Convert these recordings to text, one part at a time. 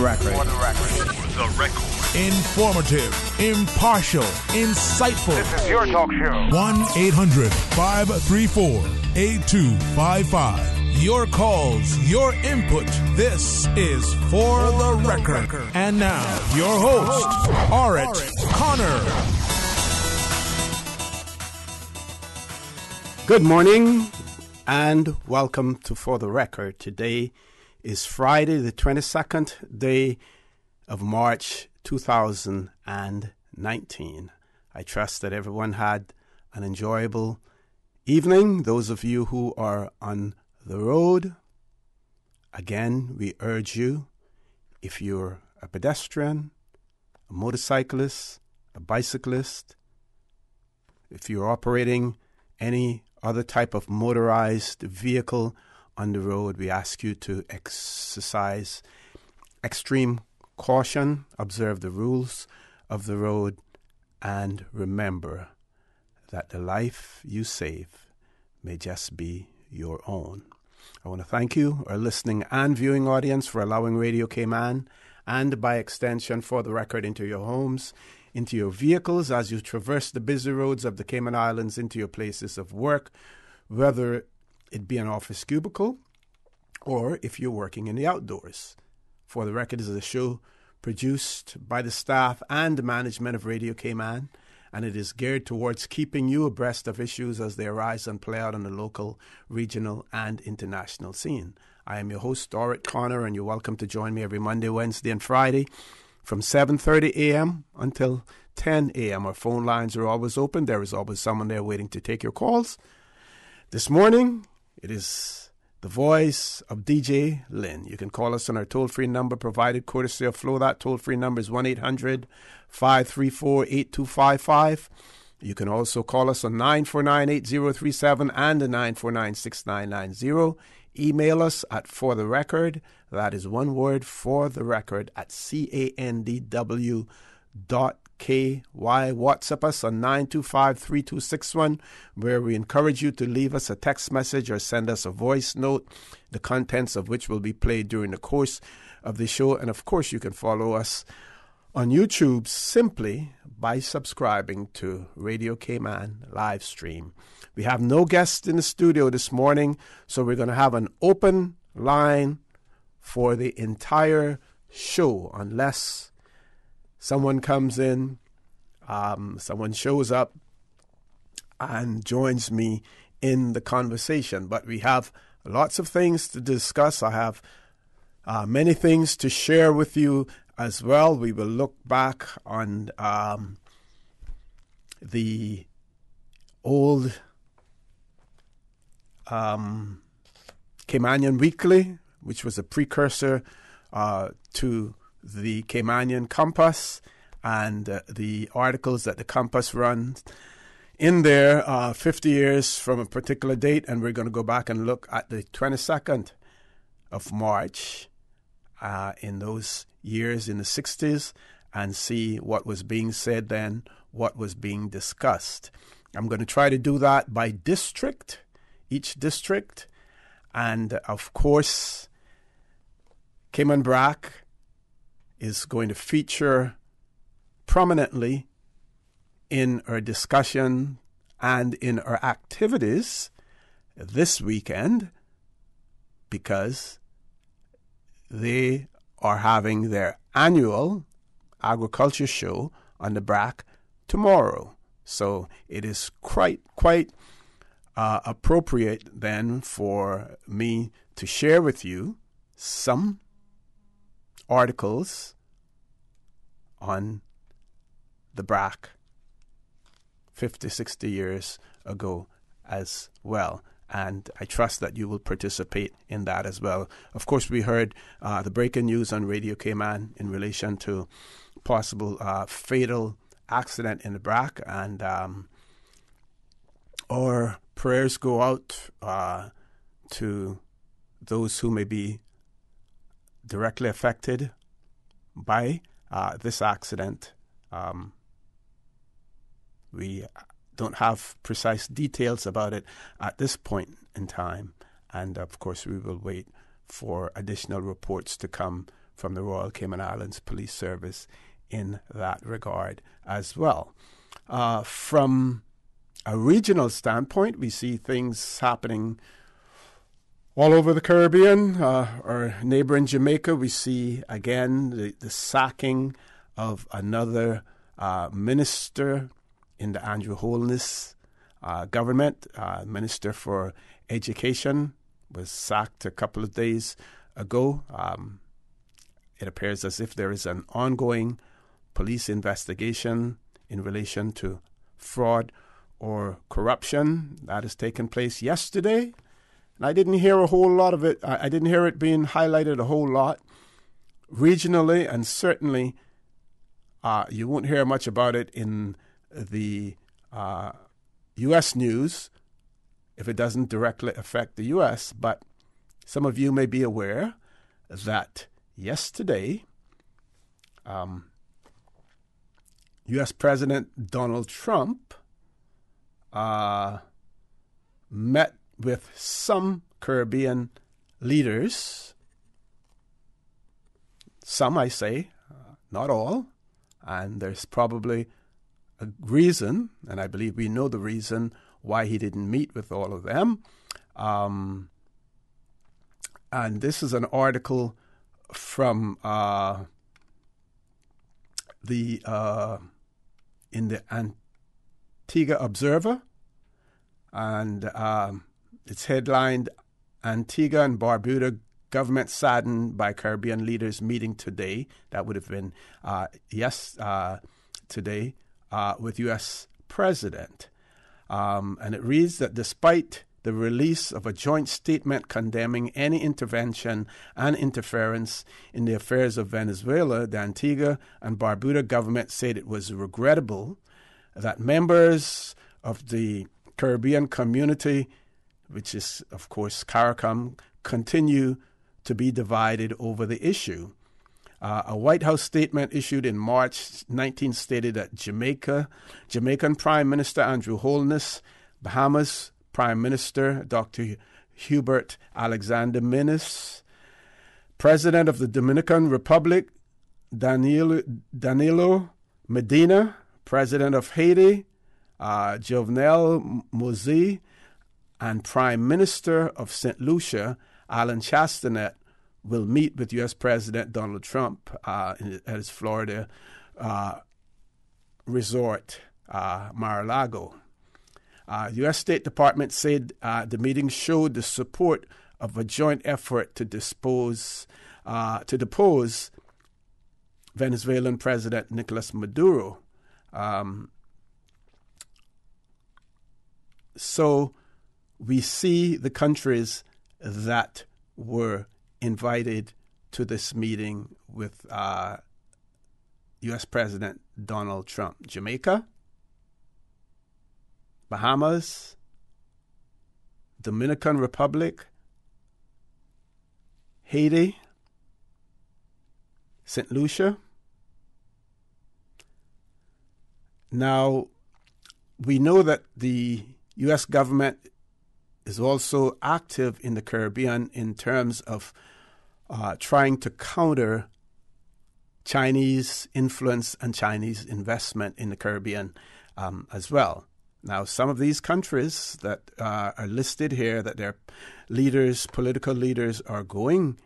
record. For the record. The record. Informative, impartial, insightful. This is your talk show. 1-800-534-8255. Your calls, your input. This is For the Record. And now, your host, ORRETT Connor. Good morning and welcome to For the Record. Today is Friday, the 22nd day of March 2019. I trust that everyone had an enjoyable evening. Those of you who are on the road, again, we urge you, if you're a pedestrian, a motorcyclist, a bicyclist, if you're operating any other type of motorized vehicle on the road, we ask you to exercise extreme caution, observe the rules of the road, and remember that the life you save may just be your own. I want to thank you, our listening and viewing audience, for allowing Radio Cayman and by extension For the Record into your homes, into your vehicles as you traverse the busy roads of the Cayman Islands into your places of work, whether it be an office cubicle or if you're working in the outdoors. For the Record is a show produced by the staff and management of Radio Cayman, and it is geared towards keeping you abreast of issues as they arise and play out on the local, regional, and international scene. I am your host, ORRETT Connor, and you're welcome to join me every Monday, Wednesday, and Friday from 7:30 a.m. until 10 a.m. Our phone lines are always open. There is always someone there waiting to take your calls. This morning, it is the voice of DJ Lynn. You can call us on our toll-free number provided courtesy of Flow. That toll-free number is 1-800-534-8255. You can also call us on 949-8037 and the 949-6990. Email us at fortherecord. That is one word, fortherecord, at candw.ky. WhatsApp us on 925-3261, where we encourage you to leave us a text message or send us a voice note, the contents of which will be played during the course of the show. And of course, you can follow us on YouTube simply by subscribing to Radio Cayman live stream. We have no guests in the studio this morning, so we're going to have an open line for the entire show unless someone comes in, someone shows up and joins me in the conversation. But we have lots of things to discuss. I have many things to share with you as well. We will look back on the old Caymanian Weekly, which was a precursor to the Caymanian Compass, and the articles that the Compass runs in there, 50 years from a particular date, and we're going to go back and look at the 22nd of March in those years in the 60s and see what was being said then, what was being discussed. I'm going to try to do that by district, each district, and of course, Cayman Brac is going to feature prominently in our discussion and in our activities this weekend because they are having their annual agriculture show on the Brac tomorrow. So it is quite appropriate then for me to share with you some articles on the Brac 50, 60 years ago as well. And I trust that you will participate in that as well. Of course, we heard the breaking news on Radio Cayman in relation to possible fatal accident in the Brac, and our prayers go out to those who may be directly affected by this accident. We don't have precise details about it at this point in time, and of course we will wait for additional reports to come from the Royal Cayman Islands Police Service in that regard as well. From a regional standpoint, we see things happening all over the Caribbean. Our neighbor in Jamaica, we see again the sacking of another minister in the Andrew Holness government. Minister for Education was sacked a couple of days ago. It appears as if there is an ongoing police investigation in relation to fraud or corruption that has taken place yesterday. And I didn't hear a whole lot of it. I didn't hear it being highlighted a whole lot regionally, and certainly you won't hear much about it in the U.S. news if it doesn't directly affect the U.S. But some of you may be aware that yesterday, U.S. President Donald Trump met with some Caribbean leaders. Some, I say, not all. And there's probably a reason, and I believe we know the reason why he didn't meet with all of them. And this is an article from in the Antigua Observer, and it's headlined, Antigua and Barbuda government saddened by Caribbean leaders meeting today. That would have been today with U.S. President. And it reads that despite the release of a joint statement condemning any intervention and interference in the affairs of Venezuela, the Antigua and Barbuda government said it was regrettable that members of the Caribbean community, which is, of course, CARICOM, continue to be divided over the issue. A White House statement issued in March 19 stated that Jamaican Prime Minister Andrew Holness, Bahamas Prime Minister Dr. Hubert Alexander Minnis, President of the Dominican Republic Danilo Medina, President of Haiti Jovenel Moïse, and Prime Minister of St. Lucia Alan Chastanet will meet with U.S. President Donald Trump at his Florida resort, Mar-a-Lago. U.S. State Department said the meeting showed the support of a joint effort to depose Venezuelan President Nicolas Maduro. So we see the countries that were invited to this meeting with U.S. President Donald Trump. Jamaica, Bahamas, Dominican Republic, Haiti, St. Lucia. Now, we know that the U.S. government is also active in the Caribbean in terms of trying to counter Chinese influence and Chinese investment in the Caribbean as well. Now, some of these countries that are listed here, that their leaders, political leaders, are going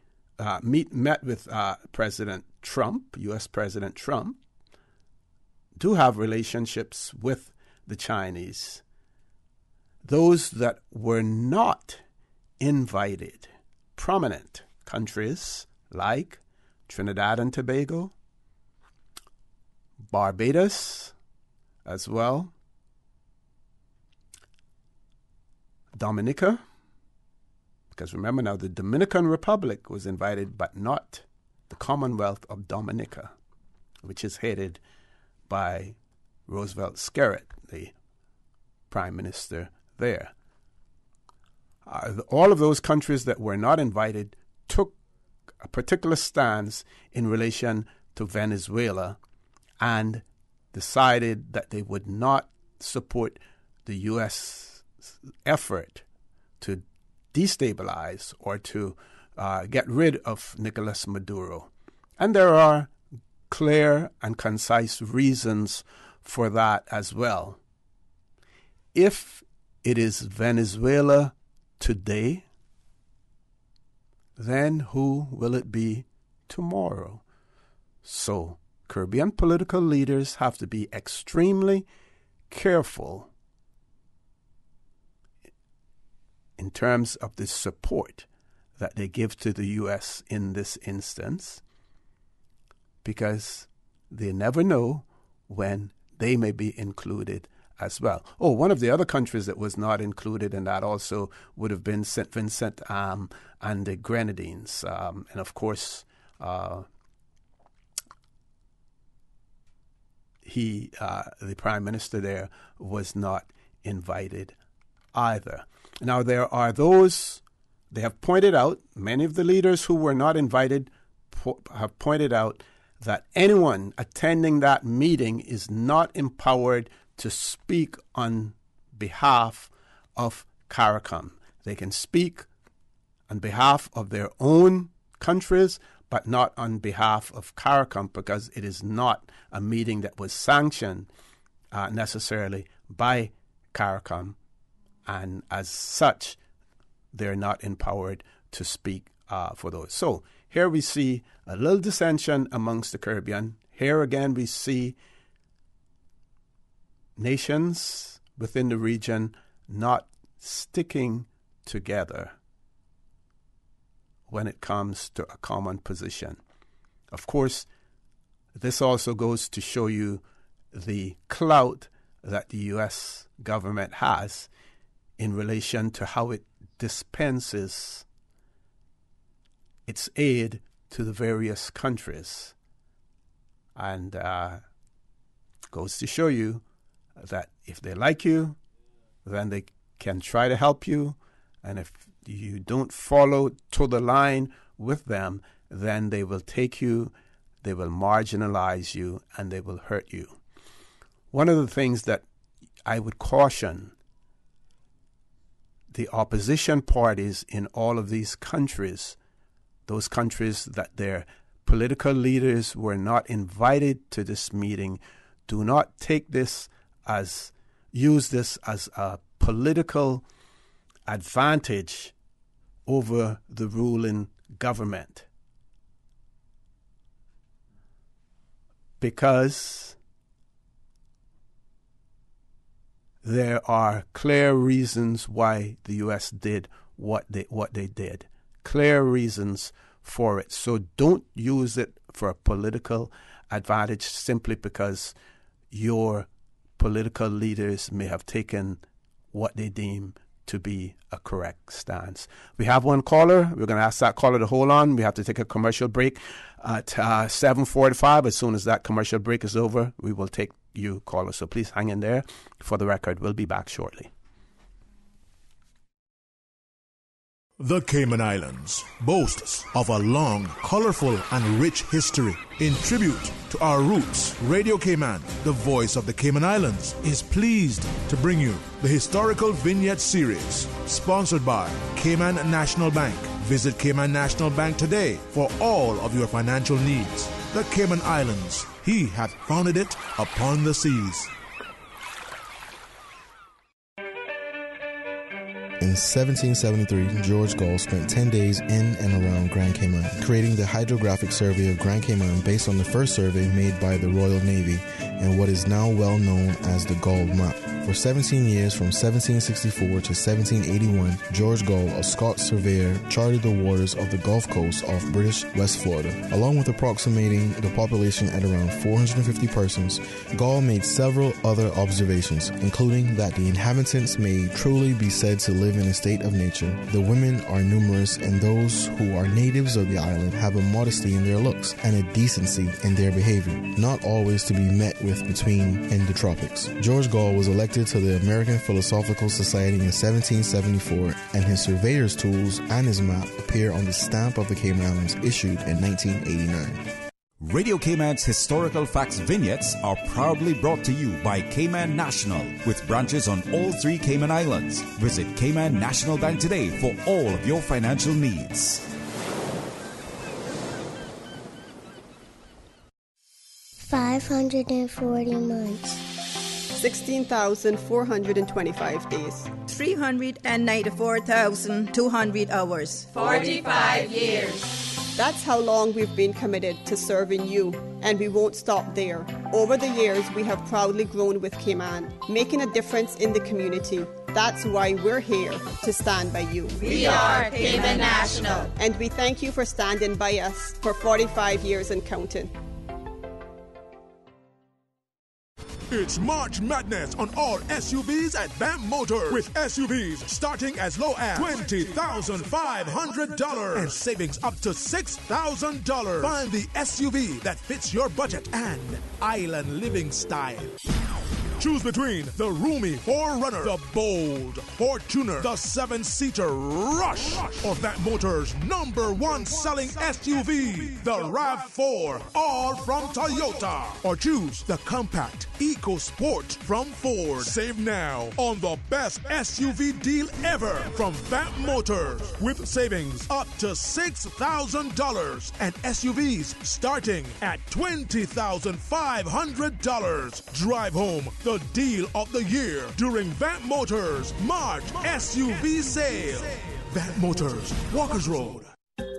met with President Trump, U.S. President Trump, do have relationships with the Chinese. Those that were not invited, prominent countries like Trinidad and Tobago, Barbados as well, Dominica, because remember now the Dominican Republic was invited, but not the Commonwealth of Dominica, which is headed by Roosevelt Skerritt, the Prime Minister there. All of those countries that were not invited took a particular stance in relation to Venezuela and decided that they would not support the U.S. effort to destabilize or to get rid of Nicolas Maduro. And there are clear and concise reasons for that as well. If it is Venezuela today, then who will it be tomorrow? So, Caribbean political leaders have to be extremely careful in terms of the support that they give to the U.S. in this instance, because they never know when they may be included as well. Oh, one of the other countries that was not included in that also would have been St. Vincent and the Grenadines. And of course, the Prime Minister there was not invited either. Now, there are those, they have pointed out, many of the leaders who were not invited have pointed out that anyone attending that meeting is not empowered to speak on behalf of CARICOM. They can speak on behalf of their own countries, but not on behalf of CARICOM, because it is not a meeting that was sanctioned necessarily by CARICOM, and as such, they're not empowered to speak for those. So here we see a little dissension amongst the Caribbean. Here again we see nations within the region not sticking together when it comes to a common position. Of course, this also goes to show you the clout that the U.S. government has in relation to how it dispenses its aid to the various countries. And goes to show you that if they like you, then they can try to help you. And if you don't follow to the line with them, then they will take you, they will marginalize you, and they will hurt you. One of the things that I would caution the opposition parties in all of these countries, those countries that their political leaders were not invited to this meeting, do not use this as a political advantage over the ruling government. Because there are clear reasons why the U.S. did what they did. Clear reasons for it. So don't use it for a political advantage simply because your political leaders may have taken what they deem to be a correct stance. We have one caller. We're going to ask that caller to hold on. We have to take a commercial break at 7:45. As soon as that commercial break is over, we will take you, caller. So please hang in there. For the record, we'll be back shortly. The Cayman Islands boasts of a long, colorful, and rich history. In tribute to our roots, Radio Cayman, the voice of the Cayman Islands, is pleased to bring you the Historical Vignette Series, sponsored by Cayman National Bank. Visit Cayman National Bank today for all of your financial needs. The Cayman Islands, he hath founded it upon the seas. In 1773, George Gall spent 10 days in and around Grand Cayman, creating the hydrographic survey of Grand Cayman based on the first survey made by the Royal Navy and what is now well known as the Gall Map. For 17 years, from 1764 to 1781, George Gall, a Scots surveyor, charted the waters of the Gulf Coast off British West Florida. Along with approximating the population at around 450 persons, Gall made several other observations, including that the inhabitants may truly be said to live in a state of nature. The women are numerous, and those who are natives of the island have a modesty in their looks and a decency in their behavior, not always to be met with between in the tropics. George Gall was elected to the American Philosophical Society in 1774, and his surveyor's tools and his map appear on the stamp of the Cayman Islands issued in 1989. Radio Cayman's historical facts vignettes are proudly brought to you by Cayman National, with branches on all 3 Cayman Islands. Visit Cayman National Bank today for all of your financial needs. 540 months. 16,425 days. 394,200 hours. 45 years. That's how long we've been committed to serving you, and we won't stop there. Over the years, we have proudly grown with Cayman, making a difference in the community. That's why we're here to stand by you. We are Cayman National. And we thank you for standing by us for 45 years and counting. It's March Madness on all SUVs at BAM Motors, with SUVs starting as low as $20,500 and savings up to $6,000. Find the SUV that fits your budget and island living style. Choose between the roomy 4Runner, the bold Fortuner, the 7-seater Rush, or BAM Motors' #1 selling SUV, the RAV4, all from Toyota. Or choose the compact EcoSport from Ford. Save now on the best SUV deal ever from BAM Motors, with savings up to $6,000 and SUVs starting at $20,500. Drive home the deal of the year during BAM Motors March SUV sale. BAM Motors, Walkers Road.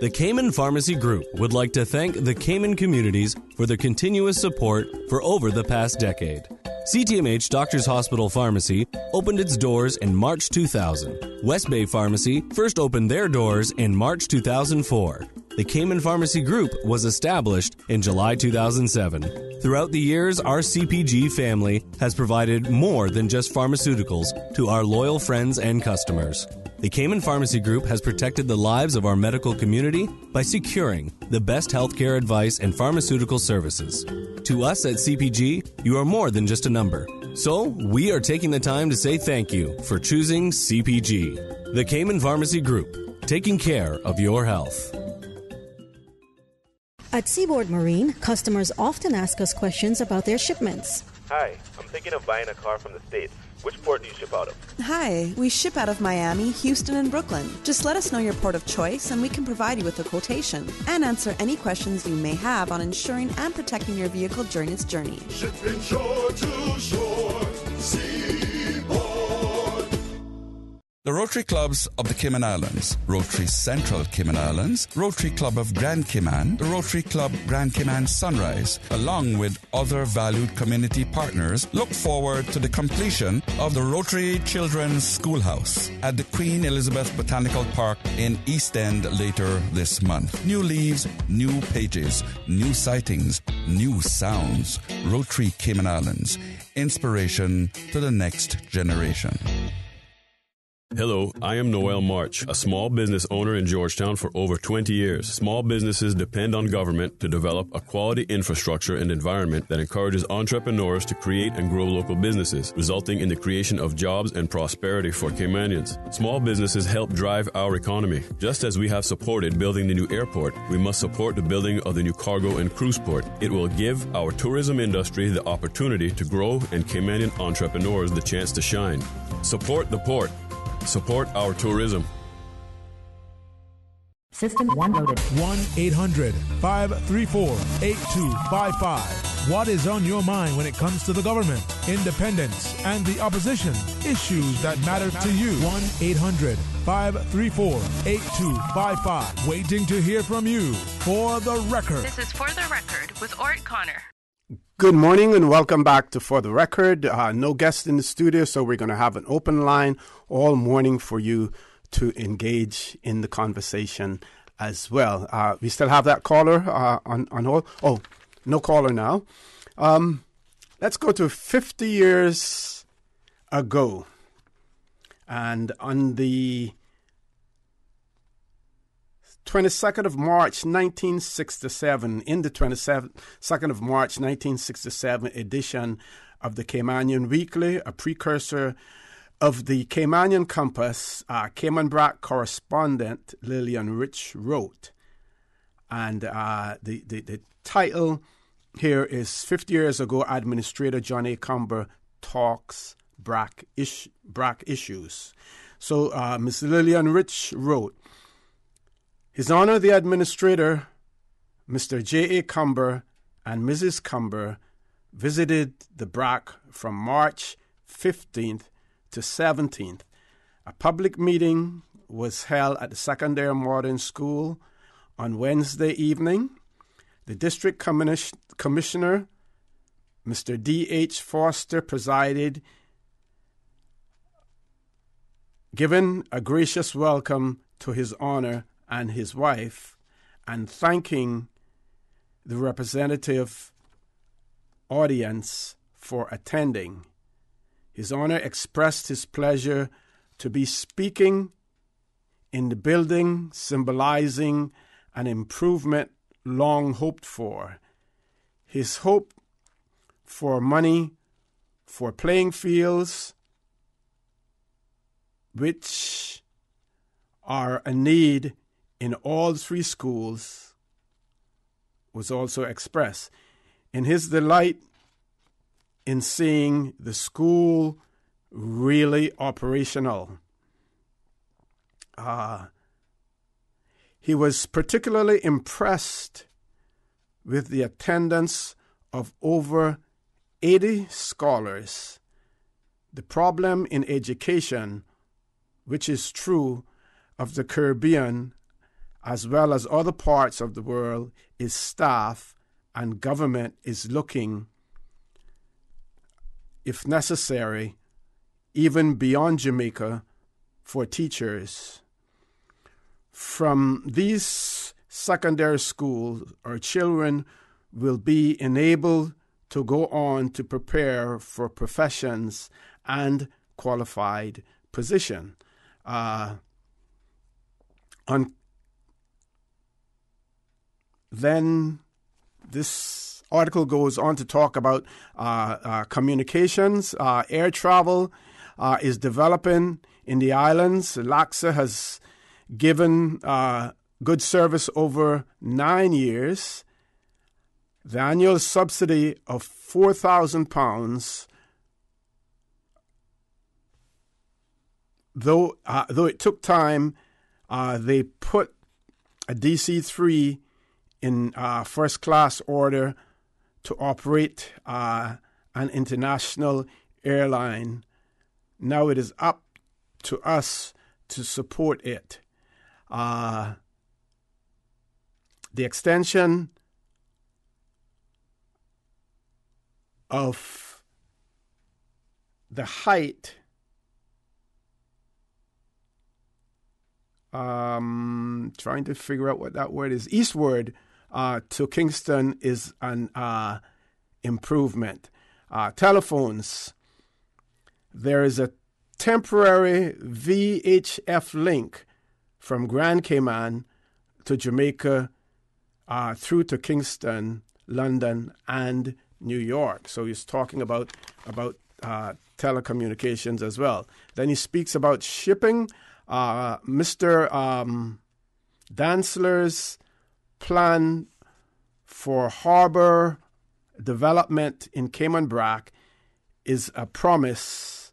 The Cayman Pharmacy Group would like to thank the Cayman communities for their continuous support for over the past decade. CTMH Doctors Hospital Pharmacy opened its doors in March 2000. West Bay Pharmacy first opened their doors in March 2004. The Cayman Pharmacy Group was established in July 2007. Throughout the years, our CPG family has provided more than just pharmaceuticals to our loyal friends and customers. The Cayman Pharmacy Group has protected the lives of our medical community by securing the best healthcare advice and pharmaceutical services. To us at CPG, you are more than just a number. So, we are taking the time to say thank you for choosing CPG. The Cayman Pharmacy Group, taking care of your health. At Seaboard Marine, customers often ask us questions about their shipments. Hi, I'm thinking of buying a car from the States. Which port do you ship out of? Hi, we ship out of Miami, Houston, and Brooklyn. Just let us know your port of choice and we can provide you with a quotation and answer any questions you may have on insuring and protecting your vehicle during its journey. Shipping shore to shore, Seaboard. The Rotary Clubs of the Cayman Islands, Rotary Central Cayman Islands, Rotary Club of Grand Cayman, the Rotary Club Grand Cayman Sunrise, along with other valued community partners, look forward to the completion of the Rotary Children's Schoolhouse at the Queen Elizabeth Botanical Park in East End later this month. New leaves, new pages, new sightings, new sounds. Rotary Cayman Islands, inspiration to the next generation. Hello, I am Noel March, a small business owner in Georgetown for over 20 years. Small businesses depend on government to develop a quality infrastructure and environment that encourages entrepreneurs to create and grow local businesses, resulting in the creation of jobs and prosperity for Caymanians. Small businesses help drive our economy. Just as we have supported building the new airport, we must support the building of the new cargo and cruise port. It will give our tourism industry the opportunity to grow and Caymanian entrepreneurs the chance to shine. Support the port. Support our tourism. System 1 loaded. 1-800-534-8255. What is on your mind when it comes to the government, independence, and the opposition? Issues that matter to you. 1-800-534-8255. Waiting to hear from you. For the Record. This is For the Record with ORRETT Connor. Good morning and welcome back to For the Record. No guest in the studio, so we're going to have an open line all morning for you to engage in the conversation as well. We still have that caller on hold. Oh, no caller now. Let's go to 50 years ago. And on the 22nd of March, 1967, in the 22nd of March, 1967 edition of the Caymanian Weekly, a precursor of the Caymanian Compass, Cayman Brac correspondent Lillian Rich wrote. And the title here is 50 Years Ago, Administrator John A. Comber Talks Brac Issues. So Ms. Lillian Rich wrote, His Honor the Administrator, Mr. J.A. Comber, and Mrs. Cumber visited the BRAC from March 15th to 17th. A public meeting was held at the Secondary Modern School on Wednesday evening. The district commissioner, Mr. D.H. Foster, presided, giving a gracious welcome to His Honor and his wife, and thanking the representative audience for attending. His Honor expressed his pleasure to be speaking in the building, symbolizing an improvement long hoped for. His hope for money for playing fields, which are a need in all three schools, was also expressed. In his delight in seeing the school really operational, he was particularly impressed with the attendance of over 80 scholars. The problem in education, which is true of the Caribbean as well as other parts of the world, is staff, and government is looking, if necessary, even beyond Jamaica, for teachers. From these secondary schools, our children will be enabled to go on to prepare for professions and qualified position. Then this article goes on to talk about communications. Air travel is developing in the islands. LACSA has given good service over 9 years. The annual subsidy of £4,000, though it took time, they put a DC-3 in first-class order to operate an international airline. Now it is up to us to support it. The extension of the height trying to figure out what that word is, eastward to Kingston is an improvement. Telephones. There is a temporary VHF link from Grand Cayman to Jamaica through to Kingston, London, and New York. So he's talking about telecommunications as well. Then he speaks about shipping. Mr. Dantzler's plan for harbor development in Cayman Brac is a promise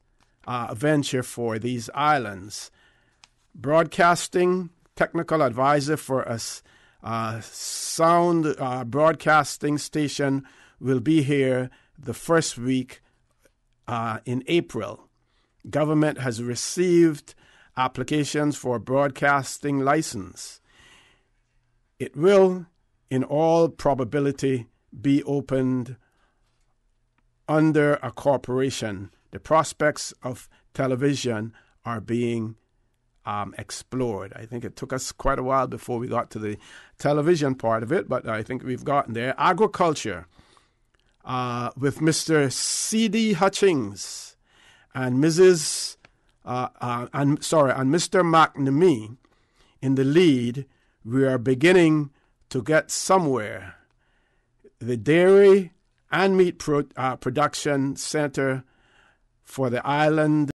venture for these islands. Broadcasting technical advisor for a sound broadcasting station will be here the first week in April. Government has received applications for broadcasting license. It will, in all probability, be opened under a corporation. The prospects of television are being explored. I think it took us quite a while before we got to the television part of it, but I think we've gotten there. Agriculture, with Mr. C.D. Hutchings and Mrs. and Mr. McNamee in the lead, we are beginning to get somewhere. The Dairy and Meat Production Center for the island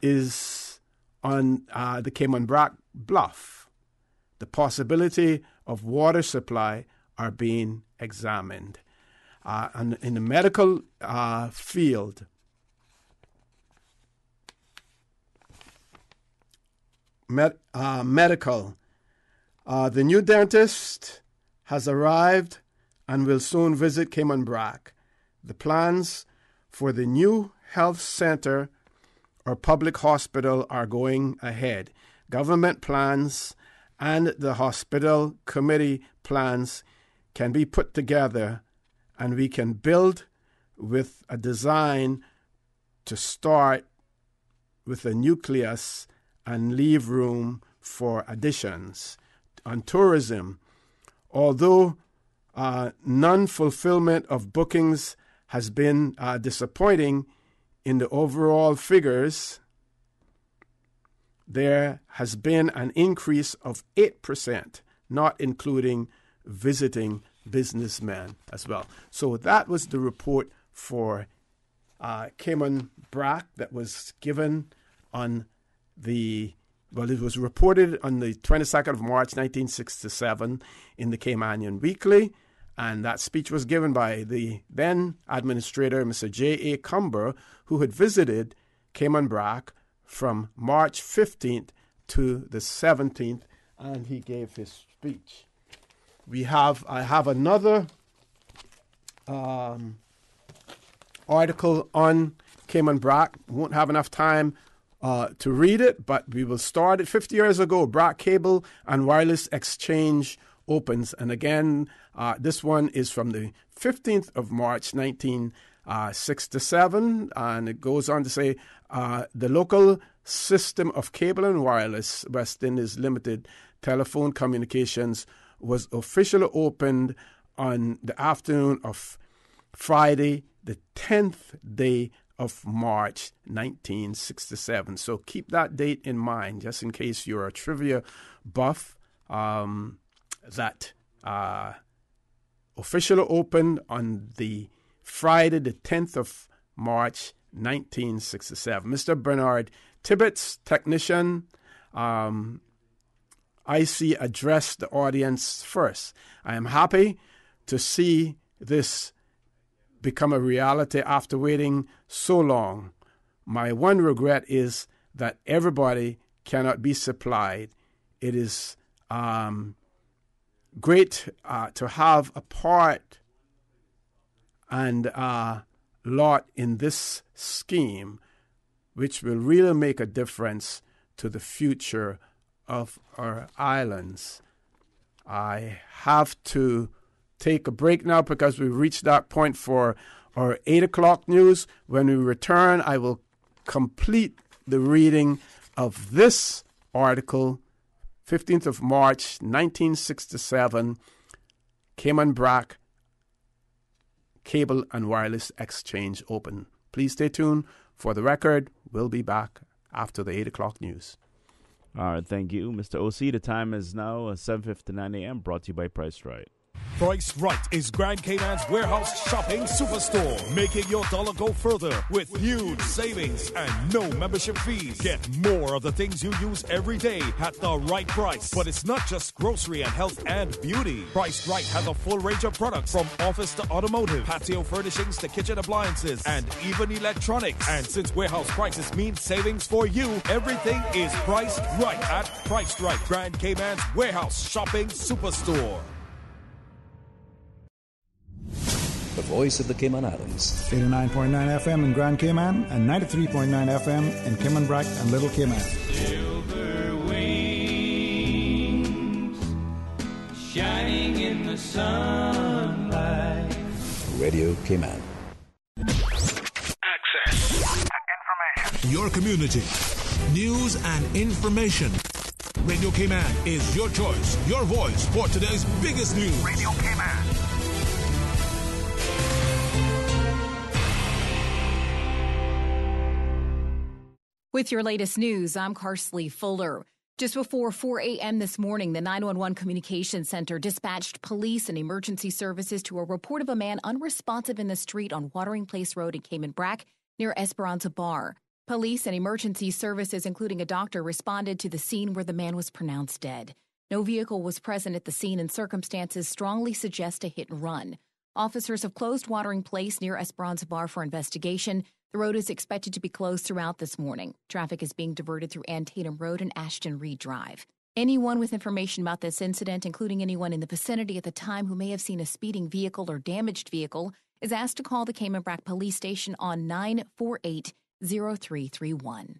is on the Cayman Brac Bluff. The possibility of water supply are being examined. And in the medical field, medical, the new dentist has arrived and will soon visit Cayman Brac. The plans for the new health center or public hospital are going ahead. Government plans and the hospital committee plans can be put together, and we can build with a design to start with a nucleus and leave room for additions. On tourism, although non-fulfillment of bookings has been disappointing in the overall figures, there has been an increase of 8%, not including visiting businessmen as well. So that was the report for Cayman Brac that was given on it was reported on the 22nd of March, 1967 in the Caymanian Weekly, and that speech was given by the then administrator, Mr. J.A. Cumber, who had visited Cayman Brac from March 15th to the 17th, and he gave his speech. I have another article on Cayman Brac. Won't have enough time to read it, but we will start it. 50 years ago, Brac Cable and Wireless Exchange opens. And again, this one is from the 15th of March, 1967. And it goes on to say, the local system of cable and wireless, West Indies Limited Telephone Communications, was officially opened on the afternoon of Friday, the 10th day of March, 1967. So keep that date in mind, just in case you're a trivia buff. That officially opened on the Friday, the 10th of March, 1967. Mr. Bernard Tibbetts, technician, IC addressed the audience first. I am happy to see this become a reality after waiting so long. My one regret is that everybody cannot be supplied. It is great to have a part and lot in this scheme, which will really make a difference to the future of our islands. I have to take a break now because we've reached that point for our 8 o'clock news. When we return, I will complete the reading of this article, 15th of March, 1967, Cayman Brac Cable and Wireless Exchange open. Please stay tuned for the record. We'll be back after the 8 o'clock news. All right, thank you, Mr. O.C. The time is now 7:59 a.m., brought to you by Price Right. Price Right is Grand Cayman's warehouse shopping superstore, making your dollar go further with huge savings and no membership fees. Get more of the things you use every day at the right price. But it's not just grocery and health and beauty. Price Right has a full range of products from office to automotive, patio furnishings to kitchen appliances, and even electronics. And since warehouse prices mean savings for you, everything is priced right at Price Right, Grand Cayman's warehouse shopping superstore. The voice of the Cayman Islands. 89.9 FM in Grand Cayman and 93.9 FM in Cayman Brac and Little Cayman. Silver wings shining in the sunlight. Radio Cayman. Access. Information. Your community. News and information. Radio Cayman is your choice, your voice for today's biggest news. Radio Cayman. With your latest news, I'm Carsley Fuller. Just before 4 a.m. this morning, the 911 Communications Center dispatched police and emergency services to a report of a man unresponsive in the street on Watering Place Road in Cayman Brac near Esperanza Bar. Police and emergency services, including a doctor, responded to the scene where the man was pronounced dead. No vehicle was present at the scene, and circumstances strongly suggest a hit and run. Officers have closed Watering Place near Esperanza Bar for investigation. The road is expected to be closed throughout this morning. Traffic is being diverted through Antietam Road and Ashton Reed Drive. Anyone with information about this incident, including anyone in the vicinity at the time who may have seen a speeding vehicle or damaged vehicle, is asked to call the Cayman Brac Police Station on 948-0331.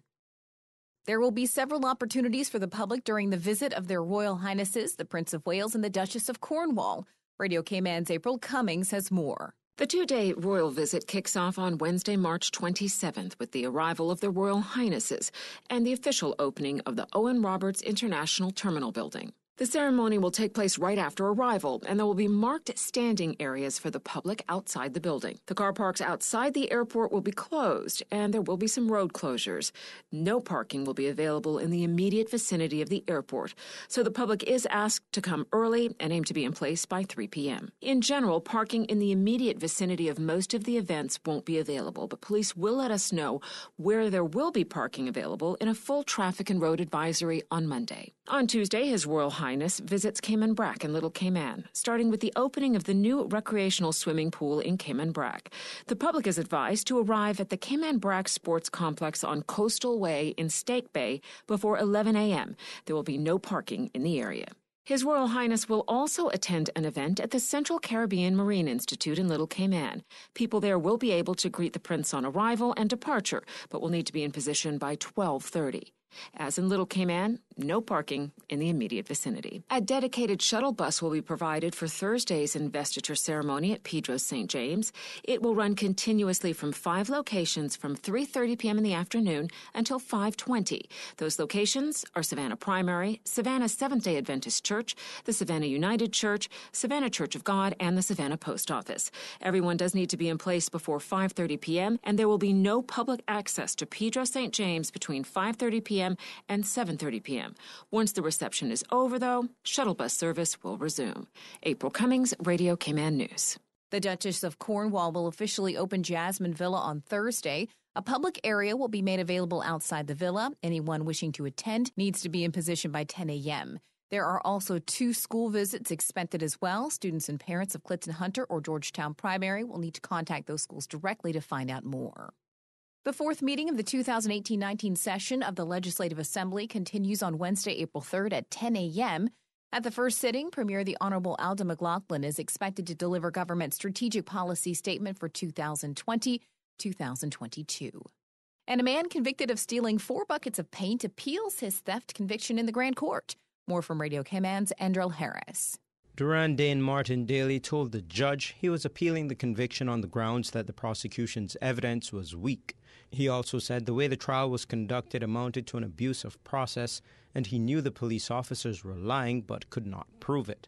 There will be several opportunities for the public during the visit of their Royal Highnesses, the Prince of Wales and the Duchess of Cornwall. Radio Cayman's April Cummings has more. The two-day royal visit kicks off on Wednesday, March 27th with the arrival of the Royal Highnesses and the official opening of the Owen Roberts International Terminal Building. The ceremony will take place right after arrival, and there will be marked standing areas for the public outside the building. The car parks outside the airport will be closed, and there will be some road closures. No parking will be available in the immediate vicinity of the airport, so the public is asked to come early and aim to be in place by 3 p.m. In general, parking in the immediate vicinity of most of the events won't be available, but police will let us know where there will be parking available in a full traffic and road advisory on Monday. On Tuesday, His Royal Highness visits Cayman Brac in Little Cayman, starting with the opening of the new recreational swimming pool in Cayman Brac. The public is advised to arrive at the Cayman Brac Sports Complex on Coastal Way in Stake Bay before 11 a.m. There will be no parking in the area. His Royal Highness will also attend an event at the Central Caribbean Marine Institute in Little Cayman. People there will be able to greet the Prince on arrival and departure, but will need to be in position by 12:30. As in Little Cayman, no parking in the immediate vicinity. A dedicated shuttle bus will be provided for Thursday's investiture ceremony at Pedro St. James. It will run continuously from 5 locations from 3:30 p.m. in the afternoon until 5:20. Those locations are Savannah Primary, Savannah Seventh-day Adventist Church, the Savannah United Church, Savannah Church of God, and the Savannah Post Office. Everyone does need to be in place before 5:30 p.m., and there will be no public access to Pedro St. James between 5:30 p.m. and 7:30 p.m. Once the reception is over, though, shuttle bus service will resume. April Cummings, Radio Cayman News. The Duchess of Cornwall will officially open Jasmine Villa on Thursday. A public area will be made available outside the villa. Anyone wishing to attend needs to be in position by 10 a.m. There are also 2 school visits expected as well. Students and parents of Clinton Hunter or Georgetown Primary will need to contact those schools directly to find out more. The 4th meeting of the 2018-19 session of the Legislative Assembly continues on Wednesday, April 3rd at 10 a.m. At the first sitting, Premier the Honorable Alda McLaughlin is expected to deliver government strategic policy statement for 2020-2022. And a man convicted of stealing 4 buckets of paint appeals his theft conviction in the Grand Court. More from Radio Cayman's Andrel Harris. Durandane Martin Daly told the judge he was appealing the conviction on the grounds that the prosecution's evidence was weak. He also said the way the trial was conducted amounted to an abuse of process, and he knew the police officers were lying but could not prove it.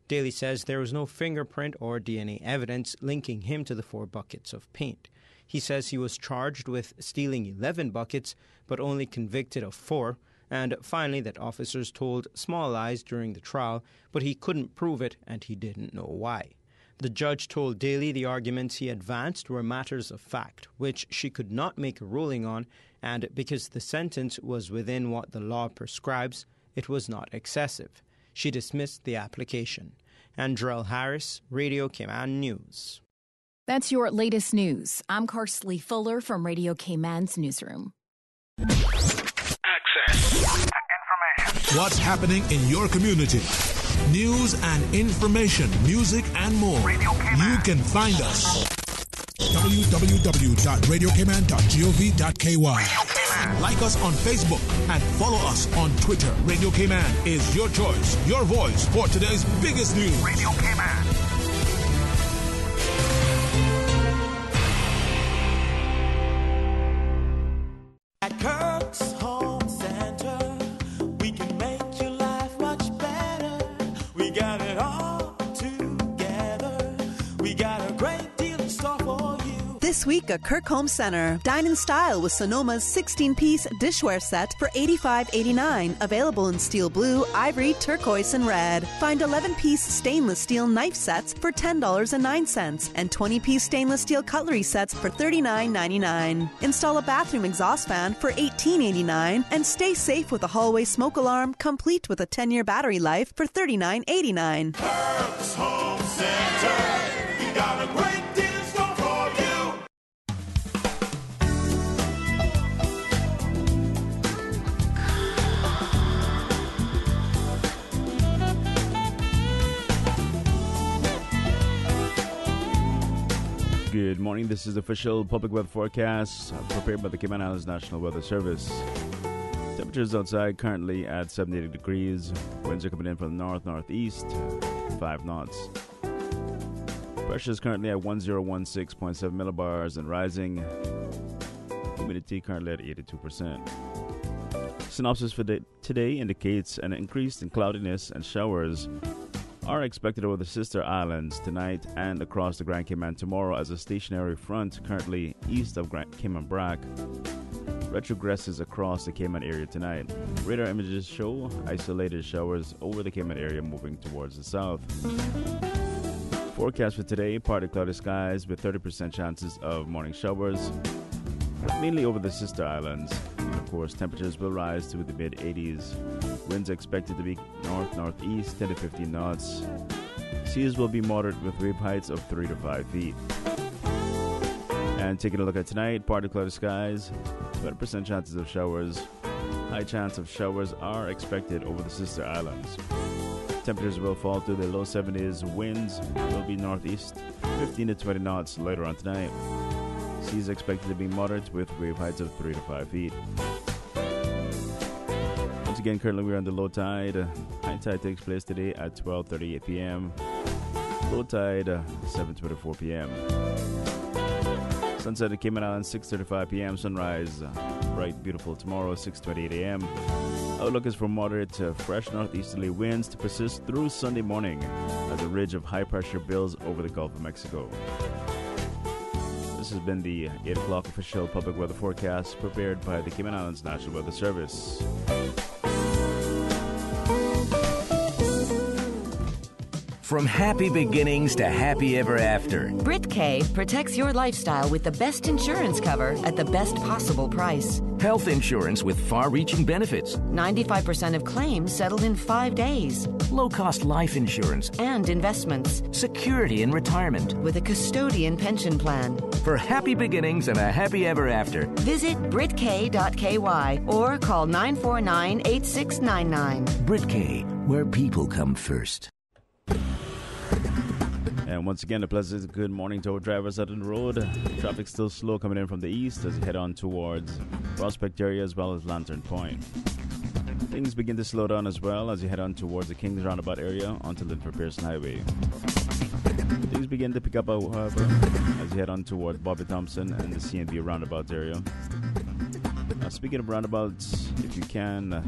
Daly says there was no fingerprint or DNA evidence linking him to the 4 buckets of paint. He says he was charged with stealing 11 buckets but only convicted of 4, and finally that officers told small lies during the trial, but he couldn't prove it and he didn't know why. The judge told Daly the arguments he advanced were matters of fact, which she could not make a ruling on, and because the sentence was within what the law prescribes, it was not excessive. She dismissed the application. Andrel Harris, Radio Cayman News. That's your latest news. I'm Carsley Fuller from Radio Cayman's newsroom. Access. Information. What's happening in your community? News and information, music and more. You can find us. www.radiocayman.gov.ky. Like us on Facebook and follow us on Twitter. Radio Cayman is your choice, your voice for today's biggest news. Radio Cayman. At Kirk's Home Center, we can make your life much better. We got it all together. We got a great deal in store for you. This week at Kirk Home Center, dine in style with Sonoma's 16-piece dishware set for $85.89. Available in steel blue, ivory, turquoise, and red. Find 11-piece stainless steel knife sets for $10.09 and 20-piece stainless steel cutlery sets for $39.99. Install a bathroom exhaust fan for $18.89 and stay safe with a hallway smoke alarm complete with a 10-year battery life for $39.89. Kirk's Home Center. We got a great deal in store for you. Good morning. This is the official public weather forecast prepared by the Cayman Islands National Weather Service. Temperatures outside currently at 78 degrees. Winds are coming in from the north-northeast, 5 knots. Pressure is currently at 1016.7 millibars and rising. Humidity currently at 82%. Synopsis for today indicates an increase in cloudiness and showers are expected over the sister islands tonight and across the Grand Cayman tomorrow as a stationary front currently east of Cayman Brac retrogresses across the Cayman area tonight. Radar images show isolated showers over the Cayman area moving towards the south. Forecast for today, partly cloudy skies with 30% chances of morning showers, mainly over the sister islands. Of course, temperatures will rise to the mid-80s. Winds expected to be north-northeast, 10 to 15 knots. Seas will be moderate with wave heights of 3 to 5 feet. And taking a look at tonight, partly cloudy skies, 20% chances of showers. High chance of showers are expected over the sister islands. Temperatures will fall to the low 70s. Winds will be northeast, 15 to 20 knots later on tonight. Seas expected to be moderate with wave heights of 3 to 5 feet. Once again, currently we're on the low tide. High tide takes place today at 12:38 p.m. Low tide 7:24 p.m. Sunset at Cayman Islands 6:35 p.m. Sunrise bright, beautiful tomorrow 6:28 a.m. Outlook is for moderate to fresh northeasterly winds to persist through Sunday morning as a ridge of high pressure builds over the Gulf of Mexico. This has been the 8 o'clock official public weather forecast prepared by the Cayman Islands National Weather Service. From happy beginnings to happy ever after. Brit K protects your lifestyle with the best insurance cover at the best possible price. Health insurance with far-reaching benefits. 95% of claims settled in 5 days. Low-cost life insurance. And investments. Security in retirement. With a custodian pension plan. For happy beginnings and a happy ever after. Visit BritK.ky or call 949-8699. Brit K, where people come first. And once again, a pleasant good morning to our drivers out on the road. Traffic still slow coming in from the east as you head on towards Prospect area as well as Lantern Point. Things begin to slow down as well as you head on towards the Kings Roundabout area onto Linford Pearson Highway. Things begin to pick up, however, as you head on towards Bobby Thompson and the CNB Roundabout area. Now, speaking of roundabouts, if you can,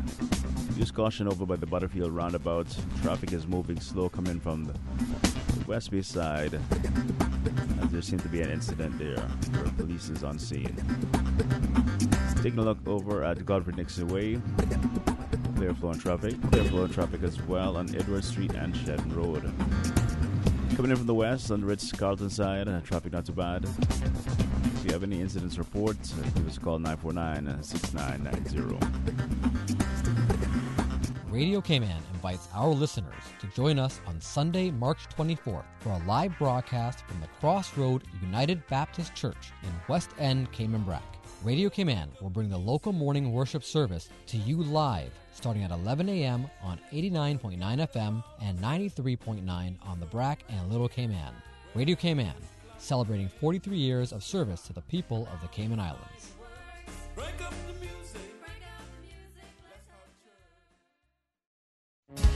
use caution over by the Butterfield Roundabout. Traffic is moving slow coming from the West Bay side, as there seems to be an incident there where police is on scene. Taking a look over at Godfrey Nixon Way, clear flow in traffic as well on Edward Street and Shedden Road. Coming in from the west on the Ritz-Carlton side, traffic not too bad. If you have any incidents report, give us a call 949-6990. Radio Cayman invites our listeners to join us on Sunday, March 24th for a live broadcast from the Crossroad United Baptist Church in West End, Cayman Brac. Radio Cayman will bring the local morning worship service to you live starting at 11 a.m. on 89.9 FM and 93.9 on the Brac and Little Cayman. Radio Cayman, celebrating 43 years of service to the people of the Cayman Islands.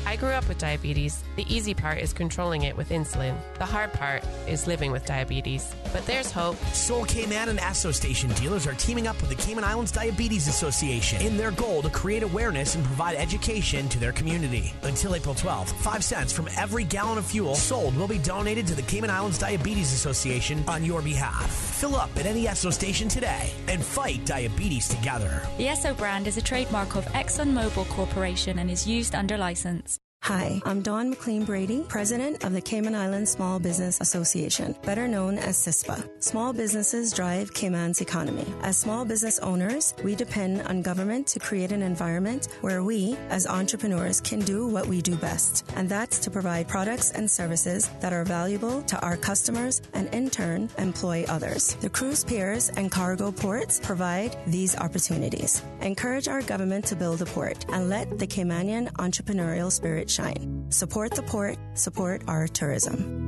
I grew up with diabetes. The easy part is controlling it with insulin. The hard part is living with diabetes. But there's hope. Sol Cayman and Esso Station dealers are teaming up with the Cayman Islands Diabetes Association in their goal to create awareness and provide education to their community. Until April 12th, 5 cents from every gallon of fuel sold will be donated to the Cayman Islands Diabetes Association on your behalf. Fill up at any Esso station today and fight diabetes together. The Esso brand is a trademark of ExxonMobil Corporation and is used under license. Hi, I'm Dawn McLean Brady, President of the Cayman Islands Small Business Association, better known as CISPA. Small businesses drive Cayman's economy. As small business owners, we depend on government to create an environment where we, as entrepreneurs, can do what we do best, and that's to provide products and services that are valuable to our customers and, in turn, employ others. The cruise piers and cargo ports provide these opportunities. Encourage our government to build a port and let the Caymanian entrepreneurial spirit shine. Support the port, support our tourism.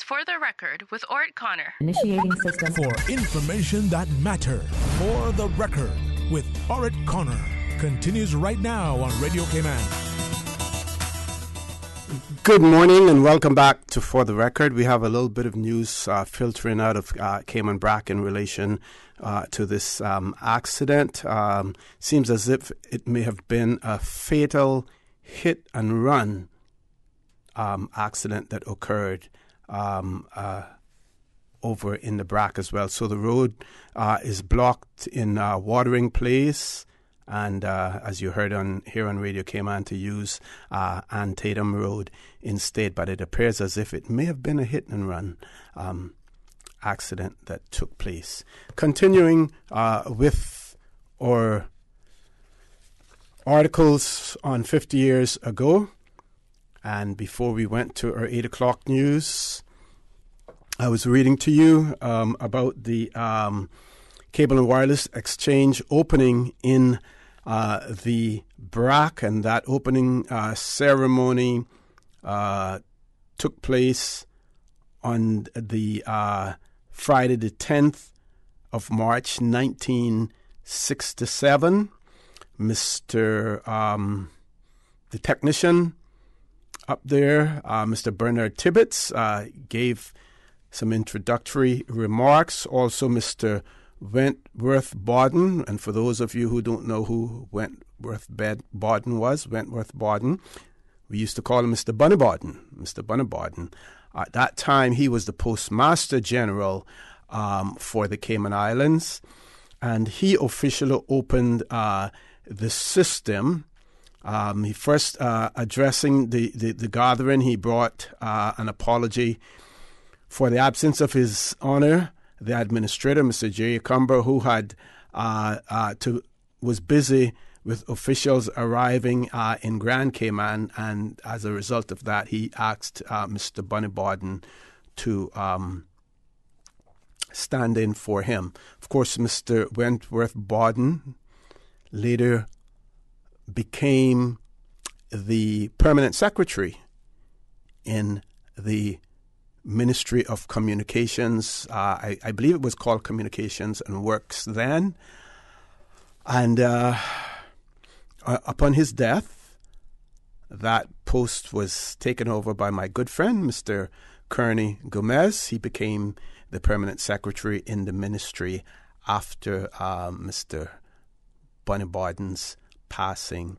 For the Record with ORRETT Connor. Initiating system. For information that matter. For the Record with ORRETT Connor. Continues right now on Radio Cayman. Good morning and welcome back to For the Record. We have a little bit of news filtering out of Cayman Brac in relation to this accident. Seems as if it may have been a fatal hit and run accident that occurred over in the Brac as well. So the road is blocked in Watering Place, and as you heard here on Radio Cayman, to use Ann Tatum Road instead. But it appears as if it may have been a hit and run accident that took place. Continuing with our articles on 50 years ago, and before we went to our 8 o'clock news, I was reading to you about the Cable and Wireless Exchange opening in the Brac, and that opening ceremony took place on the Friday the 10th of March 1967. Mr. The technician up there, Mr. Bernard Tibbetts, gave some introductory remarks. Also, Mr. Wentworth Bawden, and for those of you who don't know who Wentworth Bawden was, Wentworth Bawden, we used to call him Mr. Bunny Bawden. Mr. Bunny Bawden. At that time, he was the Postmaster General for the Cayman Islands, and he officially opened the system. He first, addressing the gathering, he brought an apology for the absence of His Honor, the Administrator, Mr. Jerry Cumber, who had was busy with officials arriving in Grand Cayman, and as a result of that, he asked Mr. Bunny Bawden to stand in for him. Of course, Mr. Wentworth Bawden later became the permanent secretary in the Ministry of Communications. I believe it was called Communications and Works then. And upon his death, that post was taken over by my good friend, Mr. Kearney Gomez. He became the permanent secretary in the ministry after Mr. Bunny Bawden's passing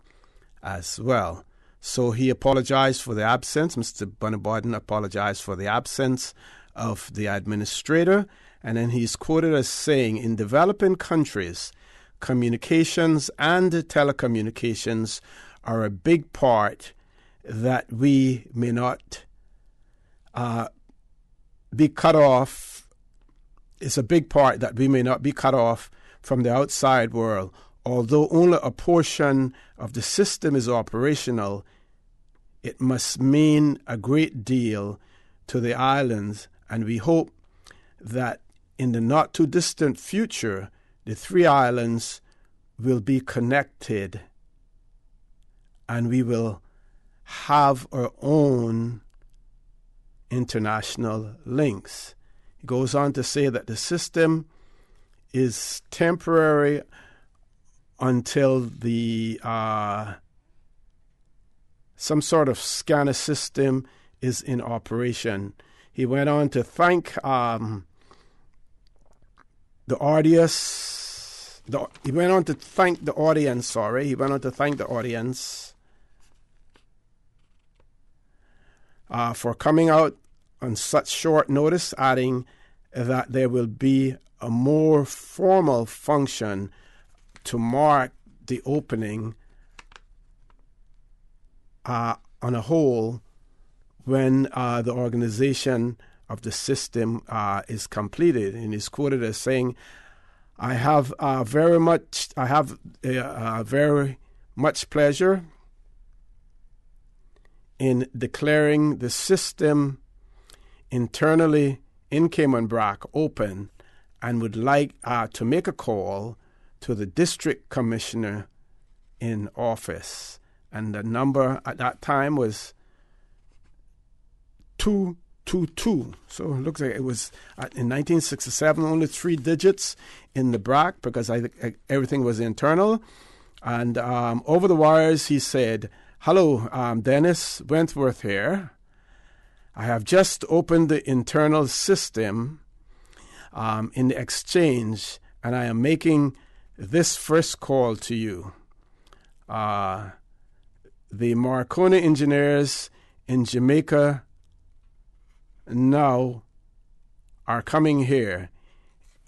as well. So he apologized for the absence. Mr. Bunny Bawden apologized for the absence of the administrator. And then he's quoted as saying, in developing countries, communications and telecommunications are a big part that we may not be cut off. It's a big part that we may not be cut off from the outside world. Although only a portion of the system is operational, it must mean a great deal to the islands, and we hope that in the not-too-distant future, the three islands will be connected and we will have our own international links. He goes on to say that the system is temporary until the some sort of scanner system is in operation. He went on to thank the audience. He went on to thank the audience. He went on to thank the audience for coming out on such short notice, adding that there will be a more formal function to mark the opening on a whole when the organization of the system is completed. And he's quoted as saying, I have very much pleasure in declaring the system internally in Cayman Brac open, and would like to make a call to the district commissioner in office. And the number at that time was 2 222. So it looks like it was in 1967, only 3 digits in the BRAC because everything was internal. And over the wires, he said, "Hello, Dennis Wentworth here. I have just opened the internal system in the exchange, and I am making this first call to you. The Marconi engineers in Jamaica now are coming here.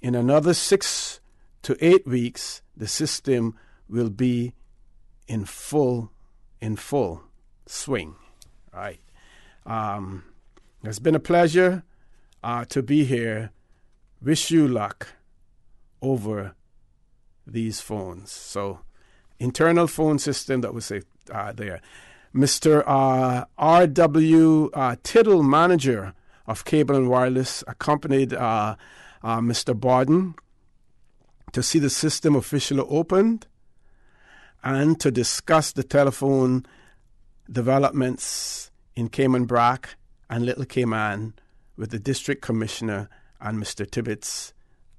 In another 6 to 8 weeks, the system will be in full swing." Right. It's been a pleasure to be here. Wish you luck over these phones. So, internal phone system that was there. Mr. R.W. Tittle, manager of Cable and Wireless, accompanied Mr. Borden to see the system officially opened and to discuss the telephone developments in Cayman Brac and Little Cayman with the district commissioner and Mr. Tibbetts,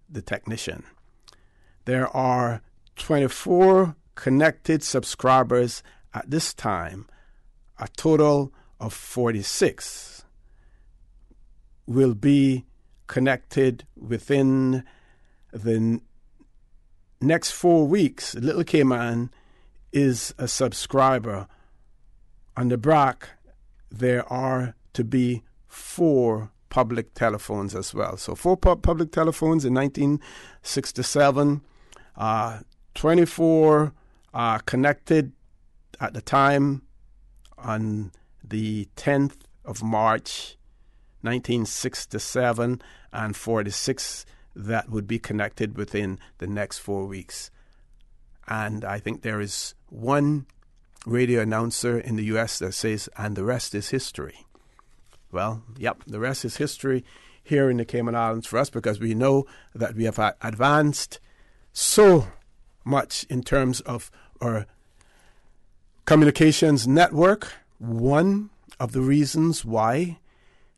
the technician. There are 24 connected subscribers at this time. A total of 46 will be connected within the next 4 weeks. Little Cayman is a subscriber. On the BRAC, there are to be 4 public telephones as well. So 4 public telephones in 1967, 24 connected at the time on the 10th of March, 1967, and 46 that would be connected within the next 4 weeks. And I think there is one radio announcer in the U.S. that says, "and the rest is history." Well, yep, the rest is history here in the Cayman Islands for us, because we know that we have advanced so much in terms of our communications network. One of the reasons why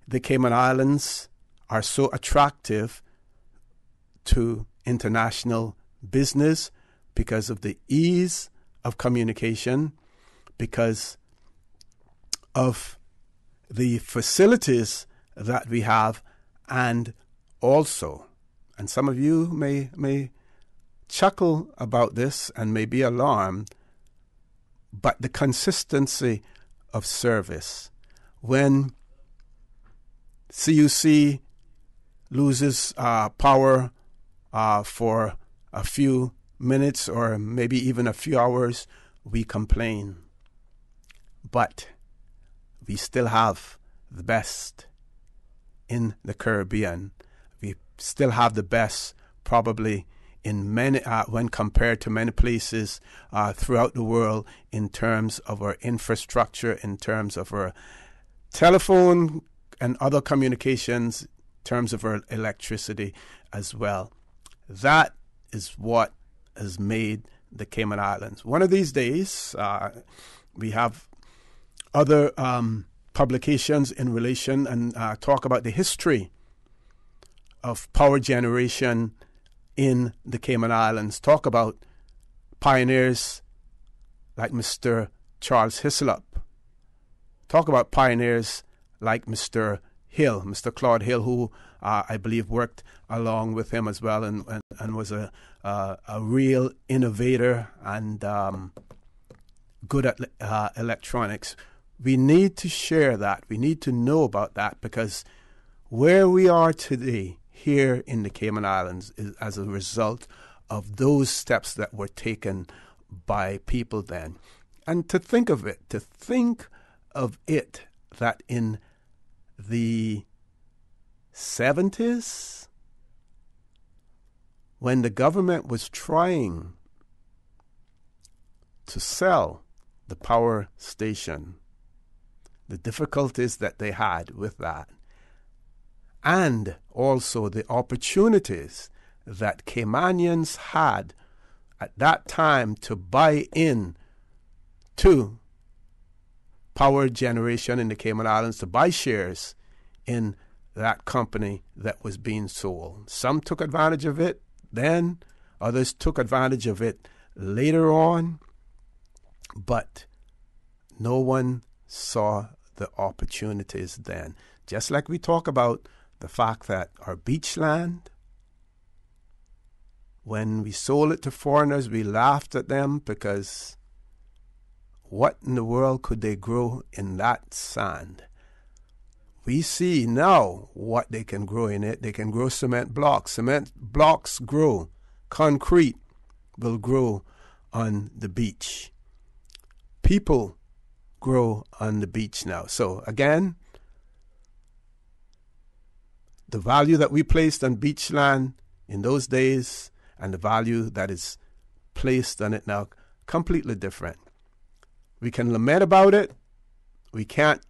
the Cayman Islands are so attractive to international business, because of the ease of communication, because of the facilities that we have, and also, and some of you may chuckle about this and may be alarmed, but the consistency of service. When CUC loses power for a few minutes or maybe even a few hours, we complain. But we still have the best in the Caribbean. We still have the best probably in many, when compared to many places throughout the world, in terms of our infrastructure, in terms of our telephone and other communications, in terms of our electricity as well. That is what has made the Cayman Islands. One of these days, we have other publications in relation and talk about the history of power generation in the Cayman Islands. Talk about pioneers like Mr. Charles Hislop. Talk about pioneers like Mr. Hill, Mr. Claude Hill, who I believe worked along with him as well, and was a real innovator and good at electronics. We need to share that. We need to know about that, because where we are today here in the Cayman Islands is as a result of those steps that were taken by people then. And to think of it that in the 70s, when the government was trying to sell the power station, the difficulties that they had with that, and also the opportunities that Caymanians had at that time to buy in to power generation in the Cayman Islands, to buy shares in that company that was being sold. Some took advantage of it then, others took advantage of it later on, but no one saw the opportunities then. Just like we talk about the fact that our beach land, when we sold it to foreigners, we laughed at them because what in the world could they grow in that sand? We see now what they can grow in it. They can grow cement blocks. Cement blocks grow. Concrete will grow on the beach. People grow on the beach now. So again, the value that we placed on beach land in those days and the value that is placed on it now, completely different. We can lament about it. We can't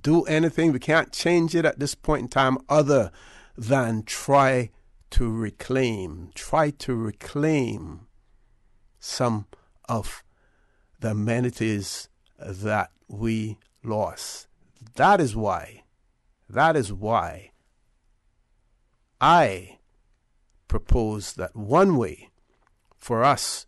do anything. We can't change it at this point in time other than try to reclaim some of the amenities that we lost. That is why I propose that one way for us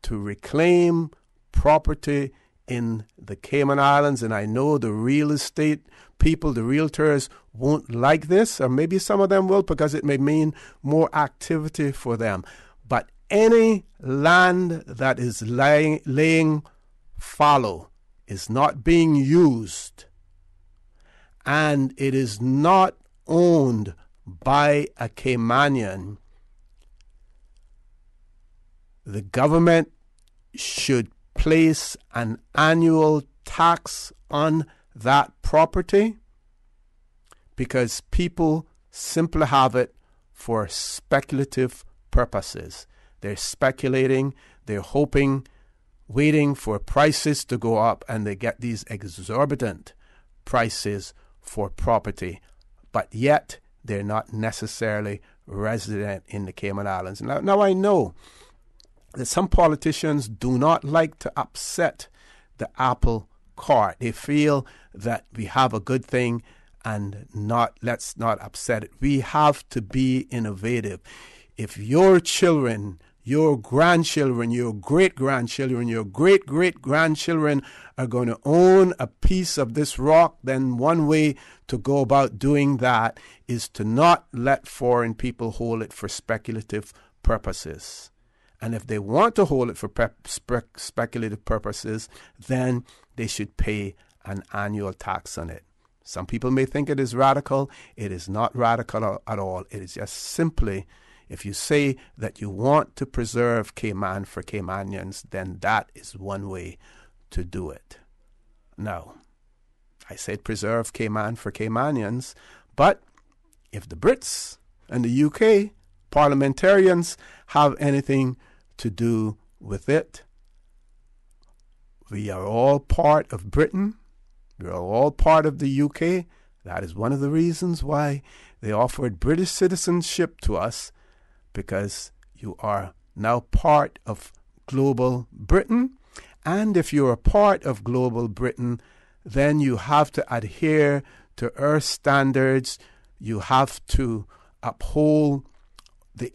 to reclaim property in the Cayman Islands, and I know the real estate people, the realtors, won't like this, or maybe some of them will because it may mean more activity for them. But any land that is laying fallow is not being used, and it is not owned by a Caymanian, the government should place an annual tax on that property because people simply have it for speculative purposes. They're speculating, they're hoping, waiting for prices to go up, and they get these exorbitant prices for property, but yet they're not necessarily resident in the Cayman Islands. Now I know that some politicians do not like to upset the apple cart. They feel that we have a good thing and let's not upset it. We have to be innovative. If your children, your grandchildren, your great-grandchildren, your great-great-grandchildren are going to own a piece of this rock, then one way to go about doing that is to not let foreign people hold it for speculative purposes. And if they want to hold it for speculative purposes, then they should pay an annual tax on it. Some people may think it is radical. It is not radical at all. It is just simply, if you say that you want to preserve Cayman for Caymanians, then that is one way to do it. Now, I said preserve Cayman for Caymanians, but if the Brits and the UK parliamentarians have anything to do with it, we are all part of Britain. We are all part of the UK. That is one of the reasons why they offered British citizenship to us, because you are now part of global Britain. And if you're a part of global Britain, then you have to adhere to Earth standards. You have to uphold the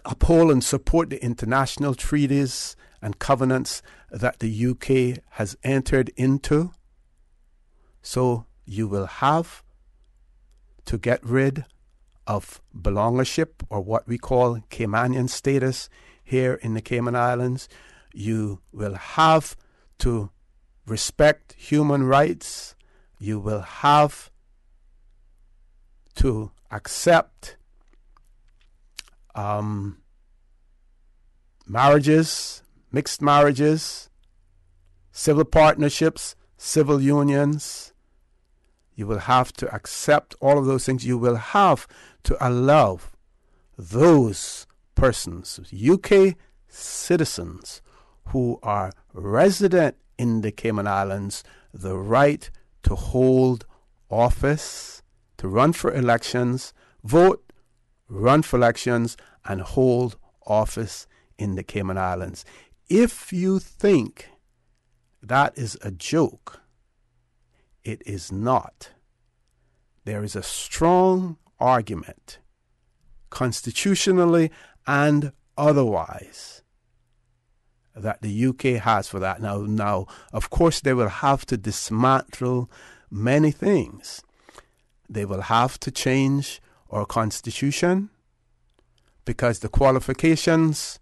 uphold and support the international treaties and covenants that the UK has entered into. So you will have to get rid of belongership, or what we call Caymanian status here in the Cayman Islands. You will have to respect human rights. You will have to accept marriages, mixed marriages, civil partnerships, civil unions. You will have to accept all of those things. You will have to allow those persons, UK citizens who are resident in the Cayman Islands, the right to hold office, to run for elections, vote, run for elections, and hold office in the Cayman Islands. If you think that is a joke, it is not. There is a strong argument, constitutionally and otherwise, that the UK has for that. Now, of course, they will have to dismantle many things. They will have to change our constitution, because the qualifications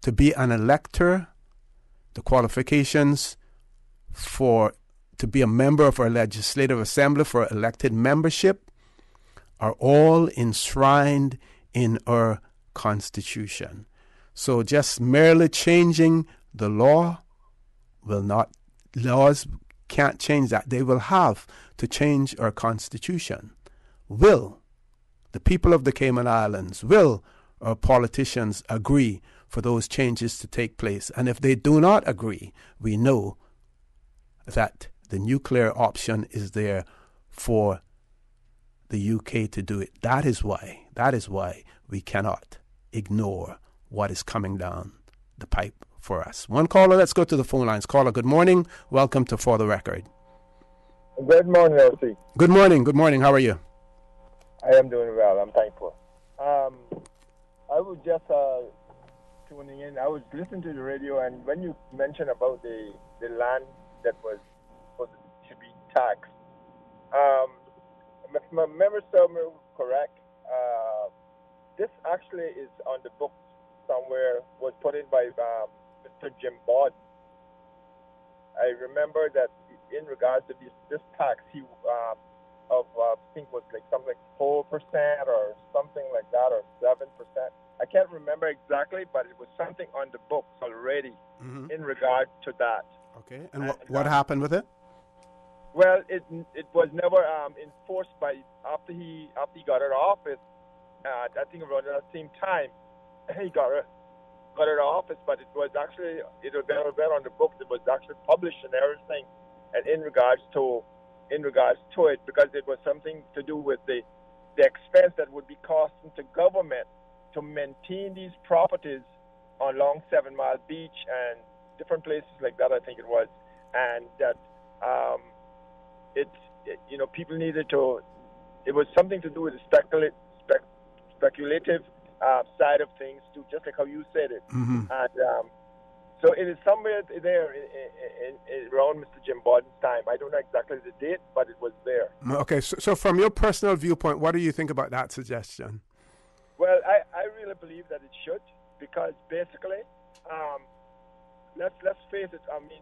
to be an elector, the qualifications to be a member of our legislative assembly for elected membership are all enshrined in our constitution. So just merely changing the laws can't change that. They will have to change our constitution. Will the people of the Cayman Islands, will our politicians agree for those changes to take place? And if they do not agree, we know that the nuclear option is there for the UK to do it. That is why we cannot ignore what is coming down the pipe for us. One caller, let's go to the phone lines. Caller, good morning. Welcome to For the Record. Good morning, LC. Good morning. How are you? I am doing well. I'm thankful. I was just tuning in. I was listening to the radio, and when you mentioned about the land that was supposed to be taxed, if my memory serves me correct, this actually is on the books somewhere, was put in by Mr. Jim Borden. I remember that in regards to this tax, he I think was like something like 4% or something like that, or 7%. I can't remember exactly, but it was something on the books already in regard to that. Okay, and what happened with it? Well, it was never enforced by after he got out of office. I think around that same time he got out of office, but it was actually there on the books. It was actually published and everything, and in regards to it, because it was something to do with the expense that would be costing to government to maintain these properties along 7 Mile Beach and different places like that, I think it was, and that people needed to. It was something to do with the speculative side of things too, just like how you said it, and so it is somewhere there around Mr. Jim Borden's time. I don't know exactly the date, but it was there. Okay, so from your personal viewpoint, what do you think about that suggestion? Well, I really believe that it should, because basically, let's face it. I mean,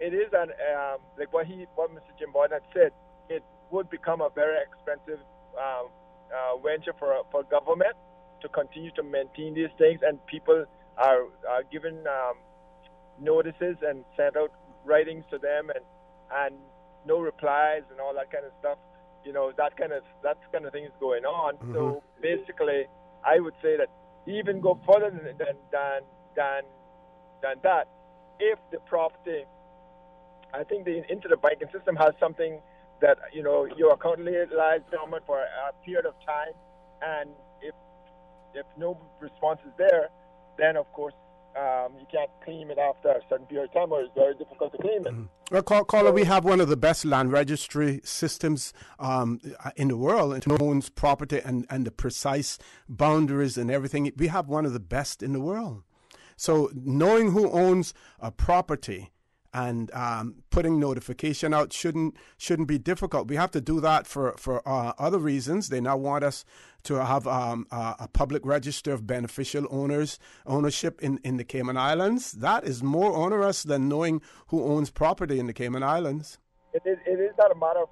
it is like what Mr. Jim Borden had said. It would become a very expensive venture for government to continue to maintain these things, and people are given notices and sent out writings to them, and no replies and all that kind of stuff. That kind of thing is going on. So basically, I would say that even go further than that. If the property, I think into the banking system has something that your account lies dormant for a period of time, and if no response is there, then of course you can't claim it after a certain period of time, or it's very difficult to claim it. Well, caller, we have one of the best land registry systems in the world. It owns property and the precise boundaries and everything. We have one of the best in the world. So knowing who owns a property and putting notification out shouldn't be difficult. We have to do that for other reasons. They now want us to have a public register of beneficial ownership in the Cayman Islands. That is more onerous than knowing who owns property in the Cayman Islands. It is not a matter of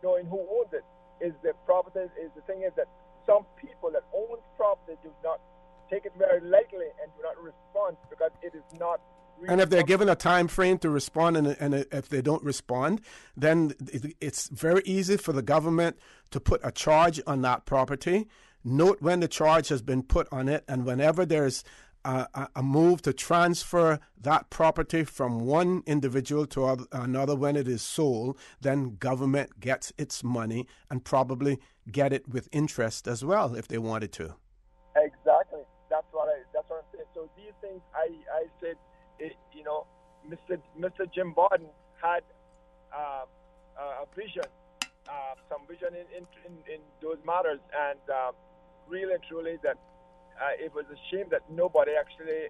knowing who owns it. The thing is that some people that own property do not take it very lightly and do not respond, because it is not. And if they're given a time frame to respond, and if they don't respond, then it's very easy for the government to put a charge on that property. Note when the charge has been put on it, and whenever there's a move to transfer that property from one individual to another when it is sold, then government gets its money and probably get it with interest as well if they wanted to. Exactly. That's what I'm saying. So these things I said. Mr. Jim Borden had a vision, some vision in those matters, and really and truly that it was a shame that nobody actually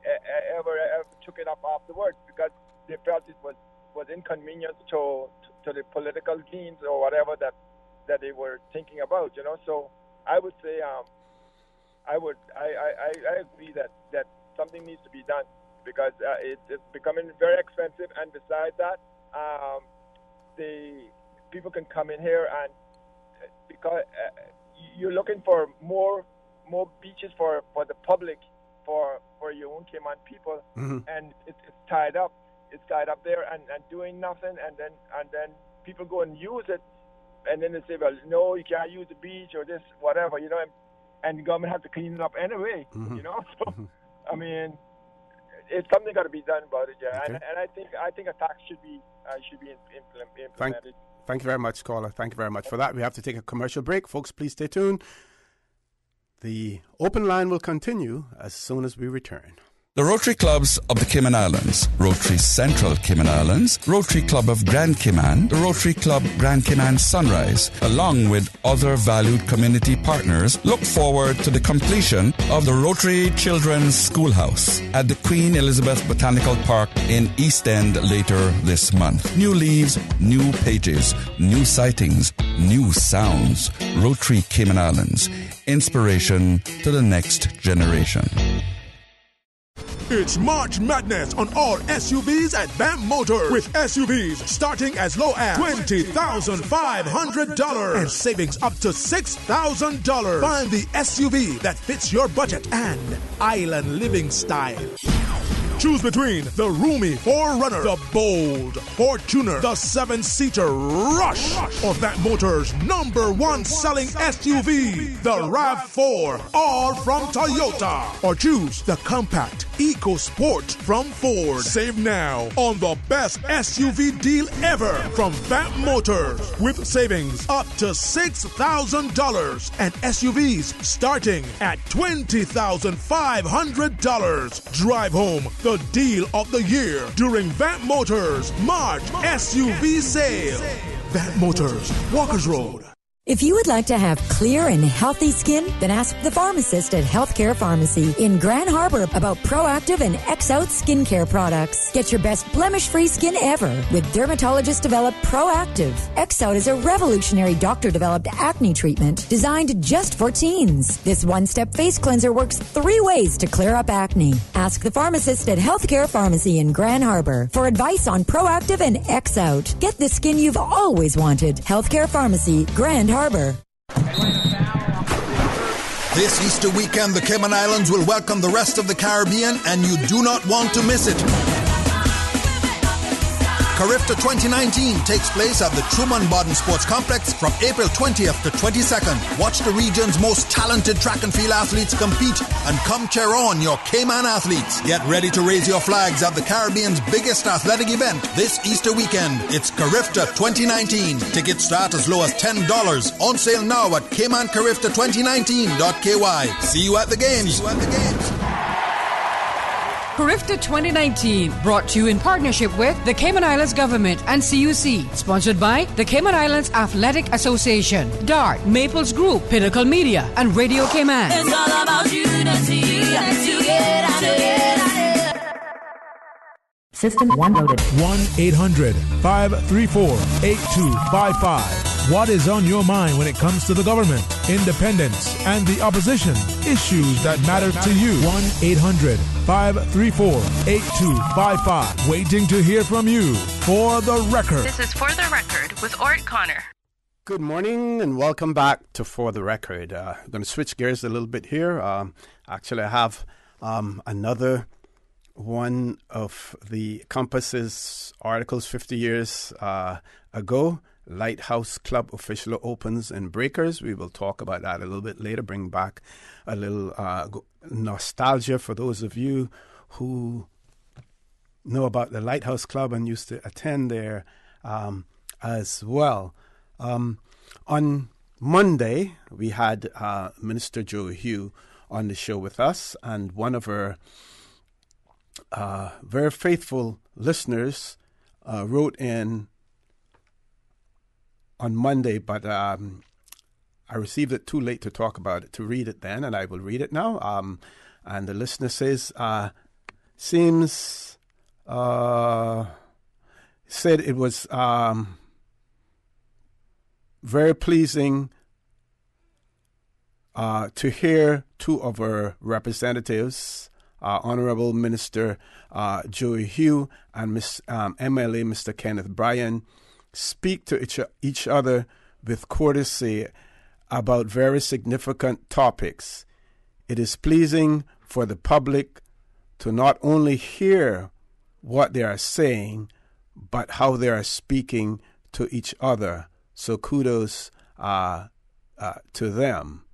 ever took it up afterwards, because they felt it was inconvenient to the political gains or whatever that they were thinking about, So I would say I agree that something needs to be done, because it's becoming very expensive, and besides that, the people can come in here, and because you're looking for more beaches for the public, for your own Cayman people, and it's tied up. It's tied up there and doing nothing, and then people go and use it, and then they say, well, no, you can't use the beach or this, whatever, and the government has to clean it up anyway, So, I mean, it's something got to be done about it, yeah. Okay. And I think a tax should be implemented. Thank you very much, caller. Thank you very much for that. We have to take a commercial break. Folks, please stay tuned. The open line will continue as soon as we return. The Rotary Clubs of the Cayman Islands, Rotary Central Cayman Islands, Rotary Club of Grand Cayman, the Rotary Club Grand Cayman Sunrise, along with other valued community partners, look forward to the completion of the Rotary Children's Schoolhouse at the Queen Elizabeth Botanical Park in East End later this month. New leaves, new pages, new sightings, new sounds. Rotary Cayman Islands, inspiration to the next generation. It's March Madness on all SUVs at BAM Motors, with SUVs starting as low as $20,500 and savings up to $6,000. Find the SUV that fits your budget and island living style. Choose between the roomy 4Runner, the bold Fortuner, the 7-seater Rush, or that Motors' #1 selling SUV, the RAV4, all from Toyota. Or choose the compact EcoSport from Ford. Save now on the best SUV deal ever from Vamp Motors, with savings up to $6,000 and SUVs starting at $20,500. Drive home the deal of the year during Vamp Motors March SUV sale. Vamp Motors, Walkers Road. If you would like to have clear and healthy skin, then ask the pharmacist at Healthcare Pharmacy in Grand Harbor about Proactive and X-Out skincare products. Get your best blemish-free skin ever with dermatologist-developed Proactive. X-Out is a revolutionary doctor-developed acne treatment designed just for teens. This one-step face cleanser works 3 ways to clear up acne. Ask the pharmacist at Healthcare Pharmacy in Grand Harbor for advice on Proactive and X-Out. Get the skin you've always wanted. Healthcare Pharmacy, Grand Harbor. This Easter weekend, the Cayman Islands will welcome the rest of the Caribbean, and you do not want to miss it. Carifta 2019 takes place at the Truman Bodden Sports Complex from April 20th to 22nd. Watch the region's most talented track and field athletes compete and come cheer on your Cayman athletes. Get ready to raise your flags at the Caribbean's biggest athletic event this Easter weekend. It's Carifta 2019. Tickets start as low as $10. On sale now at CaymanCarifta2019.ky. See you at the games. Carifta 2019, brought to you in partnership with the Cayman Islands Government and CUC. Sponsored by the Cayman Islands Athletic Association, DART, Maples Group, Pinnacle Media, and Radio Cayman. It's all about unity. System 1 loaded. 1-800-534-8255. What is on your mind when it comes to the government, independence, and the opposition? Issues that matter to you. 1-800-534-8255. Waiting to hear from you. For the Record. This is For the Record with ORRETT Connor. Good morning and welcome back to For the Record. I'm going to switch gears a little bit here. Actually, I have another one of the Compass's articles 50 years ago. Lighthouse Club officially opens in Breakers. We will talk about that a little bit later, bring back a little nostalgia for those of you who know about the Lighthouse Club and used to attend there as well. On Monday, we had Minister Joe Hugh on the show with us, and one of her very faithful listeners wrote in on Monday, but I received it too late to talk about it, to read it then, and I will read it now. And the listener says, said it was very pleasing to hear two of our representatives, Honorable Minister Joey Hugh and MLA Mr. Kenneth Bryan, speak to each other with courtesy about very significant topics. It is pleasing for the public to not only hear what they are saying, but how they are speaking to each other. So kudos to them.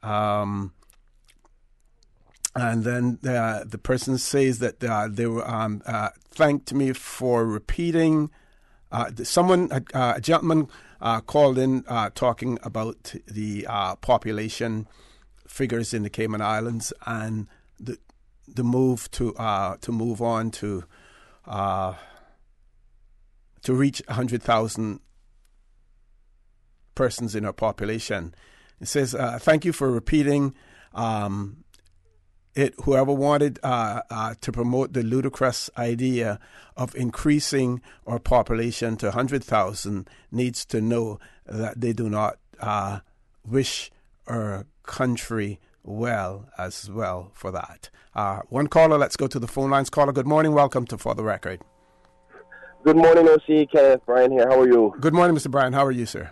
And then the person says that they were thanked me for repeating. A gentleman called in talking about the population figures in the Cayman Islands and the move to move on to reach 100,000 persons in our population. It says, "Thank you for repeating it. Whoever wanted to promote the ludicrous idea of increasing our population to 100,000 needs to know that they do not wish our country well as well for that." One caller, let's go to the phone lines. Caller, good morning. Welcome to For the Record. Good morning, OC. Kenneth Bryan here. How are you? Good morning, Mr. Bryan. How are you, sir?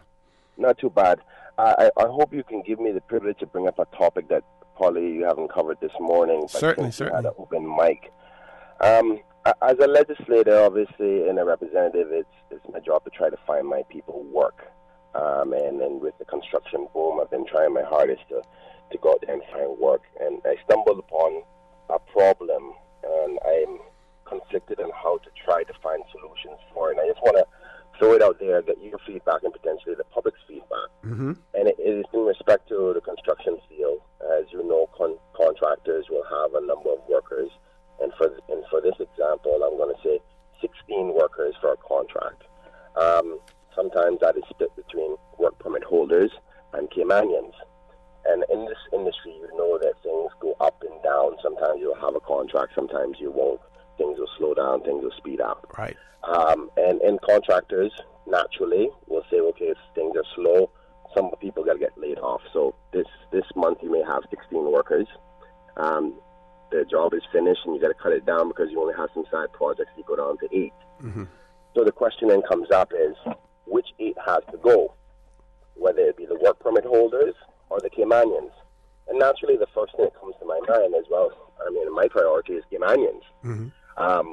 Not too bad. I hope you can give me the privilege to bring up a topic that probably you haven't covered this morning. But Certainly. Had an open mic. As a legislator, obviously, and a representative, it's my job to try to find my people work. And with the construction boom, I've been trying my hardest to go out there and find work. And I stumbled upon a problem, and I'm conflicted on how to try to find solutions for it. And I just want to throw it out there, get your feedback and potentially the public's feedback. Mm-hmm. And it is in respect to the construction field. As you know, contractors will have a number of workers. And for this example, I'm going to say 16 workers for a contract. Sometimes that is split between work permit holders and Caymanians. And in this industry, you know that things go up and down. Sometimes you'll have a contract, sometimes you won't. Things will slow down, things will speed up. Right. And contractors, naturally, will say, okay, if things are slow, some people got to get laid off. So this month you may have 16 workers. The job is finished and you got to cut it down because you only have some side projects. You go down to 8. Mm-hmm. So the question then comes up is, which 8 has to go? Whether it be the work permit holders or the Caymanians. And naturally, the first thing that comes to my mind as well, I mean, my priority is Caymanians. Mm-hmm.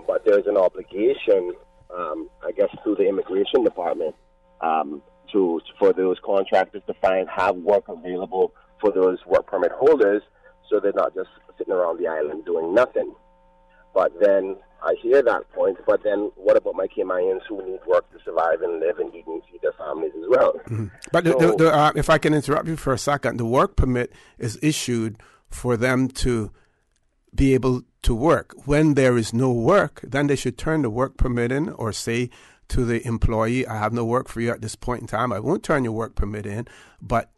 But there's an obligation, I guess, through the immigration department for those contractors to have work available for those work permit holders, so they're not just sitting around the island doing nothing. But then I hear that point, but then what about my Caymanians who need work to survive and live and eat and feed their families as well? Mm-hmm. But if I can interrupt you for a second, the work permit is issued for them to be able to work. When there is no work, then they should turn the work permit in or say to the employee, I have no work for you at this point in time. I won't turn your work permit in, but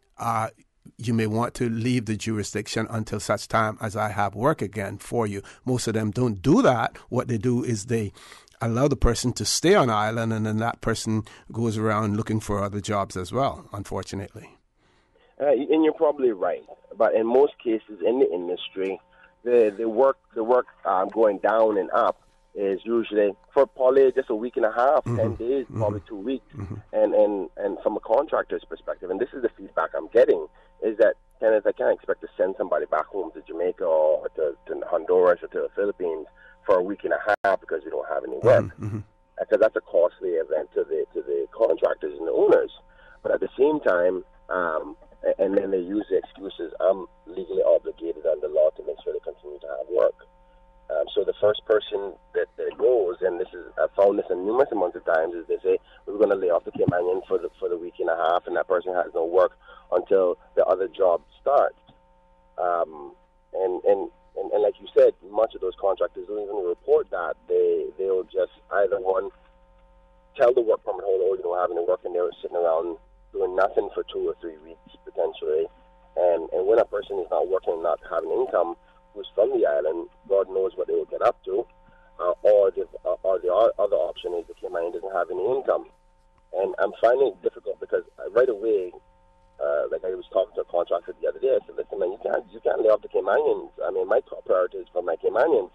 you may want to leave the jurisdiction until such time as I have work again for you. Most of them don't do that. What they do is they allow the person to stay on island, and then that person goes around looking for other jobs as well, unfortunately. And you're probably right. But in most cases in the industry, the work going down and up is usually for probably just a week and a half, Mm-hmm. 10 days, probably 2 weeks. Mm-hmm. And from a contractor's perspective, and this is the feedback I'm getting, is that Kenneth, I can't expect to send somebody back home to Jamaica or to Honduras or to the Philippines for a week and a half because we don't have any work. Mm-hmm. Because that's a costly event to the contractors and the owners. But at the same time, and then they use the excuses, I'm legally obligated under law to make sure they continue to have work. So the first person that goes, and I've found this in numerous amounts of times, is they say, we're going to lay off the Caymanian for the week and a half, and that person has no work until the other job starts. And And like you said, much of those contractors don't even report that. They'll just either one tell the work permit holder, having to work, and they're sitting around doing nothing for 2 or 3 weeks potentially. And when a person is not working and not having income, who's from the island, God knows what they will get up to. Or the other option is the Cayman doesn't have any income. And I'm finding it difficult because right away, like I was talking to a contractor the other day, I said, listen, man, you can't lay off the Caymanians. I mean, my top priority is for my Caymanians.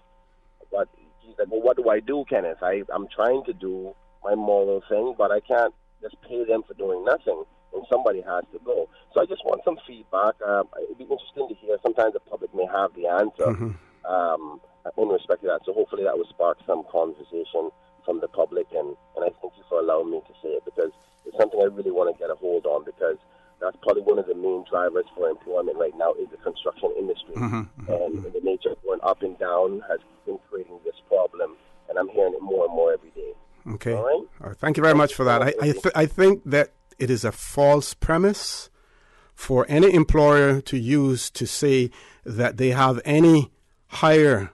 But he's like, well, what do I do, Kenneth? I'm trying to do my moral thing, but I can't just pay them for doing nothing, and somebody has to go. So I just want some feedback. It'd be interesting to hear. Sometimes the public may have the answer in respect to that. So hopefully that will spark some conversation from the public, and I thank you for allowing me to say it, because it's something I really want to get a hold on, because that's probably one of the main drivers for employment right now is the construction industry. And the nature of going up and down has been creating this problem, and I'm hearing it more and more every day. Okay. All right? All right. Thank you very much for that. I think that it is a false premise for any employer to use to say that they have any higher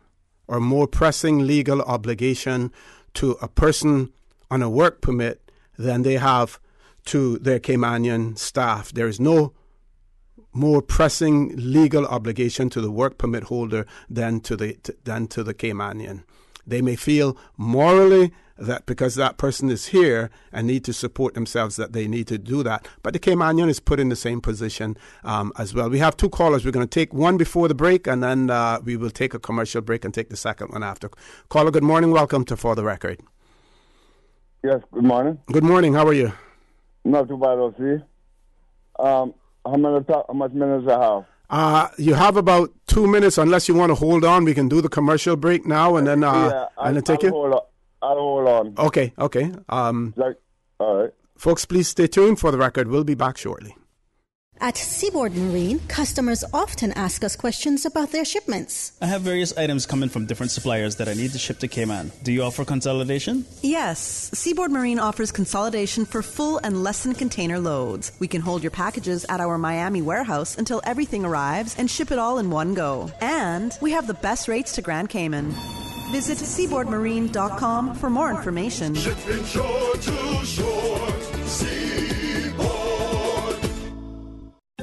or more pressing legal obligation to a person on a work permit than they have to their Caymanian staff. There is no more pressing legal obligation to the work permit holder than to the Caymanian. They may feel morally that because that person is here and need to support themselves that they need to do that. But the Caymanian is put in the same position as well. We have 2 callers. We're going to take one before the break, and then we will take a commercial break and take the second one after. Caller, good morning. Welcome to For the Record. Yes, good morning. Good morning. How are you? Not too bad, I'll see. How much minutes I have? You have about 2 minutes, unless you want to hold on. We can do the commercial break now, and then I'll take you. I'll hold on. Okay. All right. Folks, please stay tuned. For the Record, we'll be back shortly. At Seaboard Marine, customers often ask us questions about their shipments. I have various items coming from different suppliers that I need to ship to Cayman. Do you offer consolidation? Yes. Seaboard Marine offers consolidation for full and less than container loads. We can hold your packages at our Miami warehouse until everything arrives and ship it all in one go. And we have the best rates to Grand Cayman. Visit seaboardmarine.com for more information. Shipping shore to shore.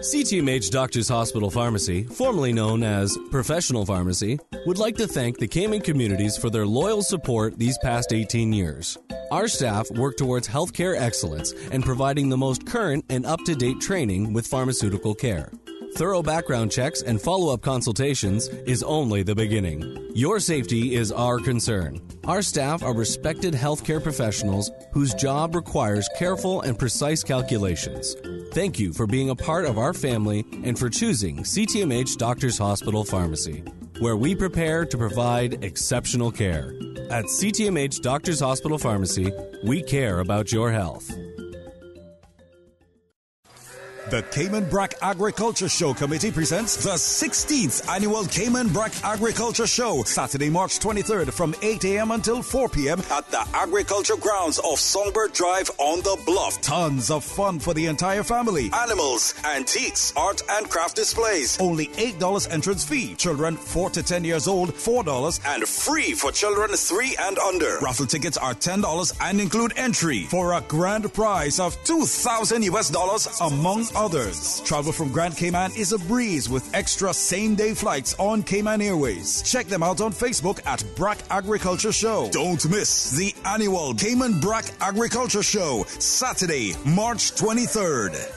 CTMH Doctors Hospital Pharmacy, formerly known as Professional Pharmacy, would like to thank the Cayman communities for their loyal support these past 18 years. Our staff work towards healthcare excellence and providing the most current and up-to-date training with pharmaceutical care. Thorough background checks and follow-up consultations is only the beginning. Your safety is our concern. Our staff are respected healthcare professionals whose job requires careful and precise calculations. Thank you for being a part of our family and for choosing CTMH Doctors Hospital Pharmacy, where we prepare to provide exceptional care. At CTMH Doctors Hospital Pharmacy, we care about your health. The Cayman Brac Agriculture Show Committee presents the 16th Annual Cayman Brac Agriculture Show, Saturday, March 23rd from 8 a.m. until 4 p.m. at the Agriculture Grounds of Songbird Drive on the Bluff. Tons of fun for the entire family. Animals, antiques, art and craft displays. Only $8 entrance fee. Children 4 to 10 years old, $4, and free for children 3 and under. Raffle tickets are $10 and include entry for a grand prize of $2,000 among others. Travel from Grand Cayman is a breeze with extra same-day flights on Cayman Airways. Check them out on Facebook at Brac Agriculture Show. Don't miss the annual Cayman Brac Agriculture Show, Saturday, March 23rd.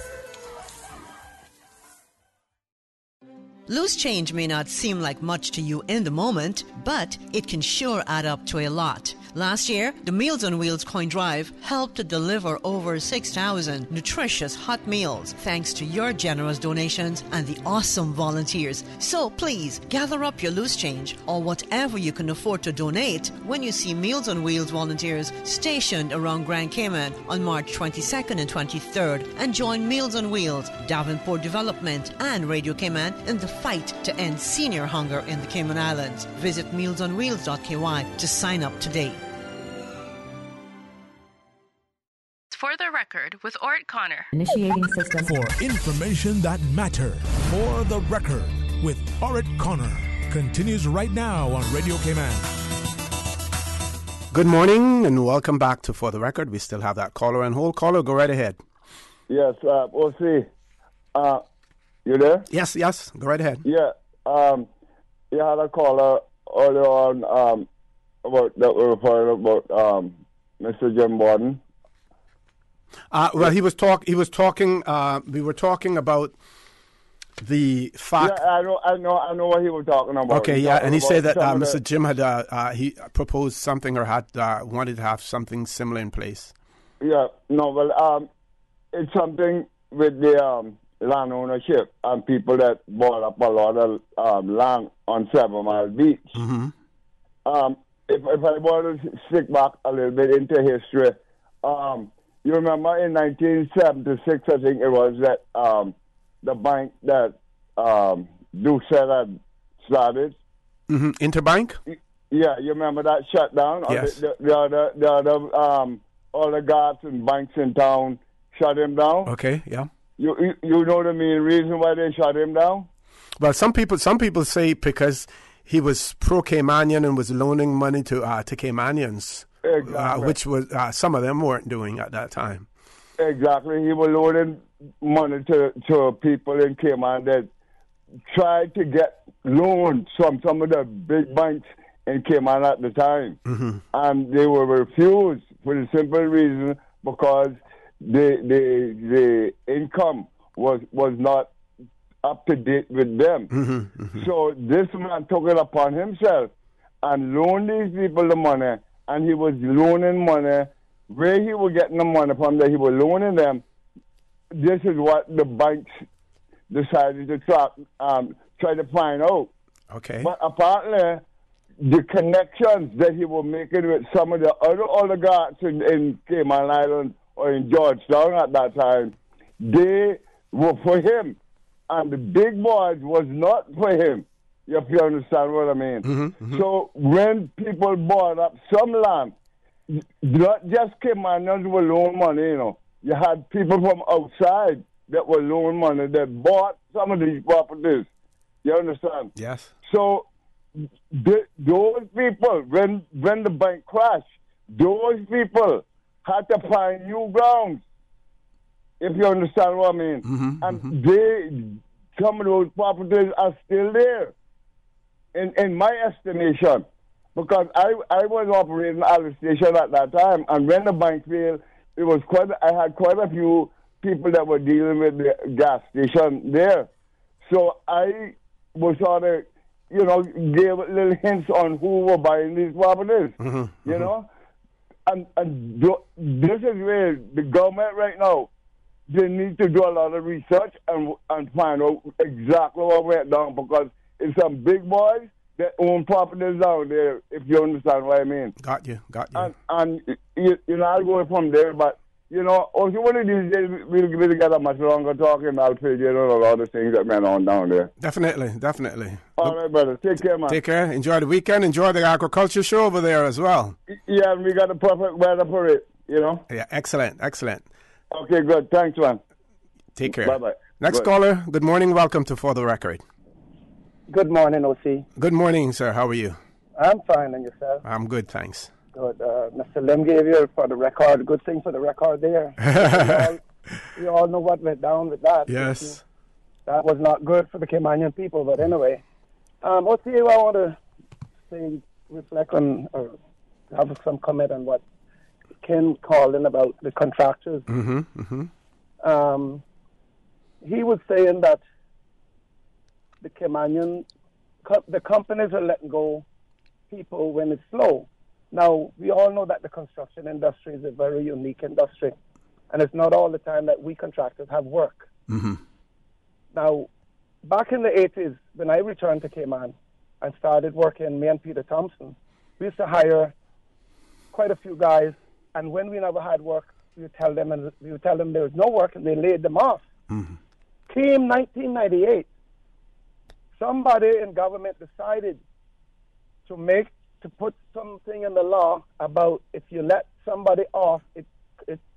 Loose change may not seem like much to you in the moment, but it can sure add up to a lot. Last year, the Meals on Wheels coin drive helped to deliver over 6,000 nutritious hot meals thanks to your generous donations and the awesome volunteers. So please, gather up your loose change or whatever you can afford to donate when you see Meals on Wheels volunteers stationed around Grand Cayman on March 22nd and 23rd and join Meals on Wheels, Davenport Development and Radio Cayman in the fight to end senior hunger in the Cayman Islands. Visit mealsonwheels.ky to sign up today. For the Record with ORRETT Connor. Initiating system. For information that matters. For the Record with ORRETT Connor. continues right now on Radio Cayman. Good morning and welcome back to For the Record. We still have that caller on hold. Caller, go right ahead. Yes, OC. You there? Yes, go right ahead. Yeah, you had a caller earlier on about that we were referring about Mr. Jim Borden. Well, he was talking. We were talking about the fact. Yeah, I know what he was talking about. Okay, yeah, and he said that Mr. Jim had he proposed something or had wanted to have something similar in place. Yeah, no, well, it's something with the land ownership and people that bought up a lot of land on 7 Mile Beach. Mm-hmm. If I want to stick back a little bit into history, you remember in 1976, I think it was, that the bank that Duke said had started. Mm-hmm. Interbank? Yeah, you remember that shut down? Yes. The other oligarchs and banks in town shut him down. Okay, yeah. You know the main reason why they shut him down? Well, some people say because he was pro-Caymanian and was loaning money to Caymanians, exactly. Which was some of them weren't doing at that time. Exactly, he was loaning money to people in Cayman that tried to get loans from some of the big banks in Cayman at the time, mm-hmm. and they were refused for the simple reason because the income was not up to date with them. Mm-hmm, mm-hmm. So this man took it upon himself and loaned these people the money, and he was loaning money. Where he was getting the money from that he was loaning them, this is what the banks decided to try to find out. Okay. But apparently, the connections that he was making with some of the other oligarchs in Cayman Islands or in Georgetown at that time, they were for him. And the big boys was not for him, if you understand what I mean. Mm-hmm, mm-hmm. So when people bought up some land, not just Caymanians were loaning money, you know. You had people from outside that were loaning money that bought some of these properties. You understand? Yes. So those people, when the bank crashed, those people had to find new grounds, if you understand what I mean. Mm-hmm, and mm-hmm. Some of those properties are still there, in my estimation, because I was operating at the station at that time, and when the bank failed, I had quite a few people that were dealing with the gas station there. So I was sort of, gave little hints on who were buying these properties, mm-hmm, you know? And this is where the government right now, they need to do a lot of research and find out exactly what went down, because it's some big boys that own properties down there, if you understand what I mean. Got you. And I'll go from there, but, also one of these days, we'll get a much longer talking. I'll tell you a lot of things that went on down there. Definitely. All right, brother. Take care, man. Take care. Enjoy the weekend. Enjoy the agriculture show over there as well. Yeah, we got the perfect weather for it, Yeah, excellent. Okay, good. Thanks, man. Take care. Bye-bye. Next caller, good morning. Welcome to For the Record. Good morning, OC. Good morning, sir. How are you? I'm fine, and yourself? I'm good, thanks. Good. Mr. Lim gave you For the Record. Good thing for the record there. we all know what went down with that. Yes. That was not good for the Caymanian people, but anyway. OC, I want to reflect on, or have some comment on what Ken called in about the contractors. Mm-hmm, mm-hmm. He was saying that the Caymanian, the companies are letting go people when it's slow. Now, we all know that the construction industry is a very unique industry, and it's not all the time that we contractors have work. Mm-hmm. Now, back in the 80s, when I returned to Cayman and started working, me and Peter Thompson, we used to hire quite a few guys, and when we never had work, we would tell them there was no work, and they laid them off. Mm-hmm. Came 1998. Somebody in government decided to put something in the law about if you let somebody off, it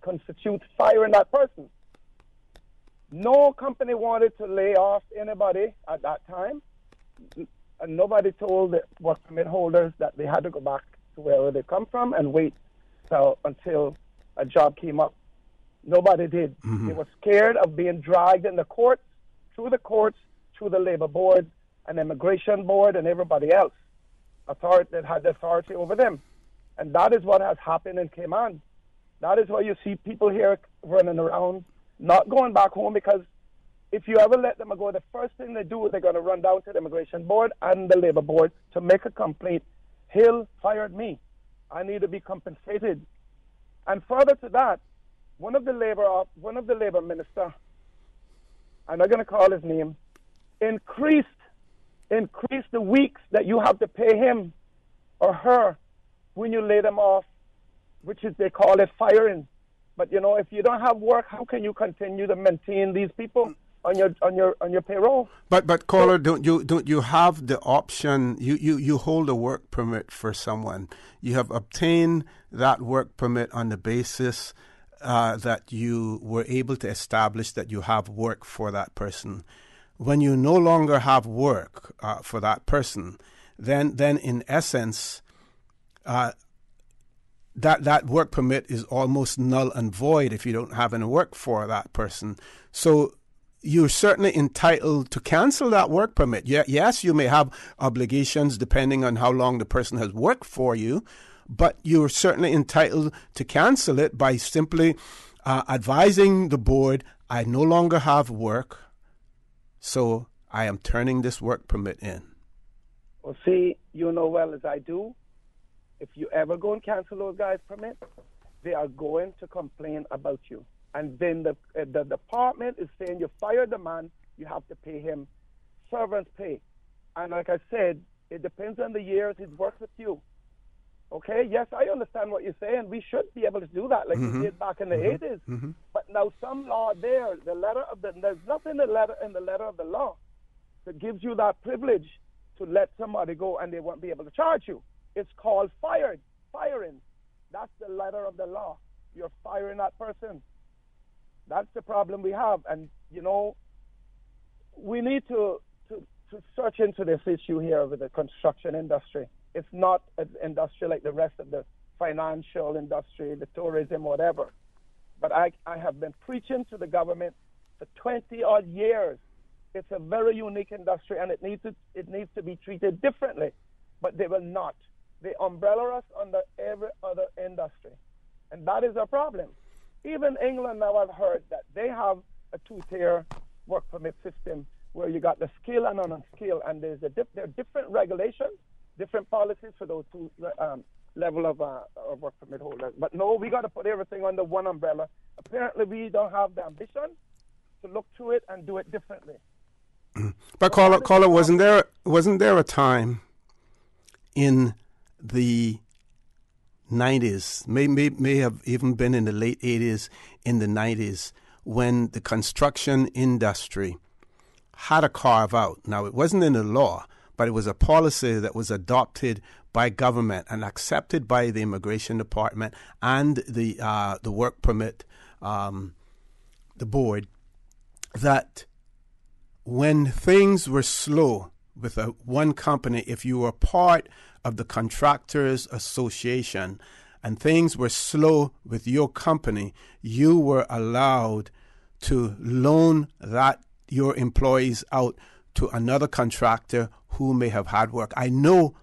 constitutes firing that person. No company wanted to lay off anybody at that time. and nobody told the work permit holders that they had to go back to wherever they come from and wait until a job came up. Nobody did. They were scared of being dragged in the courts, through the labor board and immigration board and everybody else that had the authority over them. And that is what has happened in Cayman. That is why you see people here running around, not going back home, because if you ever let them go, the first thing they do is they're going to run down to the immigration board and the labor board to make a complaint. Hill fired me. I need to be compensated. And further to that, one of the labor minister, I'm not going to call his name, increased the weeks that you have to pay him or her when you lay them off, which is, they call it firing. But if you don't have work, how can you continue to maintain these people on your payroll? But caller, don't you have the option? You hold a work permit for someone. You have obtained that work permit on the basis that you were able to establish that you have work for that person. When you no longer have work for that person, then in essence, that work permit is almost null and void if you don't have any work for that person. So you're certainly entitled to cancel that work permit. Yes, you may have obligations depending on how long the person has worked for you, but you're certainly entitled to cancel it by simply advising the board, I no longer have work, so I am turning this work permit in. Well, see, you know well as I do, if you ever go and cancel those guys' permit, they are going to complain about you. And then the department is saying you fired the man, you have to pay him servant's pay. And like I said, it depends on the years he's worked with you. Okay, yes, I understand what you're saying. We should be able to do that like we did back in the 80s. But now some law there, there's nothing in the letter of the law that gives you that privilege to let somebody go and they won't be able to charge you. It's called firing. That's the letter of the law. You're firing that person. That's the problem we have. And, we need to search into this issue here with the construction industry. It's not an industry like the rest of the financial industry, the tourism, whatever. But I have been preaching to the government for 20-odd years. It's a very unique industry, and it needs to be treated differently. But they will not. They umbrella us under every other industry. And that is a problem. Even England now, I've heard that they have a two-tier work permit system where you got the skill and unskilled, and there are different regulations, different policies for those two level of work permit holders. But no, we got to put everything under one umbrella. Apparently, we don't have the ambition to look through it and do it differently. But caller, wasn't there a time in the 90s, may have even been in the late 80s, in the 90s, when the construction industry had a carve out? Now, it wasn't in the law, but it was a policy that was adopted by government and accepted by the immigration department and the work permit, the board, that when things were slow with one company, if you were part of the Contractors Association and things were slow with your company, you were allowed to loan your employees out to another contractor who may have had work. I know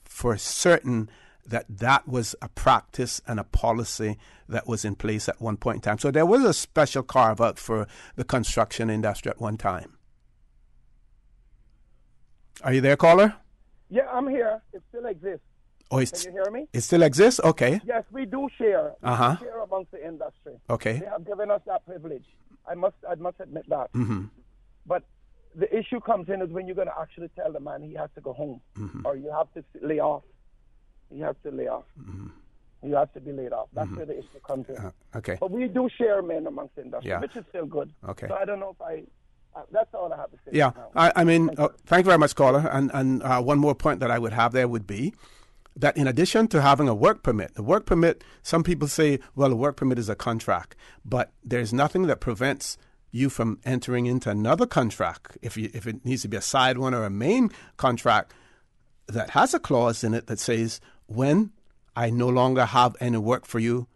for certain that was a practice and a policy that was in place at one point in time. So there was a special carve-out for the construction industry at one time. Are you there, caller? Yeah, I'm here. It still exists. Oh, Can you hear me? It still exists? Okay. Yes, we do share. We share amongst the industry. Okay. They have given us that privilege. I must admit that. But the issue comes in is when you're going to actually tell the man he has to go home or you have to lay off. You have to lay off. You have to be laid off. That's where the issue comes in. Okay. But we do share men amongst the industry, which is still good. Okay. So I don't know if that's all I have to say. Yeah. I mean, thank you very much, caller. And one more point that I would have there would be that in addition to having a work permit, the work permit, some people say, well, a work permit is a contract, but there's nothing that prevents you from entering into another contract, if it needs to be a side one or a main contract, that has a clause in it that says, when I no longer have any work for you,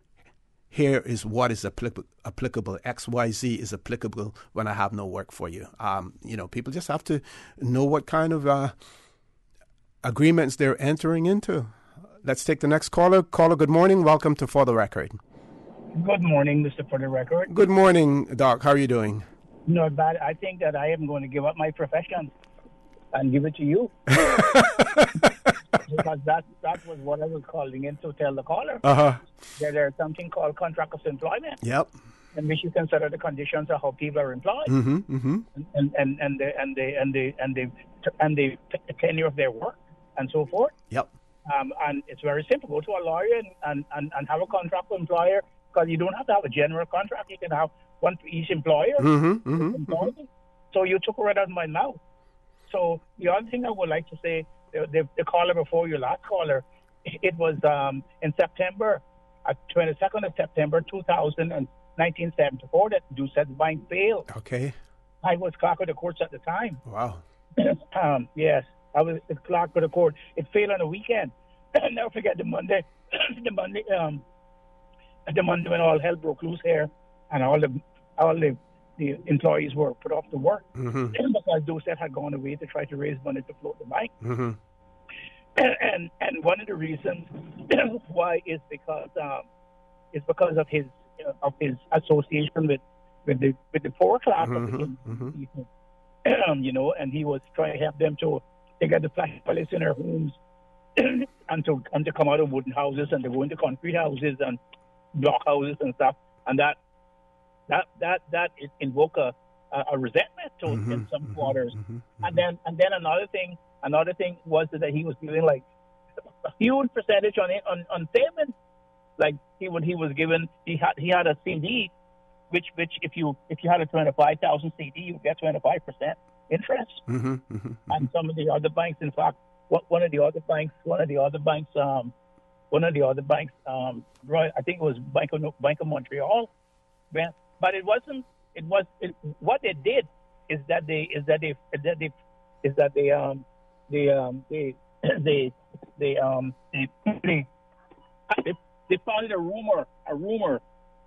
here is what is applicable. XYZ is applicable when I have no work for you. People just have to know what kind of agreements they're entering into. Let's take the next caller. Caller, good morning. Welcome to For the Record. Good morning, Mr. For the Record. Good morning, Doc. How are you doing? Not bad. I think that I am going to give up my profession and give it to you. Because that was what I was calling in to tell the caller. Uh-huh. That there's something called contract of employment. Yep. In which you consider the conditions of how people are employed. Mm-hmm. And the tenure of their work and so forth. Yep. And it's very simple. Go to a lawyer and have a contract with employer, because you don't have to have a general contract. You can have one for each employer. Mm-hmm. So you took it right out of my mouth. So the other thing I would like to say, the caller before you, last caller, it was in September, 22nd of September 1974, that Doucette Bank failed. Okay. I was clerk of the courts at the time. Wow. Yes, I was the clerk of the court. It failed on a weekend. I'll never forget the Monday when all hell broke loose here, and all the employees were put off to work because Doucette had gone away to try to raise money to float the bank. Mm-hmm. And one of the reasons why is because of his association with the poor class of the people, and he was trying to help them to get the flash palace in their homes and to come out of wooden houses and to go into concrete houses and block houses and stuff, and that invoke a resentment to in some quarters. And then another thing was that he was giving like a huge percentage on payments. Like he had a CD, which if you had a 25,000 CD, you get 25% interest. And some of the other banks, in fact, one of the other banks, I think it was Bank of Montreal. But it wasn't. What they did is that they founded a rumor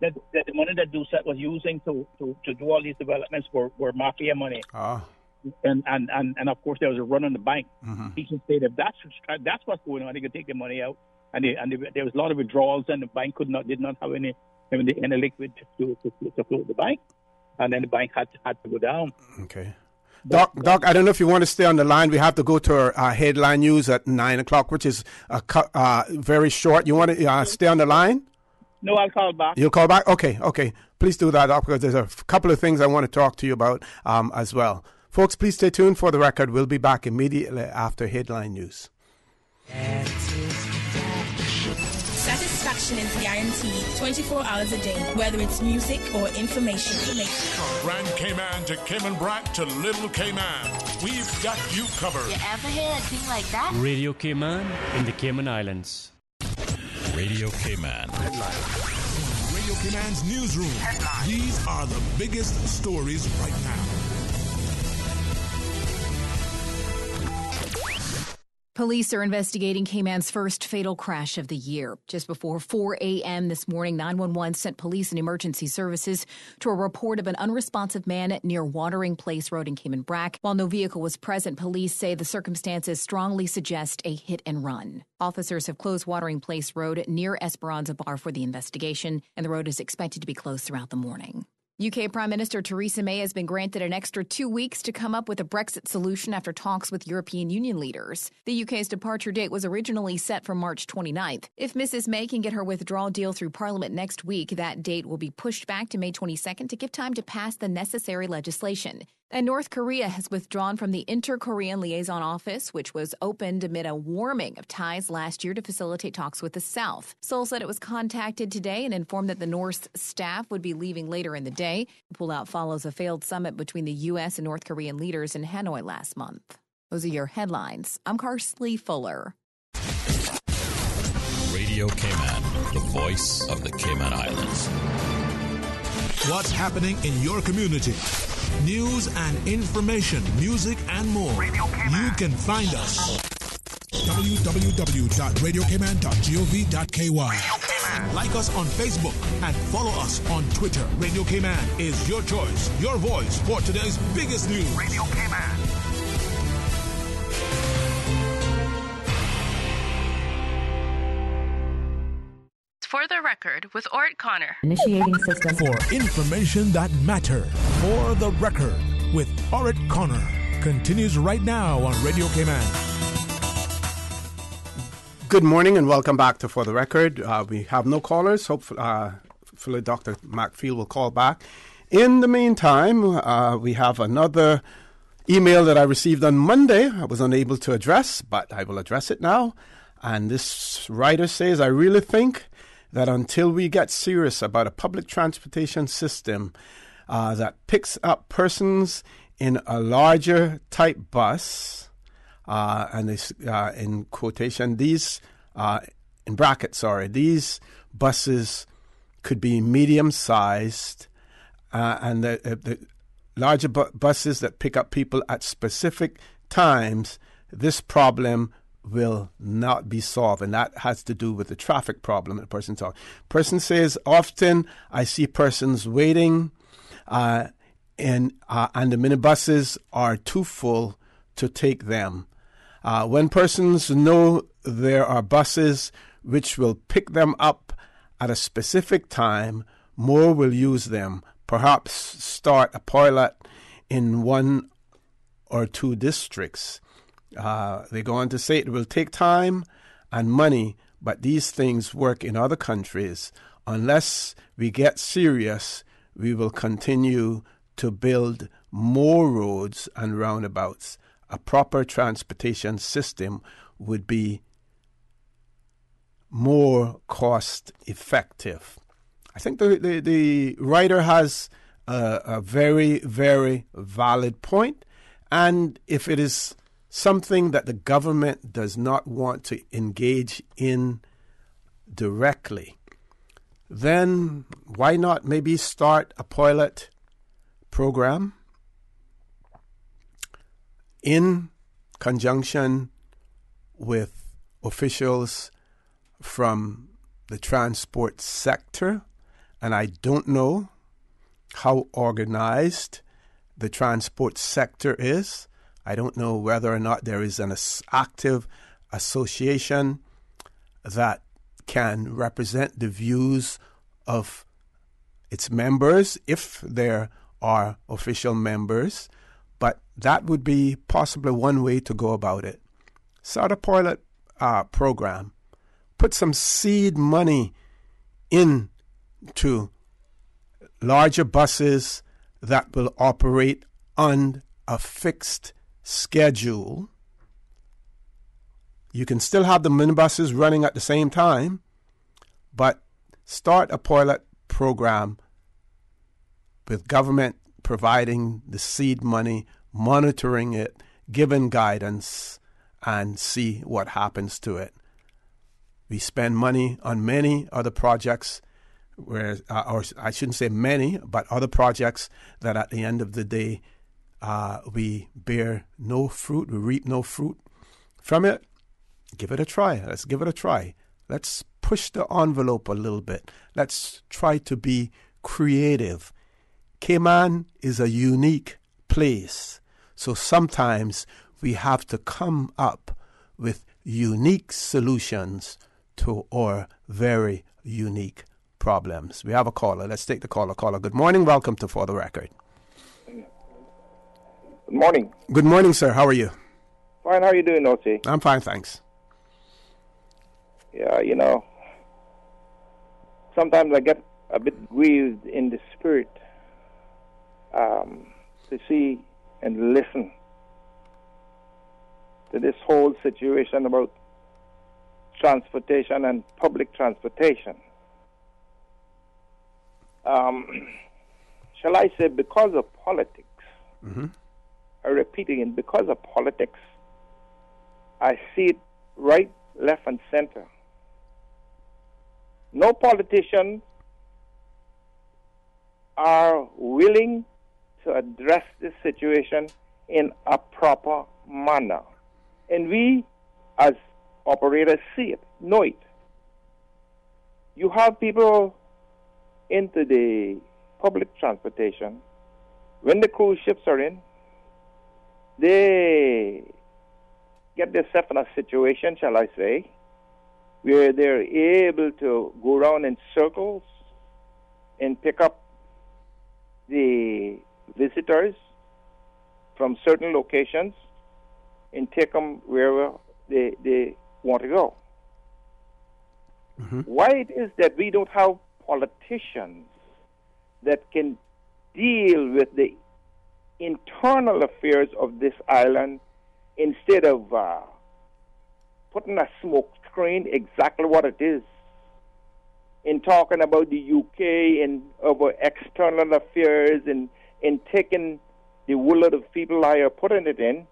that the money that Doucette was using to do all these developments were mafia money. And of course there was a run on the bank. He can say that that's what's going on. They could take the money out, and there was a lot of withdrawals, and the bank did not have any liquid to float the bank, and then the bank had to go down. Okay. Doc, I don't know if you want to stay on the line. We have to go to our headline news at 9 o'clock, which is very short. You want to stay on the line? No, I'll call back. You'll call back? Okay. Please do that, Doc, because there's a couple of things I want to talk to you about as well. Folks, please stay tuned for the record. We'll be back immediately after headline news. Satisfaction is guaranteed 24 hours a day, whether it's music or information. From Grand Cayman to Cayman Brac to Little Cayman, we've got you covered. You ever hear a thing like that? Radio Cayman in the Cayman Islands. Radio Cayman. From Radio Cayman's newsroom, these are the biggest stories right now. Police are investigating Cayman's first fatal crash of the year. Just before 4 a.m. this morning, 911 sent police and emergency services to a report of an unresponsive man near Watering Place Road in Cayman Brac. While no vehicle was present, police say the circumstances strongly suggest a hit and run. Officers have closed Watering Place Road near Esperanza Bar for the investigation, and the road is expected to be closed throughout the morning. UK Prime Minister Theresa May has been granted an extra 2 weeks to come up with a Brexit solution after talks with European Union leaders. The UK's departure date was originally set for March 29th. If Mrs. May can get her withdrawal deal through Parliament next week, that date will be pushed back to May 22nd to give time to pass the necessary legislation. And North Korea has withdrawn from the Inter-Korean Liaison Office, which was opened amid a warming of ties last year to facilitate talks with the South. Seoul said it was contacted today and informed that the North's staff would be leaving later in the day. The pullout follows a failed summit between the U.S. and North Korean leaders in Hanoi last month. Those are your headlines. I'm Karsley Fuller. Radio Cayman, the voice of the Cayman Islands. what's happening in your community. News and information, music and more. You can find us. www.radiocayman.gov.ky. Like us on Facebook and follow us on Twitter. Radio Cayman is your choice, your voice for today's biggest news. Radio Cayman. For the record with ORRETT Connor. Initiating system. For information that matter. For the record with ORRETT Connor. Continues right now on Radio Cayman. Good morning and welcome back to For the Record. We have no callers. Hopefully Dr. McField will call back. In the meantime, we have another email that I received on Monday. I was unable to address, but I will address it now. And this writer says, I really think that until we get serious about a public transportation system that picks up persons in a larger type bus, and this, in quotation, these, in brackets, these buses could be medium-sized, and the larger buses that pick up people at specific times, this problem will not be solved, and that has to do with the traffic problem that the person talks. Person says, often I see persons waiting, and the minibuses are too full to take them. When persons know there are buses which will pick them up at a specific time, more will use them. Perhaps start a pilot in 1 or 2 districts. They go on to say it will take time and money, but these things work in other countries. Unless we get serious, we will continue to build more roads and roundabouts. A proper transportation system would be more cost effective. I think the writer has a very, very valid point, and if it is something that the government does not want to engage in directly, then why not maybe start a pilot program in conjunction with officials from the transport sector. And I don't know how organized the transport sector is. I don't know whether or not there is an active association that can represent the views of its members, if there are official members. But that would be possibly one way to go about it. Start a pilot program. Put some seed money into larger buses that will operate on a fixed schedule. You can still have the minibuses running at the same time, but start a pilot program with government providing the seed money, monitoring it, giving guidance, and see what happens to it. We spend money on many other projects, or I shouldn't say many, but other projects that at the end of the day, we bear no fruit, we reap no fruit from it. Give it a try. Let's give it a try. Let's push the envelope a little bit. Let's try to be creative. Cayman is a unique place, so sometimes we have to come up with unique solutions to our very unique problems. We have a caller. Let's take the caller. Caller, good morning. Welcome to For the Record. Good morning. Good morning, sir. How are you? Fine. How are you doing, O.T.? I'm fine, thanks. Yeah, sometimes I get a bit grieved in the spirit to see and listen to this whole situation about transportation and public transportation. Shall I say, because of politics, I repeat again, because of politics, I see it right, left, and center. No politician are willing to address this situation in a proper manner. And we, as operators, see it, know it. You have people into the public transportation. When the cruise ships are in, they get themselves in a situation, shall I say, where they're able to go around in circles and pick up the visitors from certain locations and take them wherever they want to go. Mm-hmm. Why it is that we don't have politicians that can deal with the internal affairs of this island instead of putting a smoke screen exactly what it is in talking about the UK and over external affairs and taking the wool of the people I are putting it in,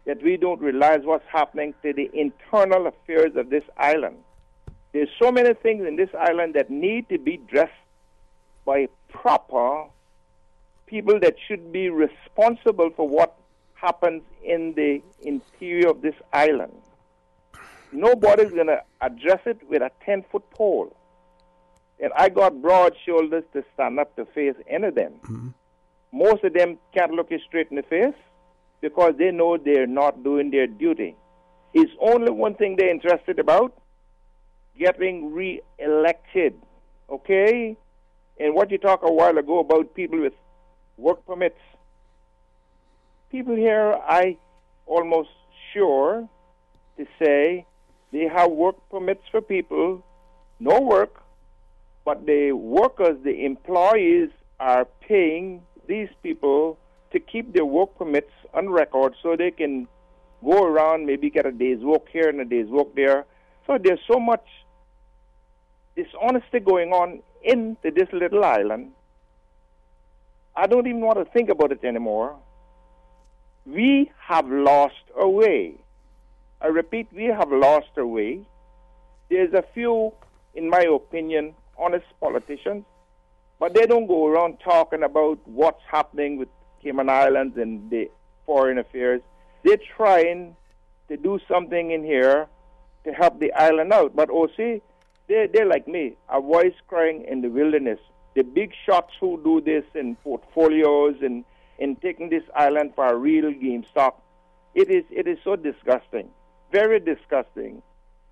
that we don't realize what's happening to the internal affairs of this island. There's so many things in this island that need to be addressed by proper people that should be responsible for what happens in the interior of this island. Nobody's going to address it with a 10-foot pole. And I got broad shoulders to stand up to face any of them. Mm-hmm. Most of them can't look you straight in the face because they know they're not doing their duty. It's only one thing they're interested about, getting re-elected, okay? And what you talked a while ago about people with work permits. People here, I almost sure to say they have work permits for people, no work, but the workers, the employees are paying these people to keep their work permits on record so they can go around, maybe get a day's work here and a day's work there. So there's so much dishonesty going on into this little island. I don't even want to think about it anymore. We have lost our way. I repeat, we have lost our way. There's a few, in my opinion, honest politicians, but they don't go around talking about what's happening with Cayman Islands and the foreign affairs. They're trying to do something in here to help the island out. But see, they're like me, a voice crying in the wilderness. The big shots who do this in portfolios and taking this island for a real game stock, it is so disgusting, very disgusting.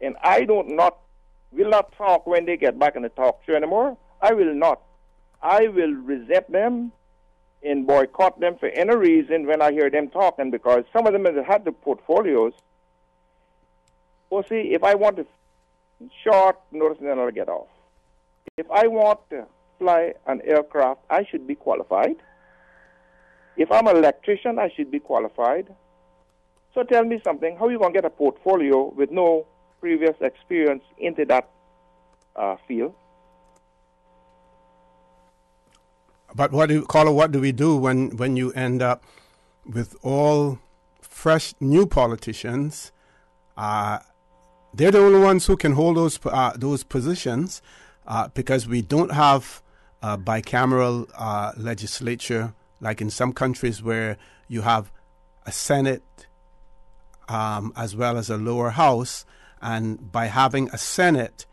And I will not talk when they get back in the talk show anymore. I will not. I will resent them and boycott them for any reason when I hear them talking, because some of them have had the portfolios. See, if I want to short notice, then I'll get off. If I want to fly an aircraft, I should be qualified. If I'm an electrician, I should be qualified. So tell me something, how are you going to get a portfolio with no previous experience into that field? But what do we do when you end up with all fresh new politicians? They're the only ones who can hold those positions because we don't have a bicameral legislature like in some countries where you have a Senate as well as a lower house. And by having a Senate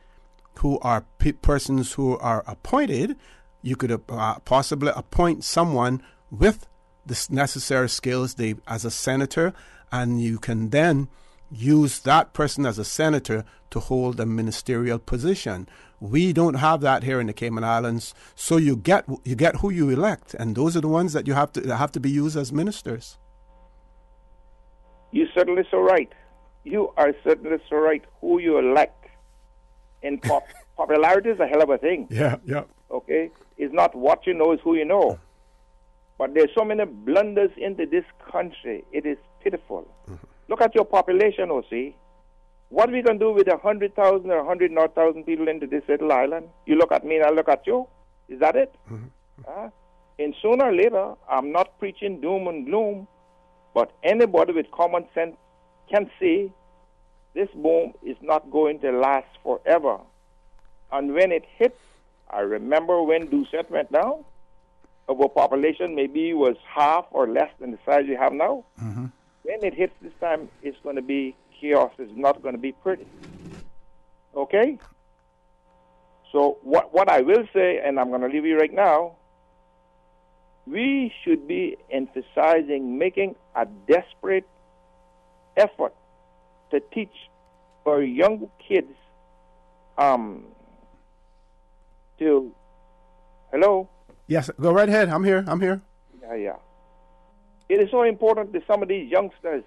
who are persons who are appointed, you could possibly appoint someone with the necessary skills as a senator, and you can then use that person as a senator to hold a ministerial position. We don't have that here in the Cayman Islands, so you get who you elect, and those are the ones that have to be used as ministers. You're certainly so right. You are certainly so right. Who you elect, and popularity is a hell of a thing. Yeah. Okay, it's not what you know, it's who you know. But there's so many blunders into this country. It is pitiful. Mm-hmm. Look at your population, OC. What are we going to do with 100,000 or 100,000 people into this little island? You look at me and I look at you. Is that it? Mm-hmm. And sooner or later, I'm not preaching doom and gloom, but anybody with common sense can see this boom is not going to last forever. And when it hits, I remember when Doucette went down. of our population maybe was half or less than the size we have now, Mm-hmm. when it hits this time, it's going to be chaos. It's not going to be pretty. Okay? So what I will say, and I'm going to leave you right now, we should be emphasizing making a desperate effort to teach our young kids to... Hello? Yes, go right ahead. I'm here. Yeah. It is so important to some of these youngsters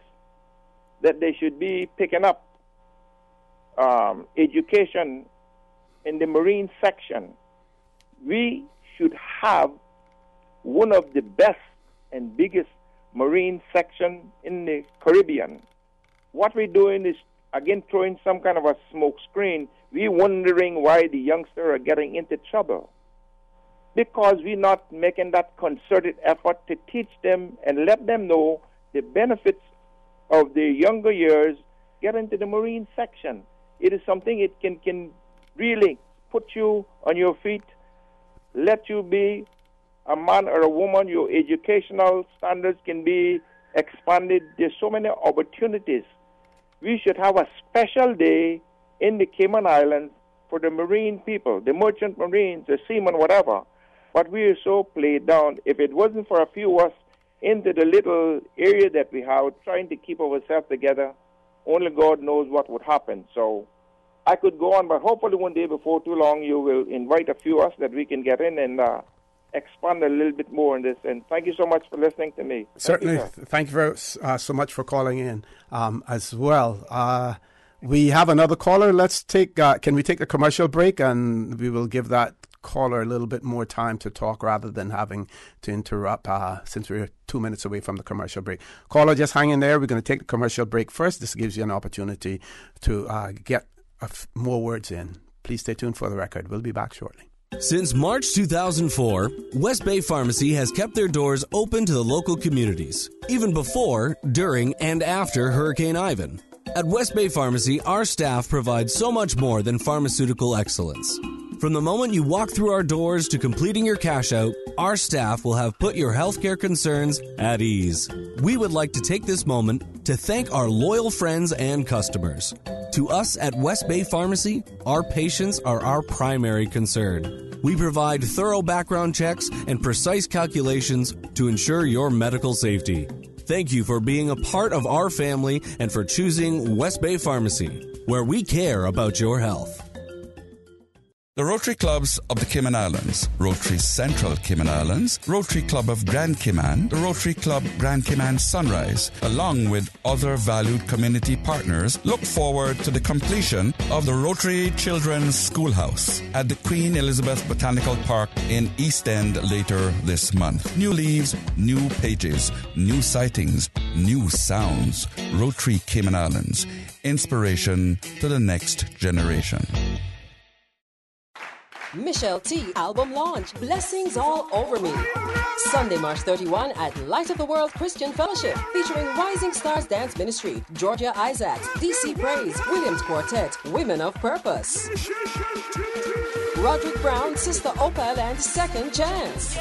that they should be picking up education in the Marine section. We should have one of the best and biggest Marine section in the Caribbean. What we're doing is, again, throwing some kind of a smoke screen. We're wondering why the youngsters are getting into trouble. Because we're not making that concerted effort to teach them and let them know the benefits of their younger years, get into the Marine section. It is something it can really put you on your feet, let you be a man or a woman. Your educational standards can be expanded. There's so many opportunities. We should have a special day in the Cayman Islands for the Marine people, the merchant Marines, the seamen, whatever. But we are so played down. If it wasn't for a few of us into the little area that we have, trying to keep ourselves together, only God knows what would happen. So I could go on, but hopefully one day before too long you will invite a few of us that we can get in and expand a little bit more on this. And thank you so much for listening to me. Certainly. Thank you very so much for calling in as well. We have another caller. Let's take. Can we take a commercial break, and we will give that caller a little bit more time to talk rather than having to interrupt since we're 2 minutes away from the commercial break. Caller, just hang in there. We're going to take the commercial break first. This gives you an opportunity to get more words in. Please stay tuned for the record. We'll be back shortly. Since March 2004, West Bay Pharmacy has kept their doors open to the local communities, even before, during, and after Hurricane Ivan. At West Bay Pharmacy, our staff provides so much more than pharmaceutical excellence. From the moment you walk through our doors to completing your cash out, our staff will have put your healthcare concerns at ease. We would like to take this moment to thank our loyal friends and customers. To us at West Bay Pharmacy, our patients are our primary concern. We provide thorough background checks and precise calculations to ensure your medical safety. Thank you for being a part of our family and for choosing West Bay Pharmacy, where we care about your health. The Rotary Clubs of the Cayman Islands, Rotary Central Cayman Islands, Rotary Club of Grand Cayman, the Rotary Club Grand Cayman Sunrise, along with other valued community partners, look forward to the completion of the Rotary Children's Schoolhouse at the Queen Elizabeth Botanical Park in East End later this month. New leaves, new pages, new sightings, new sounds. Rotary Cayman Islands, inspiration to the next generation. Michelle T. album launch, Blessings All Over Me. Sunday, March 31 at Light of the World Christian Fellowship, featuring Rising Stars Dance Ministry, Georgia Isaacs, DC Praise, Williams Quartet, Women of Purpose, Roderick Brown, Sister Opal, and Second Chance.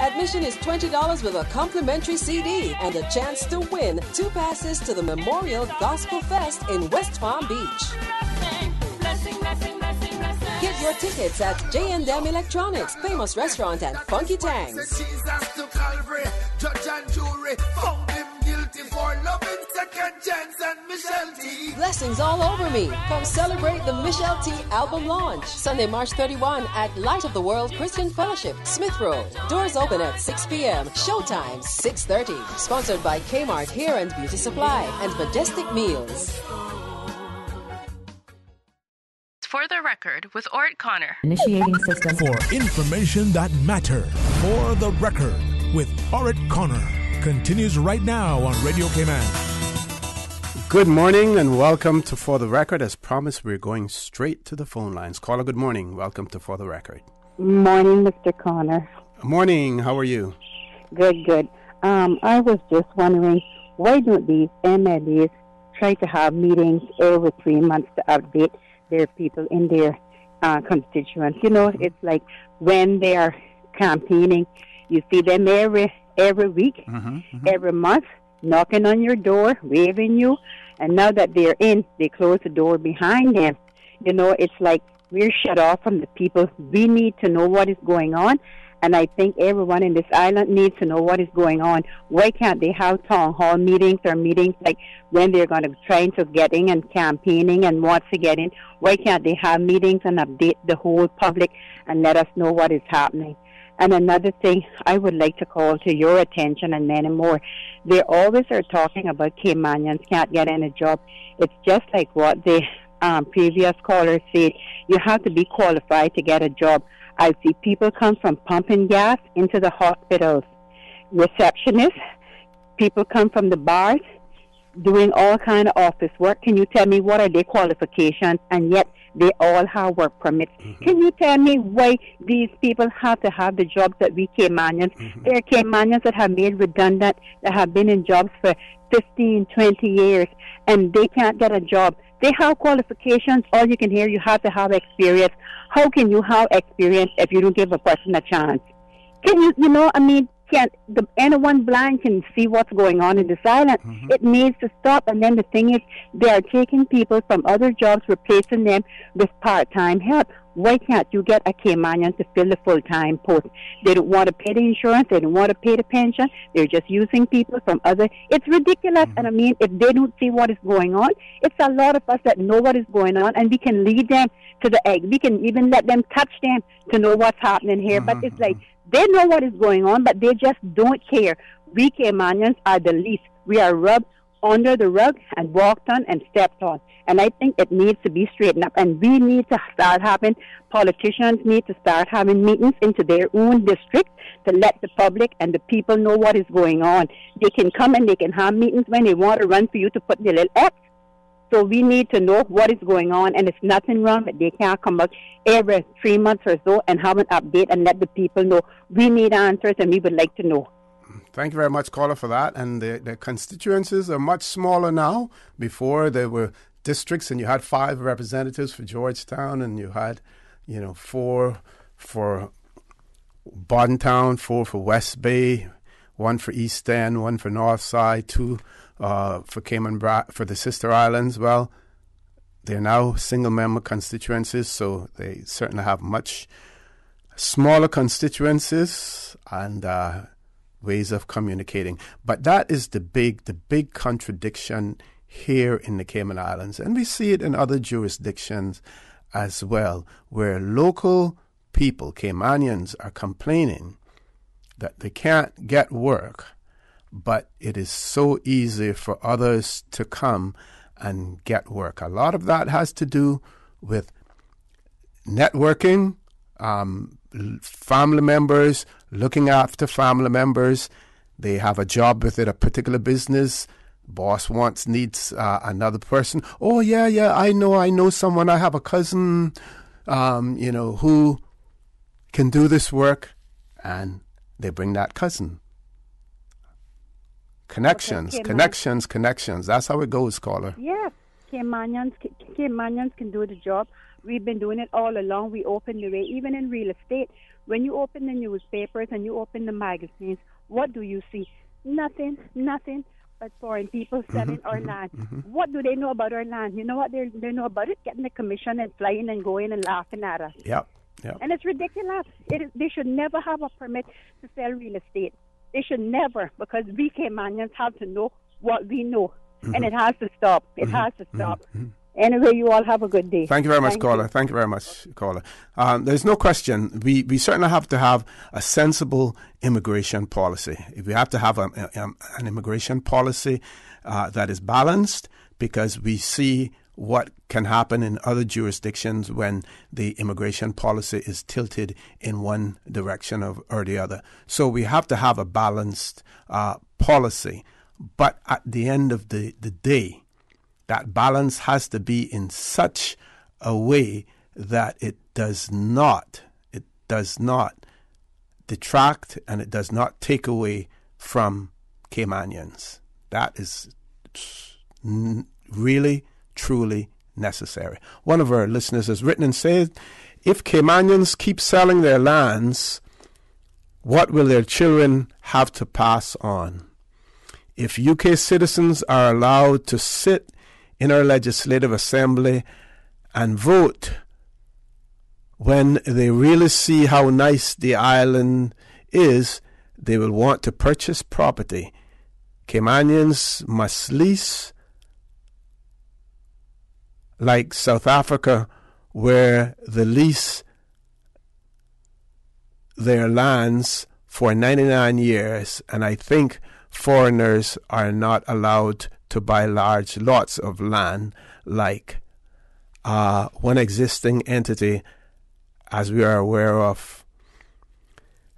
Admission is $20 with a complimentary CD and a chance to win 2 passes to the Memorial Gospel Fest in West Palm Beach. Get your tickets at J&M Electronics, Famous Restaurant, and Funky Tangs. Blessings All Over Me. Come celebrate the Michelle T. album launch. Sunday, March 31 at Light of the World Christian Fellowship, Smith Road. Doors open at 6 p.m. Showtime, 6:30. Sponsored by Kmart Hair and Beauty Supply and Majestic Meals. For the record, with ORRETT Connor. Initiating system. For information that matter. For the record, with ORRETT Connor. Continues right now on Radio Cayman. Good morning and welcome to For the Record. As promised, we're going straight to the phone lines. Caller, good morning. Welcome to For the Record. Morning, Mr. Connor. Morning. How are you? Good. I was just wondering, why don't these MLAs try to have meetings every 3 months to update their people in their constituents? You know, it's like when they are campaigning, You see them every week, every month, knocking on your door, waving you. And now that they're in, they close the door behind them. You know, it's like we're shut off from the people. We need to know what is going on. And I think everyone in this island needs to know what is going on. Why can't they have town hall meetings or meetings like when they're going to try to get in and campaigning and wants to get in? Why can't they have meetings and update the whole public and let us know what is happening? And another thing I would like to call to your attention and many more, they always are talking about Caymanians can't get any job. It's just like what the previous caller said. You have to be qualified to get a job. I see people come from pumping gas into the hospitals, receptionists, people come from the bars, doing all kind of office work. Can you tell me what are their qualifications? And yet they all have work permits. Can you tell me why these people have to have the jobs that we Caymanians? There are Caymanians that have made redundant, that have been in jobs for 15, 20 years, and they can't get a job. They have qualifications. All you can hear, you have to have experience. How can you have experience if you don't give a person a chance? Can you, anyone blind can see what's going on in this island. It needs to stop. And then the thing is, they are taking people from other jobs, replacing them with part-time help. Why can't you get a Caymanian to fill the full-time post? They don't want to pay the insurance. They don't want to pay the pension. They're just using people from other. It's ridiculous. And I mean, if they don't see what is going on, it's a lot of us that know what is going on, and we can lead them to the egg. We can even let them touch them to know what's happening here. But it's like they know what is going on, but they just don't care. We Caymanians are the least. We are rubbed under the rug and walked on and stepped on. And I think it needs to be straightened up. And we need to start having, politicians need to start having meetings into their own district to let the public and the people know what is going on. They can come and they can have meetings when they want to run for you to put their little X. So we need to know what is going on, and it's nothing wrong, but they can't come back every 3 months or so and have an update and let the people know. We need answers, and we would like to know. Thank you very much, caller, for that. And the constituencies are much smaller now. Before, there were districts, and you had 5 representatives for Georgetown, and you had, 4 for Bordentown, 4 for West Bay, 1 for East End, 1 for North Side, 2 for Cayman for the sister islands. Well, they're now single-member constituencies, so they certainly have much smaller constituencies and ways of communicating. But that is the big contradiction here in the Cayman Islands, and we see it in other jurisdictions as well, where local people, Caymanians, are complaining that they can't get work, but it is so easy for others to come and get work. A lot of that has to do with networking, family members, looking after family members. They have a job within a particular business. Boss needs another person. Oh, yeah, I know someone. I have a cousin, who can do this work, and they bring that cousin. Connections. That's how it goes, caller. Yes, Caymanians can do the job. We've been doing it all along. We open the way, even in real estate. When you open the newspapers and you open the magazines, what do you see? Nothing but foreign people selling our land. What do they know about our land? You know what they know about it? Getting the commission and flying and going and laughing at us. Yep. And it's ridiculous. They should never have a permit to sell real estate. They should never, because we Caymanians have to know what we know. And it has to stop. It has to stop. Anyway, you all have a good day. Thank you very much, caller. Thank you very much, caller. There's no question. We certainly have to have a sensible immigration policy. We have to have an immigration policy that is balanced, because we see what can happen in other jurisdictions when the immigration policy is tilted in one direction or the other. So we have to have a balanced policy. But at the end of the day, that balance has to be in such a way that it does not detract and it does not take away from Caymanians. That is really, truly necessary. One of our listeners has written and said, if Caymanians keep selling their lands, what will their children have to pass on? If UK citizens are allowed to sit in our legislative assembly and vote when they really see how nice the island is, they will want to purchase property. Caymanians must lease, like South Africa, where they lease their lands for 99 years, and I think foreigners are not allowed to buy large lots of land like one existing entity, as we are aware of.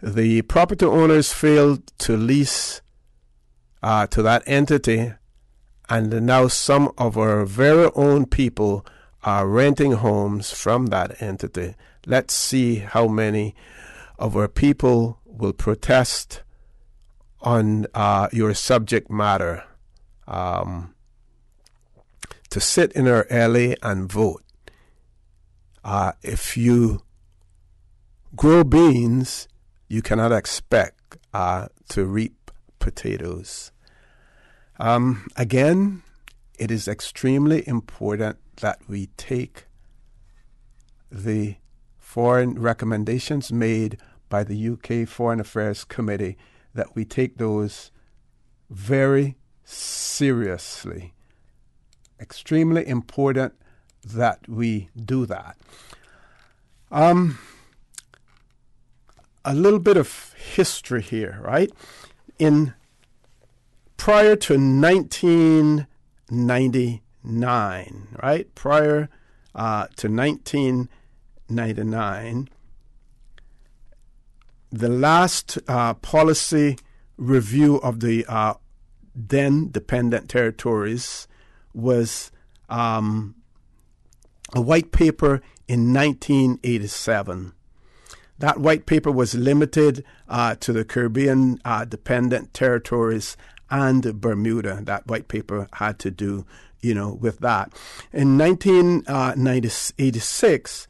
The property owners failed to lease to that entity, and now some of our very own people are renting homes from that entity. Let's see how many of our people will protest on your subject matter, to sit in our alley and vote. If you grow beans, you cannot expect to reap potatoes. Again, it is extremely important that we take the foreign recommendations made by the UK Foreign Affairs Committee, that we take those very seriously. Extremely important that we do that. A little bit of history here, right? Prior to 1999, right? Prior to 1999, the last policy review of the then dependent territories was a white paper in 1987. That white paper was limited to the Caribbean dependent territories and Bermuda. That white paper had to do, with that. In 1986,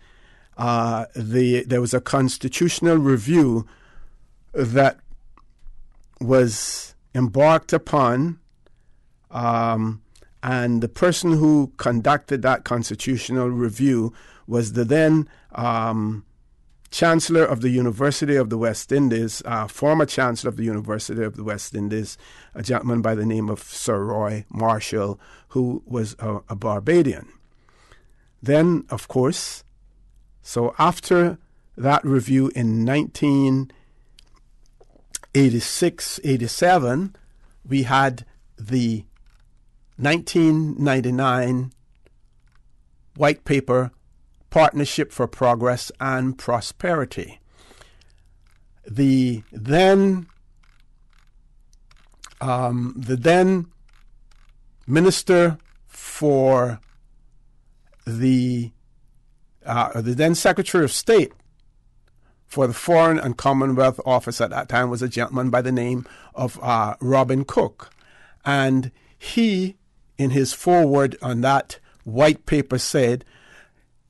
there was a constitutional review that was embarked upon, and the person who conducted that constitutional review was the then Chancellor of the University of the West Indies, former Chancellor of the University of the West Indies, a gentleman by the name of Sir Roy Marshall, who was a Barbadian. Then, of course, so after that review in 1986-87, we had the 1999 White Paper, Partnership for Progress and Prosperity. The then Minister for the then Secretary of State for the Foreign and Commonwealth Office at that time was a gentleman by the name of Robin Cook. And he, in his foreword on that white paper, said,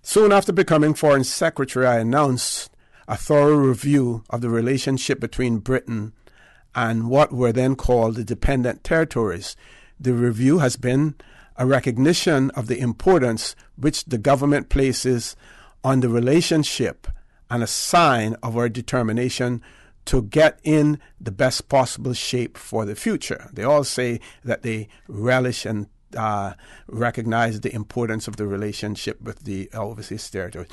"Soon after becoming Foreign Secretary, I announced a thorough review of the relationship between Britain and what were then called the dependent territories. The review has been a recognition of the importance which the government places on the relationship and a sign of our determination to get in the best possible shape for the future." They all say that they relish and recognize the importance of the relationship with the overseas territory.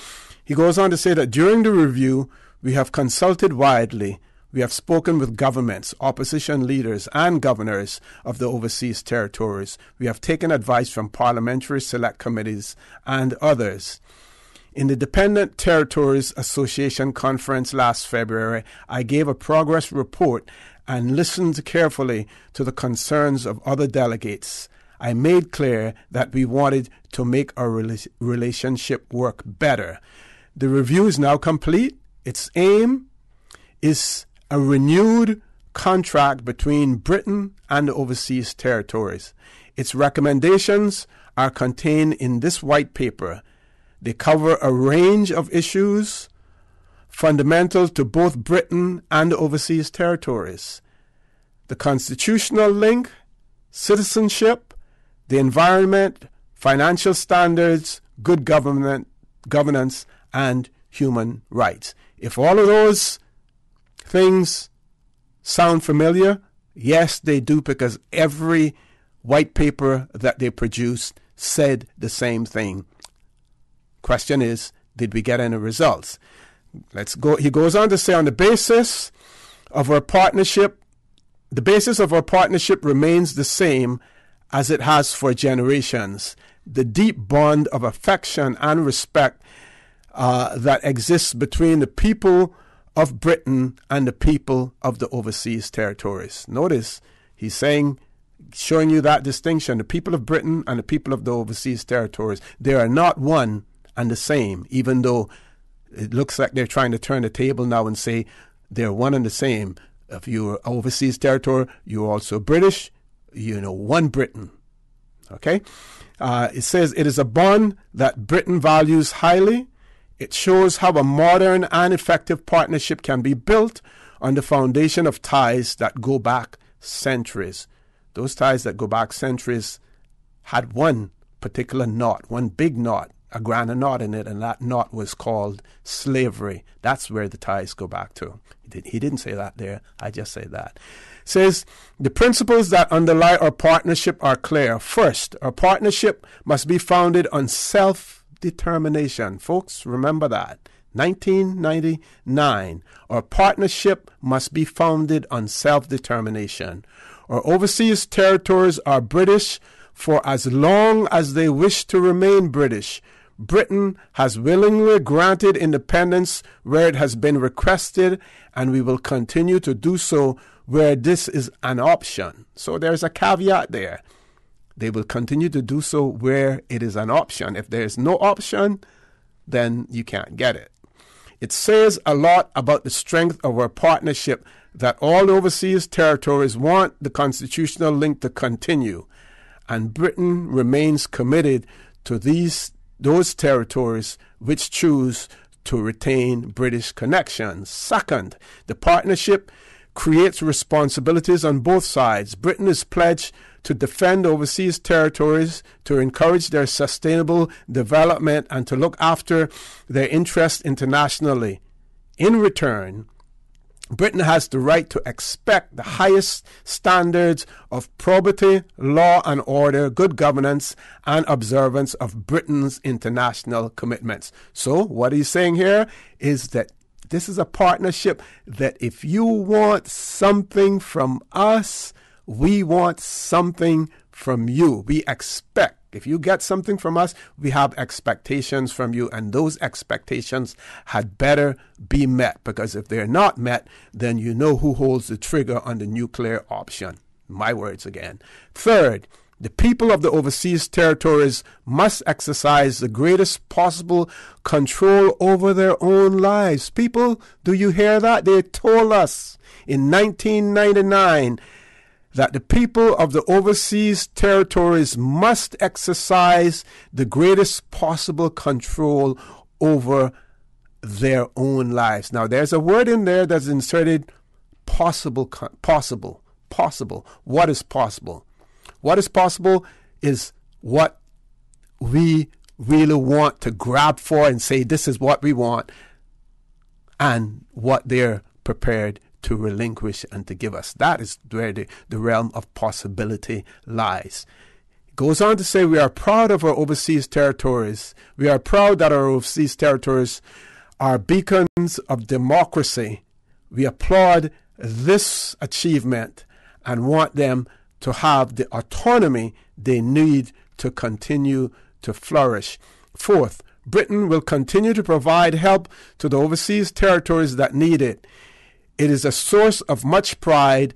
He goes on to say that during the review, we have consulted widely. We have spoken with governments, opposition leaders, and governors of the overseas territories. We have taken advice from parliamentary select committees and others. In the Dependent Territories Association conference last February, I gave a progress report and listened carefully to the concerns of other delegates. I made clear that we wanted to make our relationship work better. The review is now complete. Its aim is a renewed contract between Britain and the overseas territories. Its recommendations are contained in this white paper. They cover a range of issues fundamental to both Britain and the overseas territories. The constitutional link, citizenship, the environment, financial standards, good governance, and human rights. If all of those things sound familiar, yes, they do, because every white paper that they produced said the same thing. Question is, did we get any results? Let's go. He goes on to say, on the basis of our partnership, the basis of our partnership remains the same as it has for generations. The deep bond of affection and respect that exists between the people of Britain and the people of the overseas territories. Notice, he's saying, showing you that distinction. The people of Britain and the people of the overseas territories, they are not one and the same, even though it looks like they're trying to turn the table now and say they're one and the same. If you're overseas territory, you're also British, one Britain. Okay? It says it is a bond that Britain values highly. It shows how a modern and effective partnership can be built on the foundation of ties that go back centuries. Those ties that go back centuries had one particular knot, one big knot, a grand knot in it, and that knot was called slavery. That's where the ties go back to. He didn't say that there. I just say that. It says, the principles that underlie our partnership are clear. First, our partnership must be founded on self-determination. Folks, remember that. 1999. Our partnership must be founded on self-determination. Our overseas territories are British for as long as they wish to remain British. Britain has willingly granted independence where it has been requested, and we will continue to do so where this is an option. So there's a caveat there. They will continue to do so where it is an option. If there's no option, then you can't get it. It says a lot about the strength of our partnership that all overseas territories want the constitutional link to continue, and Britain remains committed to those territories which choose to retain British connections. Second, the partnership creates responsibilities on both sides. Britain is pledged to defend overseas territories, to encourage their sustainable development, and to look after their interests internationally. In return, Britain has the right to expect the highest standards of probity, law and order, good governance, and observance of Britain's international commitments. So what he's saying here is that this is a partnership that if you want something from us, we want something from you. We expect. If you get something from us, we have expectations from you, and those expectations had better be met, because if they're not met, then you know who holds the trigger on the nuclear option. My words again. Third, the people of the overseas territories must exercise the greatest possible control over their own lives. People, do you hear that? They told us in 1999 that the people of the overseas territories must exercise the greatest possible control over their own lives. Now, there's a word in there that's inserted, possible. What is possible? What is possible is what we really want to grab for and say, this is what we want, and what they're prepared to relinquish and to give us. That is where the realm of possibility lies. It goes on to say, we are proud of our overseas territories. We are proud that our overseas territories are beacons of democracy. We applaud this achievement and want them to have the autonomy they need to continue to flourish. Fourth, Britain will continue to provide help to the overseas territories that need it. It is a source of much pride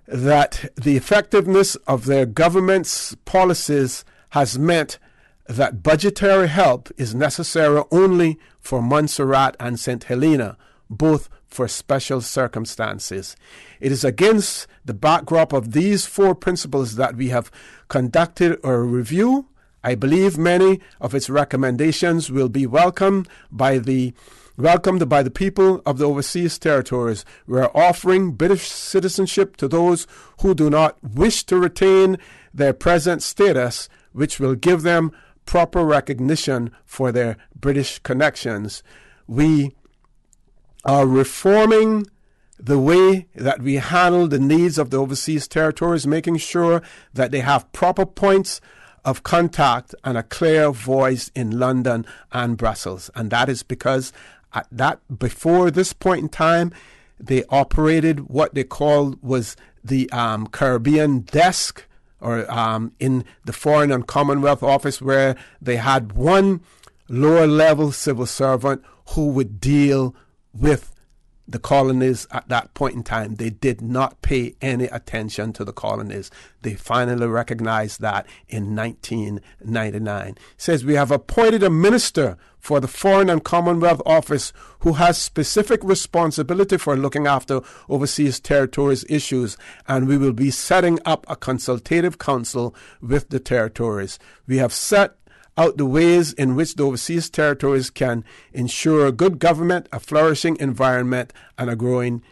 that the effectiveness of their government's policies has meant that budgetary help is necessary only for Montserrat and St. Helena, both for special circumstances. It is against the backdrop of these four principles that we have conducted a review. I believe many of its recommendations will be welcomed by the welcomed by the people of the overseas territories. We are offering British citizenship to those who do not wish to retain their present status, which will give them proper recognition for their British connections. We are reforming the way that we handle the needs of the overseas territories, making sure that they have proper points of contact and a clear voice in London and Brussels. And that is because before this point in time, they operated what they called was the Caribbean desk, or in the Foreign and Commonwealth Office, where they had one lower level civil servant who would deal with the colonies at that point in time. They did not pay any attention to the colonies. They finally recognized that in 1999. It says, we have appointed a minister for the Foreign and Commonwealth Office who has specific responsibility for looking after overseas territories issues, and we will be setting up a consultative council with the territories. We have set out the ways in which the overseas territories can ensure good government, a flourishing environment, and a growing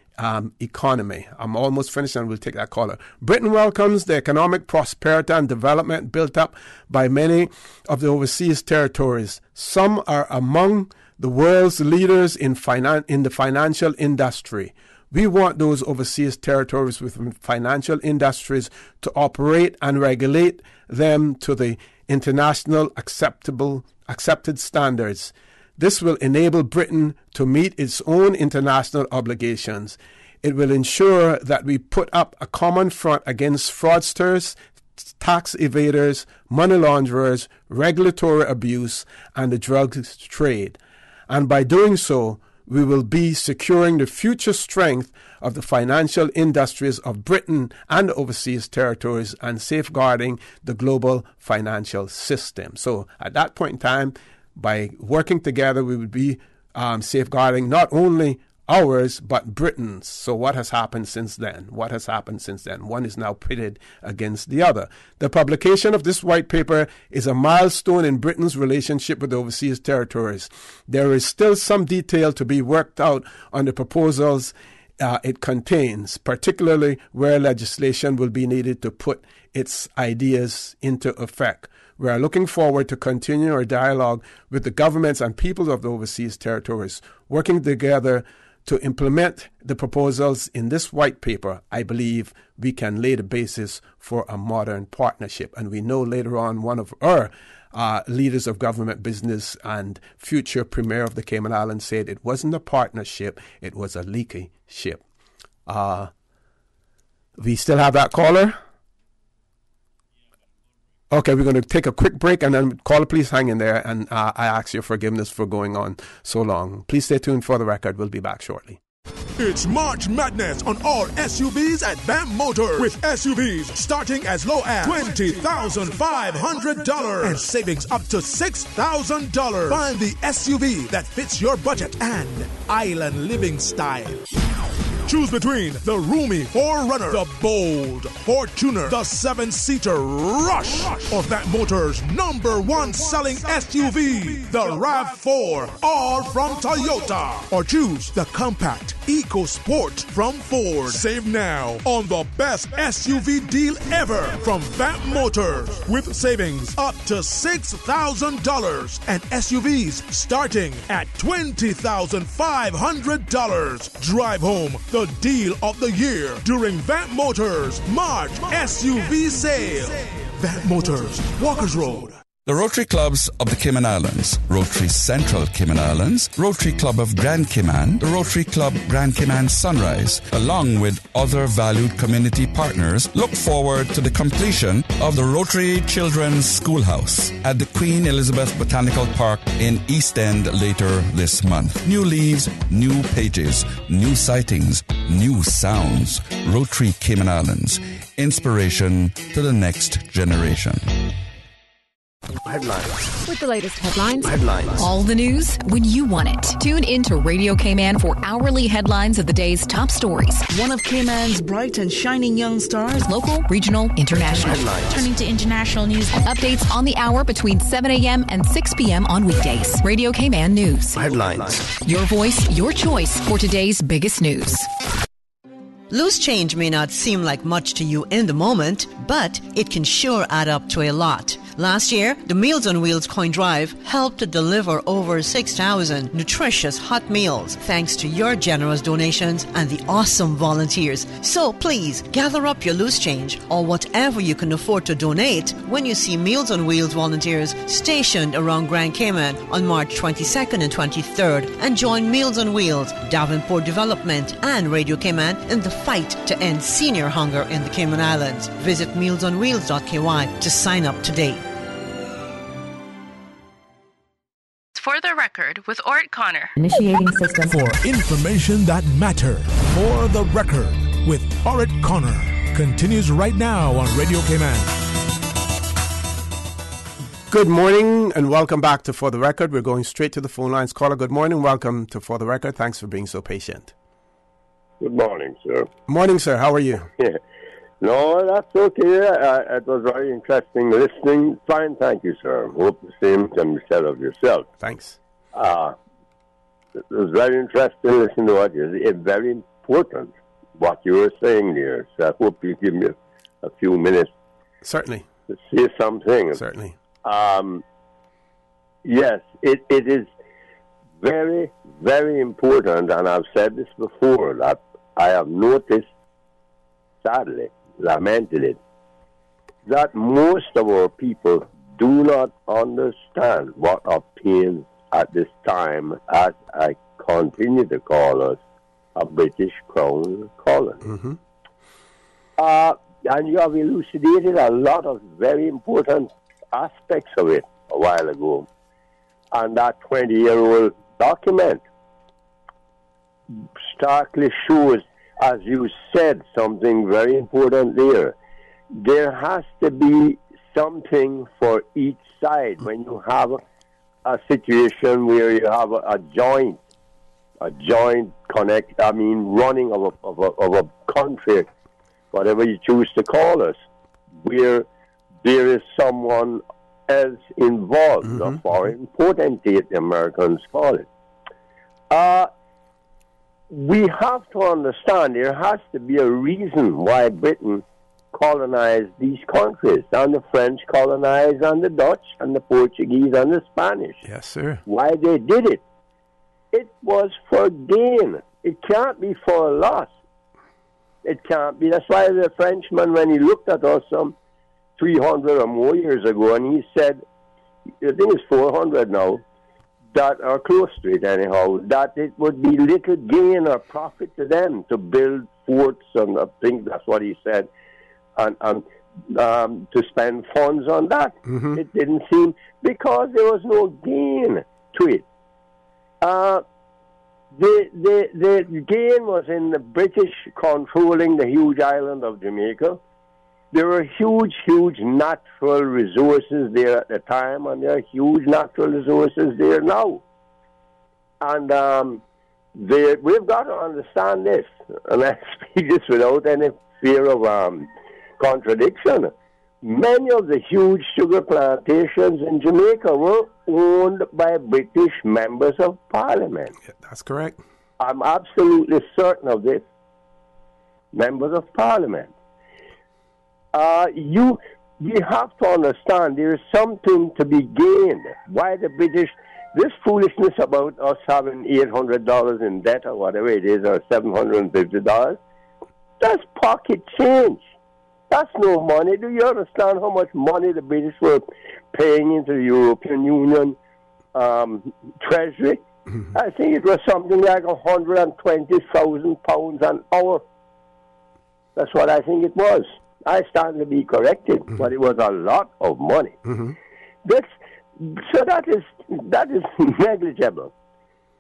economy. I'm almost finished and we'll take that caller. Britain welcomes the economic prosperity and development built up by many of the overseas territories. Some are among the world's leaders in the financial industry. We want those overseas territories with financial industries to operate and regulate them to the international accepted standards. This will enable Britain to meet its own international obligations. It will ensure that we put up a common front against fraudsters, tax evaders, money launderers, regulatory abuse, and the drugs trade. And by doing so, we will be securing the future strength of the financial industries of Britain and overseas territories and safeguarding the global financial system. So at that point in time, by working together, we would be safeguarding not only ours, but Britain's. So what has happened since then? What has happened since then? One is now pitted against the other. The publication of this white paper is a milestone in Britain's relationship with the overseas territories. There is still some detail to be worked out on the proposals it contains, particularly where legislation will be needed to put its ideas into effect. We are looking forward to continue our dialogue with the governments and people of the overseas territories, working together to implement the proposals in this white paper. I believe we can lay the basis for a modern partnership. And we know later on one of our leaders of government business and future premier of the Cayman Islands said it wasn't a partnership, it was a leaky ship. We still have that caller? Okay, we're going to take a quick break, and then caller, please hang in there, and I ask your forgiveness for going on so long. Please stay tuned for the record. We'll be back shortly. It's March Madness on all SUVs at BAM Motors, with SUVs starting as low as $20,500 and savings up to $6,000. Find the SUV that fits your budget and island living style. Choose between the roomy 4Runner, the bold Fortuner, the 7-seater Rush, or BAM Motors' #1 selling SUV, the RAV4, all from Toyota. Or choose the compact EcoSport from Ford. Save now on the best SUV deal ever from BAM Motors, with savings up to $6,000 and SUVs starting at $20,500. Drive home the deal of the year during BAM Motors March SUV sale. BAM Motors, Walkers Road. The Rotary Clubs of the Cayman Islands, Rotary Central Cayman Islands, Rotary Club of Grand Cayman, the Rotary Club Grand Cayman Sunrise, along with other valued community partners, look forward to the completion of the Rotary Children's Schoolhouse at the Queen Elizabeth Botanical Park in East End later this month. New leaves, new pages, new sightings, new sounds. Rotary Cayman Islands, inspiration to the next generation. Headlines. With the latest headlines. Headlines. All the news when you want it. Tune in to Radio K-Man for hourly headlines of the day's top stories. One of K-Man's bright and shining young stars. Local, regional, international. Headlines. Turning to international news. Updates on the hour between 7 a.m. and 6 p.m. on weekdays. Radio K-Man News. Headlines. Your voice, your choice for today's biggest news. Loose change may not seem like much to you in the moment, but it can sure add up to a lot. Last year, the Meals on Wheels coin drive helped to deliver over 6,000 nutritious hot meals thanks to your generous donations and the awesome volunteers. So please, gather up your loose change or whatever you can afford to donate when you see Meals on Wheels volunteers stationed around Grand Cayman on March 22nd and 23rd and join Meals on Wheels, Davenport Development and Radio Cayman in the fight to end senior hunger in the Cayman Islands. Visit mealsonwheels.ky to sign up today. For the record with ORRETT Connor. Initiating system. For information that matters. For the record with ORRETT Connor. Continues right now on Radio Cayman. Good morning and welcome back to For the Record. We're going straight to the phone lines. Caller, good morning. Welcome to For the Record. Thanks for being so patient. Good morning, sir. Morning, sir. How are you? Yeah. No, that's okay. It was very interesting listening. Fine, thank you, sir. Hope the same can be said of yourself. Thanks. It was very interesting listening to what you said. It's very important what you were saying there. So I hope you give me a few minutes. Certainly. To say something. Certainly. Yes, it is very, very important, and I've said this before, that I have noticed, sadly, lamented it, that most of our people do not understand what obtains at this time, as I continue to call us, a British Crown colony. Mm-hmm. And you have elucidated a lot of very important aspects of it a while ago. And that 20-year-old document starkly shows, as you said, something very important there. There has to be something for each side when you have a situation where you have a joint running of a country, whatever you choose to call us, where there is someone else involved, a foreign potentate, the Americans call it. We have to understand there has to be a reason why Britain colonized these countries, and the French colonized, and the Dutch, and the Portuguese, and the Spanish. Yes, sir. Why they did it. It was for gain. It can't be for a loss. It can't be. That's why the Frenchman, when he looked at us some 300 or more years ago, and he said, I think it's 400 now, that are close to it anyhow, that it would be little gain or profit to them to build forts, and I think that's what he said, and to spend funds on that. Mm-hmm. It didn't seem, because there was no gain to it. The gain was in the British controlling the huge island of Jamaica. There were huge natural resources there at the time, and there are huge natural resources there now. And we've got to understand this, and I speak this without any fear of contradiction. Many of the huge sugar plantations in Jamaica were owned by British members of Parliament. Yeah, that's correct. I'm absolutely certain of this. Members of Parliament. You have to understand there is something to be gained. Why the British, this foolishness about us having $800 in debt or whatever it is, or $750, that's pocket change. That's no money. Do you understand how much money the British were paying into the European Union treasury? Mm-hmm. I think it was something like £120,000 an hour. That's what I think it was. I stand to be corrected, but it was a lot of money. Mm-hmm. So that is negligible.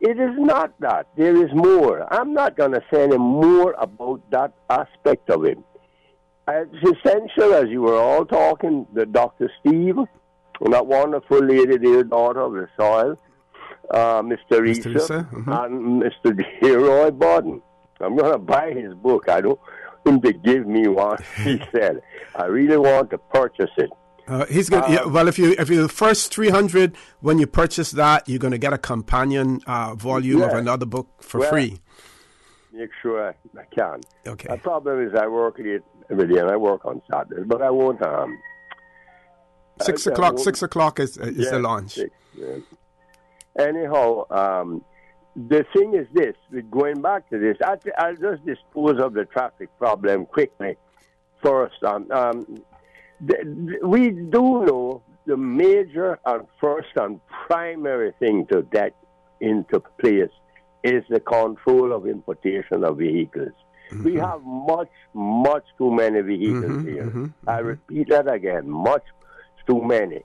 It is not that. There is more. I'm not going to say any more about that aspect of it. It's essential, as you were all talking, the Dr. Steve, And that wonderful lady, dear daughter of the soil, Mr. Risa, and Mr. Roy Borden. I'm going to buy his book. I don't want him to give me one, he said. I really want to purchase it. He's going. Well, if you the first 300, when you purchase that, you're going to get a companion volume of another book for free. Make sure I can. Okay. The problem is I work late every day and I work on Saturdays, but I won't. 6 o'clock. 6 o'clock is the launch. 6, yeah. Anyhow, the thing is this. Going back to this, I'll just dispose of the traffic problem quickly. First, we do know the major and first and primary thing to get into place is the control of importation of vehicles. We have much too many vehicles here. I repeat that again, much too many.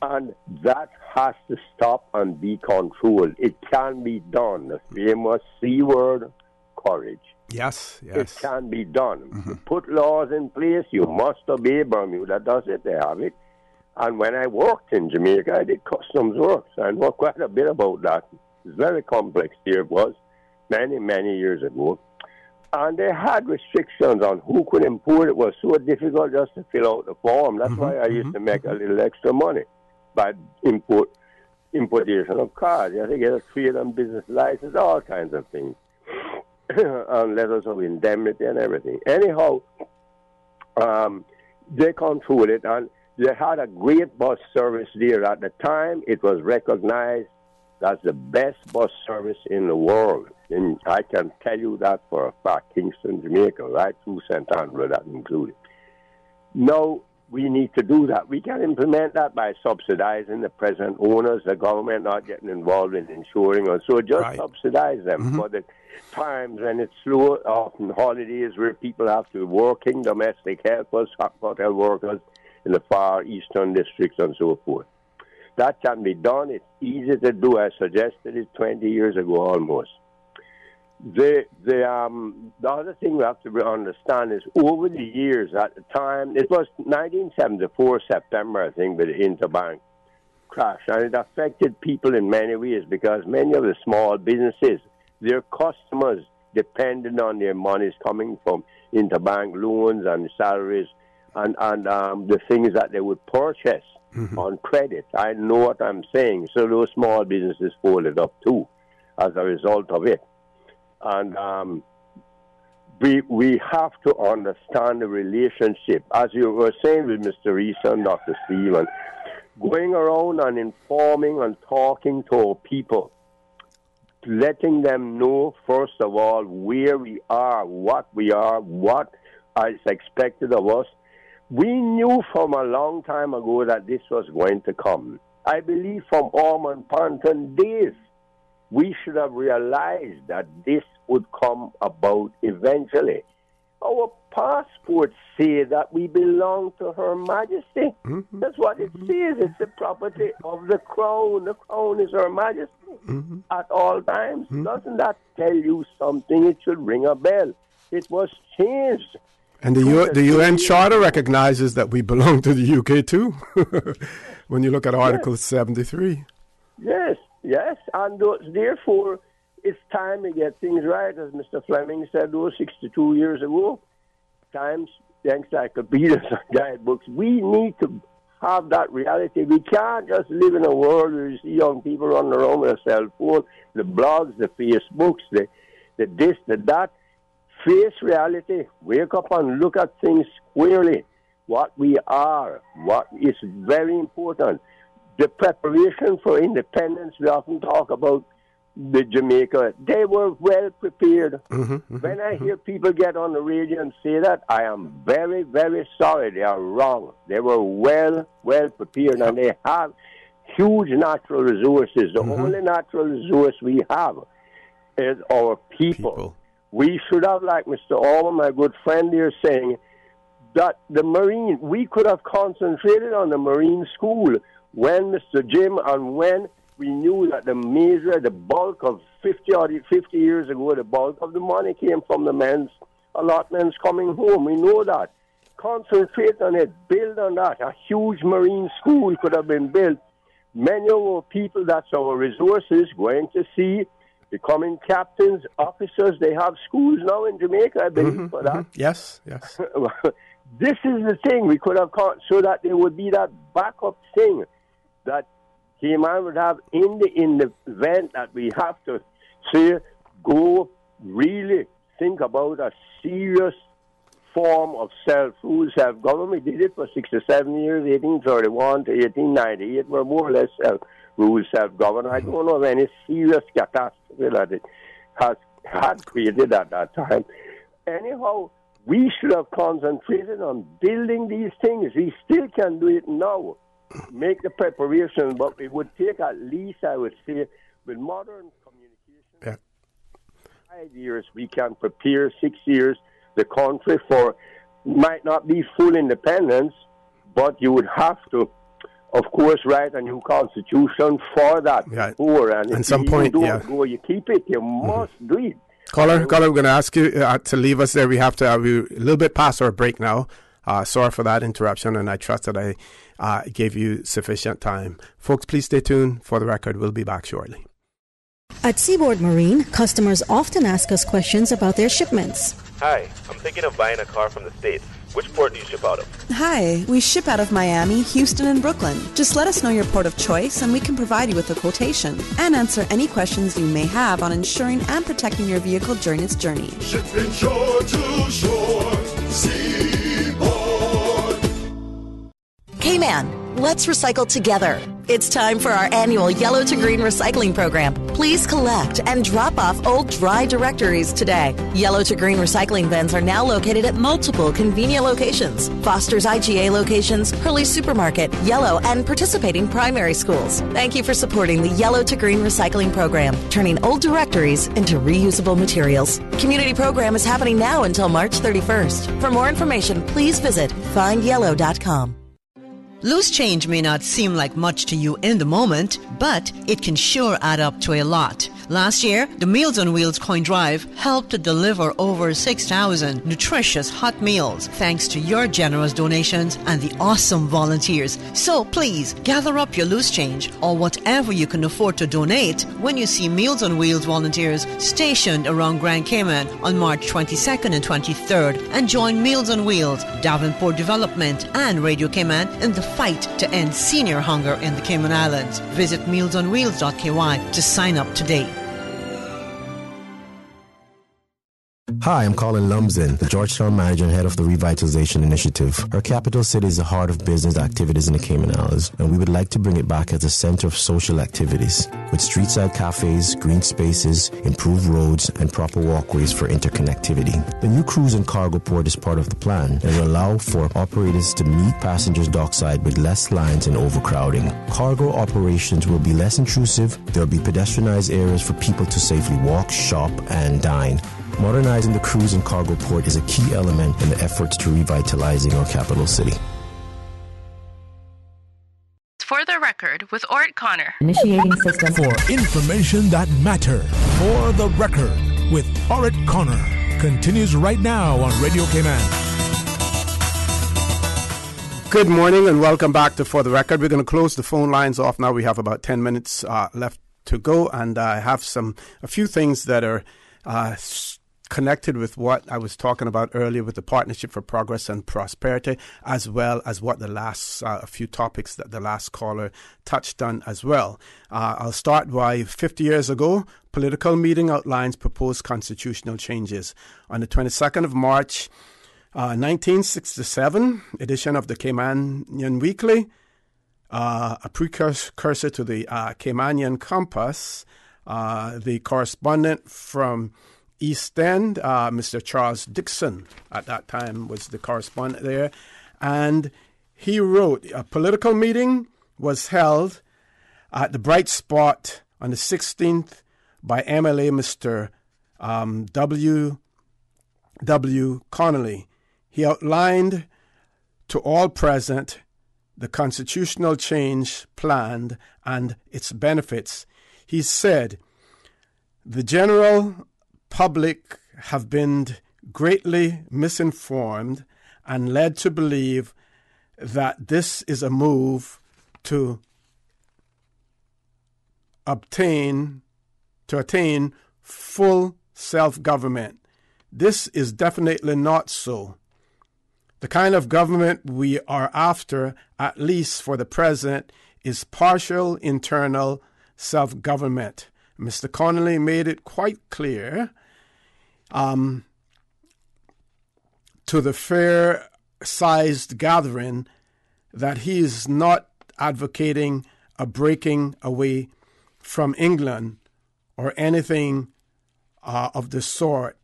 And that has to stop and be controlled. It can be done. The famous C word, courage. Yes. It can be done. Put laws in place. You must obey. Bermuda does it. They have it. And when I worked in Jamaica, I did customs work. So I know quite a bit about that. It's very complex here. It was many years ago. And they had restrictions on who could import. It was so difficult just to fill out the form. That's why I used to make a little extra money by importation of cars. You have to get a trade and business license, all kinds of things. And letters of indemnity and everything. Anyhow, they controlled it, and they had a great bus service there. At the time, it was recognized as the best bus service in the world. And I can tell you that for a fact. Kingston, Jamaica, right through St. Andrew, that included. Now, we need to do that. We can implement that by subsidizing the present owners, the government not getting involved in insuring, or so just subsidize them for the times when it's slow, often holidays where people have to working, domestic helpers, hotel workers in the far eastern districts and so forth. That can be done. It's easy to do. I suggested it 20 years ago almost. The other thing we have to understand is over the years, at the time, it was 1974 September, I think, with the interbank crash, and it affected people in many ways because many of the small businesses, their customers depended on their monies coming from interbank loans and salaries and the things that they would purchase on credit. I know what I'm saying. So those small businesses folded up too as a result of it. And we have to understand the relationship. As you were saying with Mr. Reesa and Dr. Stephen, going around and informing and talking to our people, letting them know, first of all, where we are, what is expected of us. We knew from a long time ago that this was going to come. I believe from Ormond Panton days, we should have realized that this would come about eventually. Our passports say that we belong to Her Majesty. That's what it says. It's the property of the Crown. The Crown is Her Majesty at all times. Doesn't that tell you something? It should ring a bell. It was changed. And the UN Charter recognizes that we belong to the UK too. When you look at Article 73. Yes. And therefore, it's time to get things right, as Mr. Fleming said, 62 years ago. Times, the encyclopedias and guidebooks. We need to have that reality. We can't just live in a world where you see young people running around with a cell phone, the blogs, the Facebooks, the this, the that. Face reality. Wake up and look at things squarely. What we are, what is very important. The preparation for independence, we often talk about the Jamaica. They were well prepared. When I hear people get on the radio and say that, I am very, very sorry. They are wrong. They were well prepared, and they have huge natural resources. The only natural resource we have is our people. We should have, like Mr. Orman, my good friend here, saying that the Marine, we could have concentrated on the Marine school when Mr. Jim and when we knew that the bulk of 50 years ago, the bulk of the money came from the men's allotments coming home. We know that. concentrate on it, build on that. A huge marine school could have been built. Many of our people, that's our resources, going to sea, becoming captains, officers. They have schools now in Jamaica, I believe, for that. Yes. This is the thing we could have caught, so that there would be that backup thing that Cayman would have in the event that we have to say, go really think about a serious form of self-rule, self-government. We did it for 6 or 7 years, 1831 to 1898, were more or less self-rule, self-government. I don't know of any serious catastrophe that it had created at that time. Anyhow, we should have concentrated on building these things. We still can do it now. Make the preparation, but it would take at least, I would say, with modern communication, 5 years we can prepare, 6 years, the country for, might not be full independence, but you would have to, of course, write a new constitution for that before. And at if some you point, don't go, you keep it. You must do it. Caller, we're going to ask you to leave us there. We have to, we're a little bit past our break now. Sorry for that interruption, and I trust that I gave you sufficient time. Folks, please stay tuned. For the record, we'll be back shortly. At Seaboard Marine, customers often ask us questions about their shipments. Hi, I'm thinking of buying a car from the States. Which port do you ship out of? Hi, we ship out of Miami, Houston, and Brooklyn. Just let us know your port of choice and we can provide you with a quotation and answer any questions you may have on insuring and protecting your vehicle during its journey. Shipping shore to shore, Seaboard. K-Man, let's recycle together. It's time for our annual Yellow to Green recycling program. Please collect and drop off old dry directories today. Yellow to Green recycling bins are now located at multiple convenient locations. Foster's IGA locations, Hurley's Supermarket, Yellow, and participating primary schools. Thank you for supporting the Yellow to Green recycling program, turning old directories into reusable materials. Community program is happening now until March 31st. For more information, please visit findyellow.com. Loose change may not seem like much to you in the moment, but it can sure add up to a lot. Last year, the Meals on Wheels coin drive helped to deliver over 6,000 nutritious hot meals thanks to your generous donations and the awesome volunteers. So please, gather up your loose change or whatever you can afford to donate when you see Meals on Wheels volunteers stationed around Grand Cayman on March 22nd and 23rd and join Meals on Wheels, Davenport Development and Radio Cayman in the fight to end senior hunger in the Cayman Islands. Visit mealsonwheels.ky to sign up today. Hi, I'm Colin Lumsden, the Georgetown manager and head of the Revitalization Initiative. Our capital city is the heart of business activities in the Cayman Islands, and we would like to bring it back as a center of social activities, with street-side cafes, green spaces, improved roads, and proper walkways for interconnectivity. The new cruise and cargo port is part of the plan and will allow for operators to meet passengers dockside with less lines and overcrowding. Cargo operations will be less intrusive. There will be pedestrianized areas for people to safely walk, shop, and dine. Modernizing the cruise and cargo port is a key element in the efforts to revitalizing our capital city. For the record, with ORRETT Connor. Initiating system. For information that matter. For the record, with ORRETT Connor. Continues right now on Radio Cayman. Good morning and welcome back to For the Record. We're going to close the phone lines off now. We have about 10 minutes left to go, and I have a few things that are connected with what I was talking about earlier with the Partnership for Progress and Prosperity, as well as what the last a few topics that the last caller touched on as well. I'll start by 50 years ago, political meeting outlines proposed constitutional changes. On the 22nd of March, 1967, edition of the Caymanian Weekly, a precursor to the Caymanian Compass, the correspondent from East End, Mr. Charles Dixon, at that time was the correspondent there, and he wrote, a political meeting was held at the Bright Spot on the 16th by MLA Mr. W. Connolly. He outlined to all present the constitutional change planned and its benefits. He said, the general public have been greatly misinformed and led to believe that this is a move to attain full self-government. This is definitely not so. The kind of government we are after, at least for the present, is partial internal self-government. Mr. Connolly made it quite clear to the fair-sized gathering that he is not advocating a breaking away from England or anything of the sort,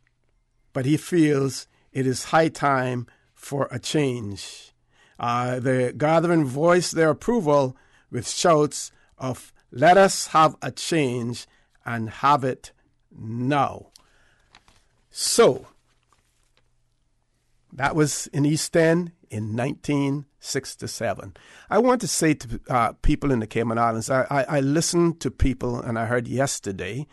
but he feels it is high time for a change. The gathering voiced their approval with shouts of, "Let us have a change and have it now." So, that was in East End in 1967. I want to say to people in the Cayman Islands, I listened to people, and I heard yesterday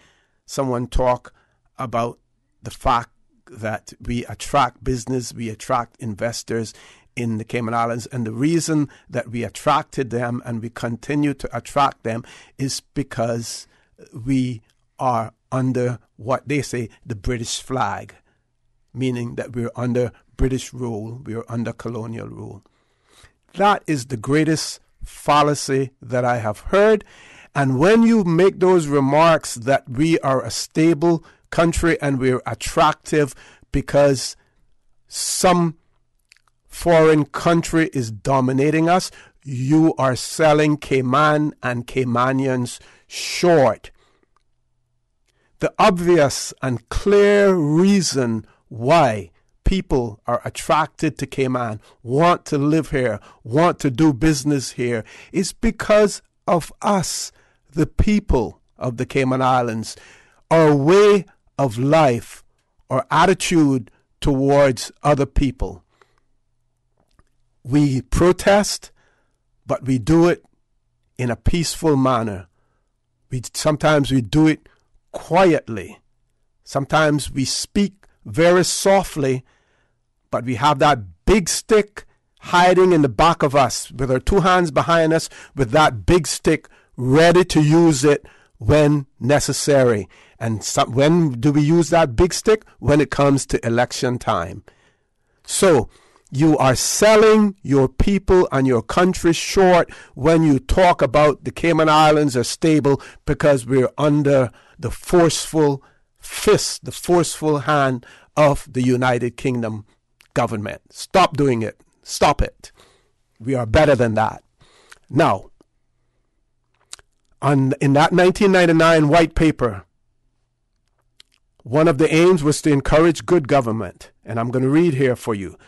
someone talk about the fact that we attract business, we attract investors in the Cayman Islands, and the reason that we attracted them and we continue to attract them is because we are under what they say the British flag, meaning that we're under British rule, we are under colonial rule. That is the greatest fallacy that I have heard. And when you make those remarks that we are a stable country and we're attractive because some foreign country is dominating us, you are selling Cayman and Caymanians short. The obvious and clear reason why people are attracted to Cayman, want to live here, want to do business here, is because of us, the people of the Cayman Islands. Our way of life, our attitude towards other people. We protest, but we do it in a peaceful manner. Sometimes we do it quietly. Sometimes we speak very softly, but we have that big stick hiding in the back of us with our two hands behind us with that big stick ready to use it when necessary. And when do we use that big stick? When it comes to election time. So you are selling your people and your country short when you talk about the Cayman Islands are stable because we're under the forceful fist, the forceful hand of the United Kingdom government. Stop doing it. Stop it. We are better than that. Now, in that 1999 white paper, one of the aims was to encourage good government. And I'm going to read here for you.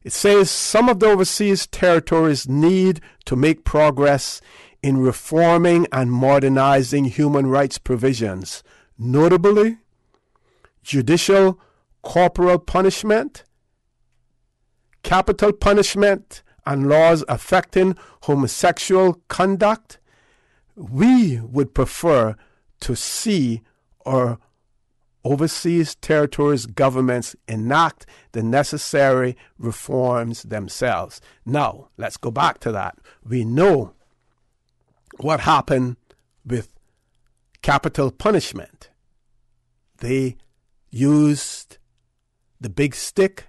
It says some of the overseas territories need to make progress in reforming and modernizing human rights provisions, notably judicial corporal punishment, capital punishment, and laws affecting homosexual conduct. We would prefer to see our overseas territories' governments enact the necessary reforms themselves. Now, let's go back to that. We know what happened with capital punishment. They used the big stick,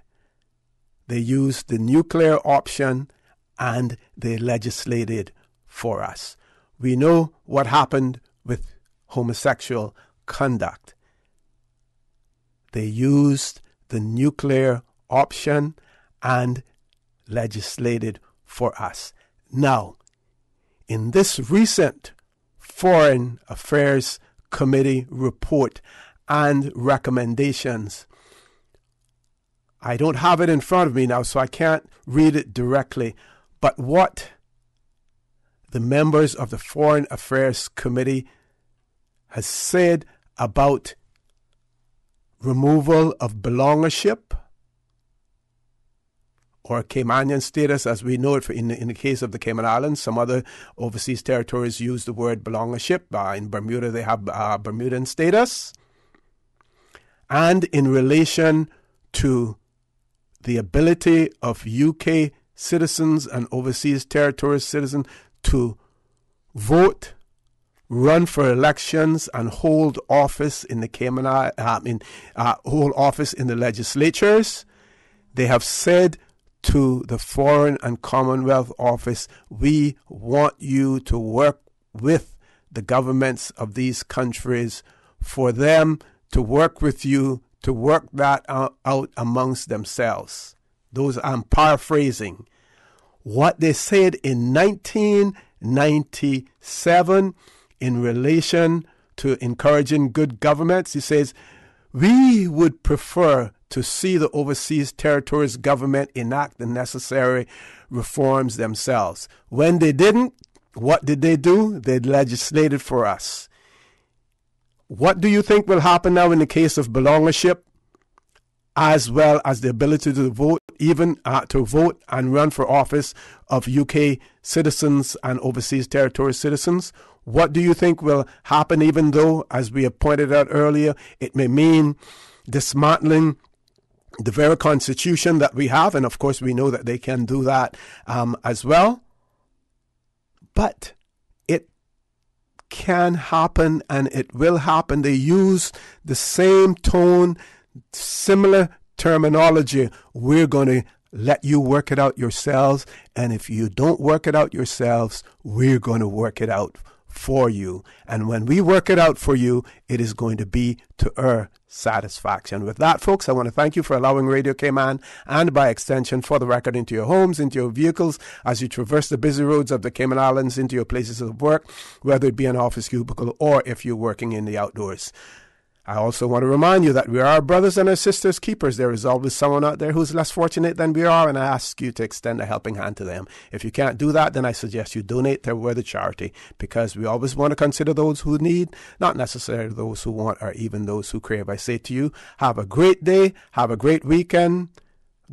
they used the nuclear option, and they legislated for us. We know what happened with homosexual conduct. They used the nuclear option and legislated for us. Now, in this recent Foreign Affairs Committee report and recommendations, I don't have it in front of me now, so I can't read it directly, but what the members of the Foreign Affairs Committee has said about removal of belongership or Caymanian status as we know it in the case of the Cayman Islands. Some other overseas territories use the word belongership. In Bermuda they have Bermudan status. And in relation to the ability of UK citizens and overseas territory citizens to vote, run for elections, and hold office in the Cayman hold office in the legislatures. They have said to the Foreign and Commonwealth Office, we want you to work with the governments of these countries for them to work with you to work that out amongst themselves. Those, I'm paraphrasing. What they said in 1997 in relation to encouraging good governments, he says, we would prefer to see the overseas territories government enact the necessary reforms themselves. When they didn't, what did they do? They legislated for us. What do you think will happen now in the case of belongership, as well as the ability to vote, even to vote and run for office of UK citizens and overseas territory citizens? What do you think will happen, even though, as we have pointed out earlier, it may mean dismantling the very constitution that we have, and of course we know that they can do that as well. But it can happen, and it will happen. They use the same tone, similar terminology. We're going to let you work it out yourselves, and if you don't work it out yourselves, we're going to work it out for you. And when we work it out for you, it is going to be to our satisfaction. With that, folks, I want to thank you for allowing Radio Cayman, and by extension, For the Record, into your homes, into your vehicles, as you traverse the busy roads of the Cayman Islands, into your places of work, whether it be an office cubicle or if you're working in the outdoors. I also want to remind you that we are our brothers and our sisters' keepers. There is always someone out there who's less fortunate than we are, and I ask you to extend a helping hand to them. If you can't do that, then I suggest you donate to Worthy Charity, because we always want to consider those who need, not necessarily those who want or even those who crave. I say to you, have a great day, have a great weekend.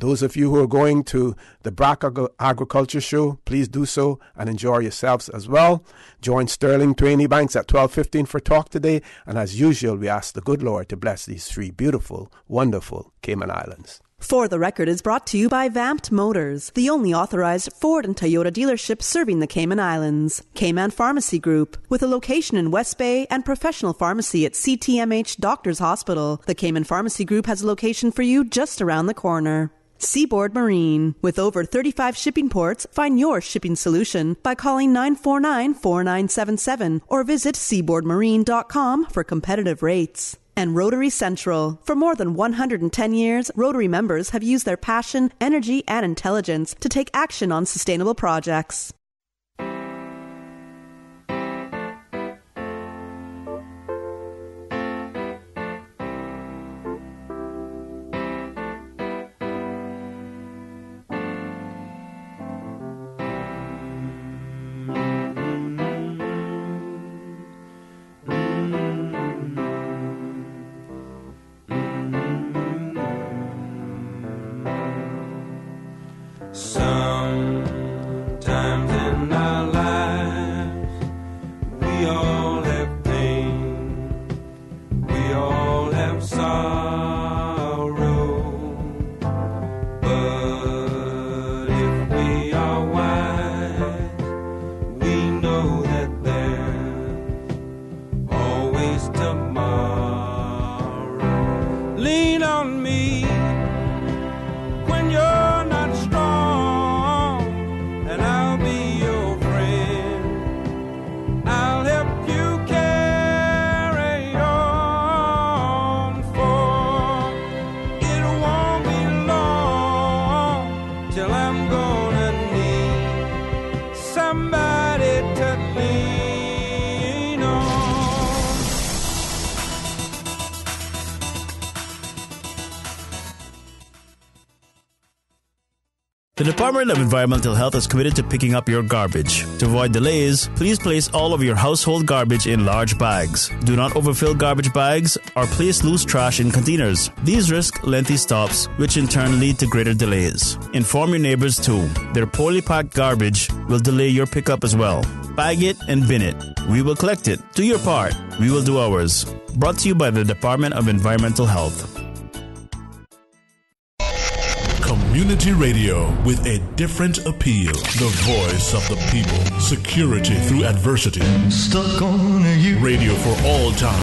Those of you who are going to the BRAC Agriculture Show, please do so and enjoy yourselves as well. Join Sterling Twain Banks at 12:15 for talk today. And as usual, we ask the good Lord to bless these three beautiful, wonderful Cayman Islands. For the Record is brought to you by Vamped Motors, the only authorized Ford and Toyota dealership serving the Cayman Islands. Cayman Pharmacy Group, with a location in West Bay and professional pharmacy at CTMH Doctors Hospital. The Cayman Pharmacy Group has a location for you just around the corner. Seaboard Marine. With over 35 shipping ports, find your shipping solution by calling 949-4977 or visit seaboardmarine.com for competitive rates. And Rotary Central. For more than 110 years, Rotary members have used their passion, energy, and intelligence to take action on sustainable projects. Sometimes in our lives we all have pain, we all have sorrow, but if we are wise, we know that there's always tomorrow. Lean on me when you're not strong, and I'll be your friend. I'll help you carry on, for it won't be long till I'm gonna need somebody to lean on. The Department of Environmental Health is committed to picking up your garbage. To avoid delays, please place all of your household garbage in large bags. Do not overfill garbage bags or place loose trash in containers. These risk lengthy stops, which in turn lead to greater delays. Inform your neighbors too. Their poorly packed garbage will delay your pickup as well. Bag it and bin it. We will collect it. Do your part. We will do ours. Brought to you by the Department of Environmental Health. Community radio with a different appeal. The voice of the people. Security through adversity. Stuck on you. Radio for all time.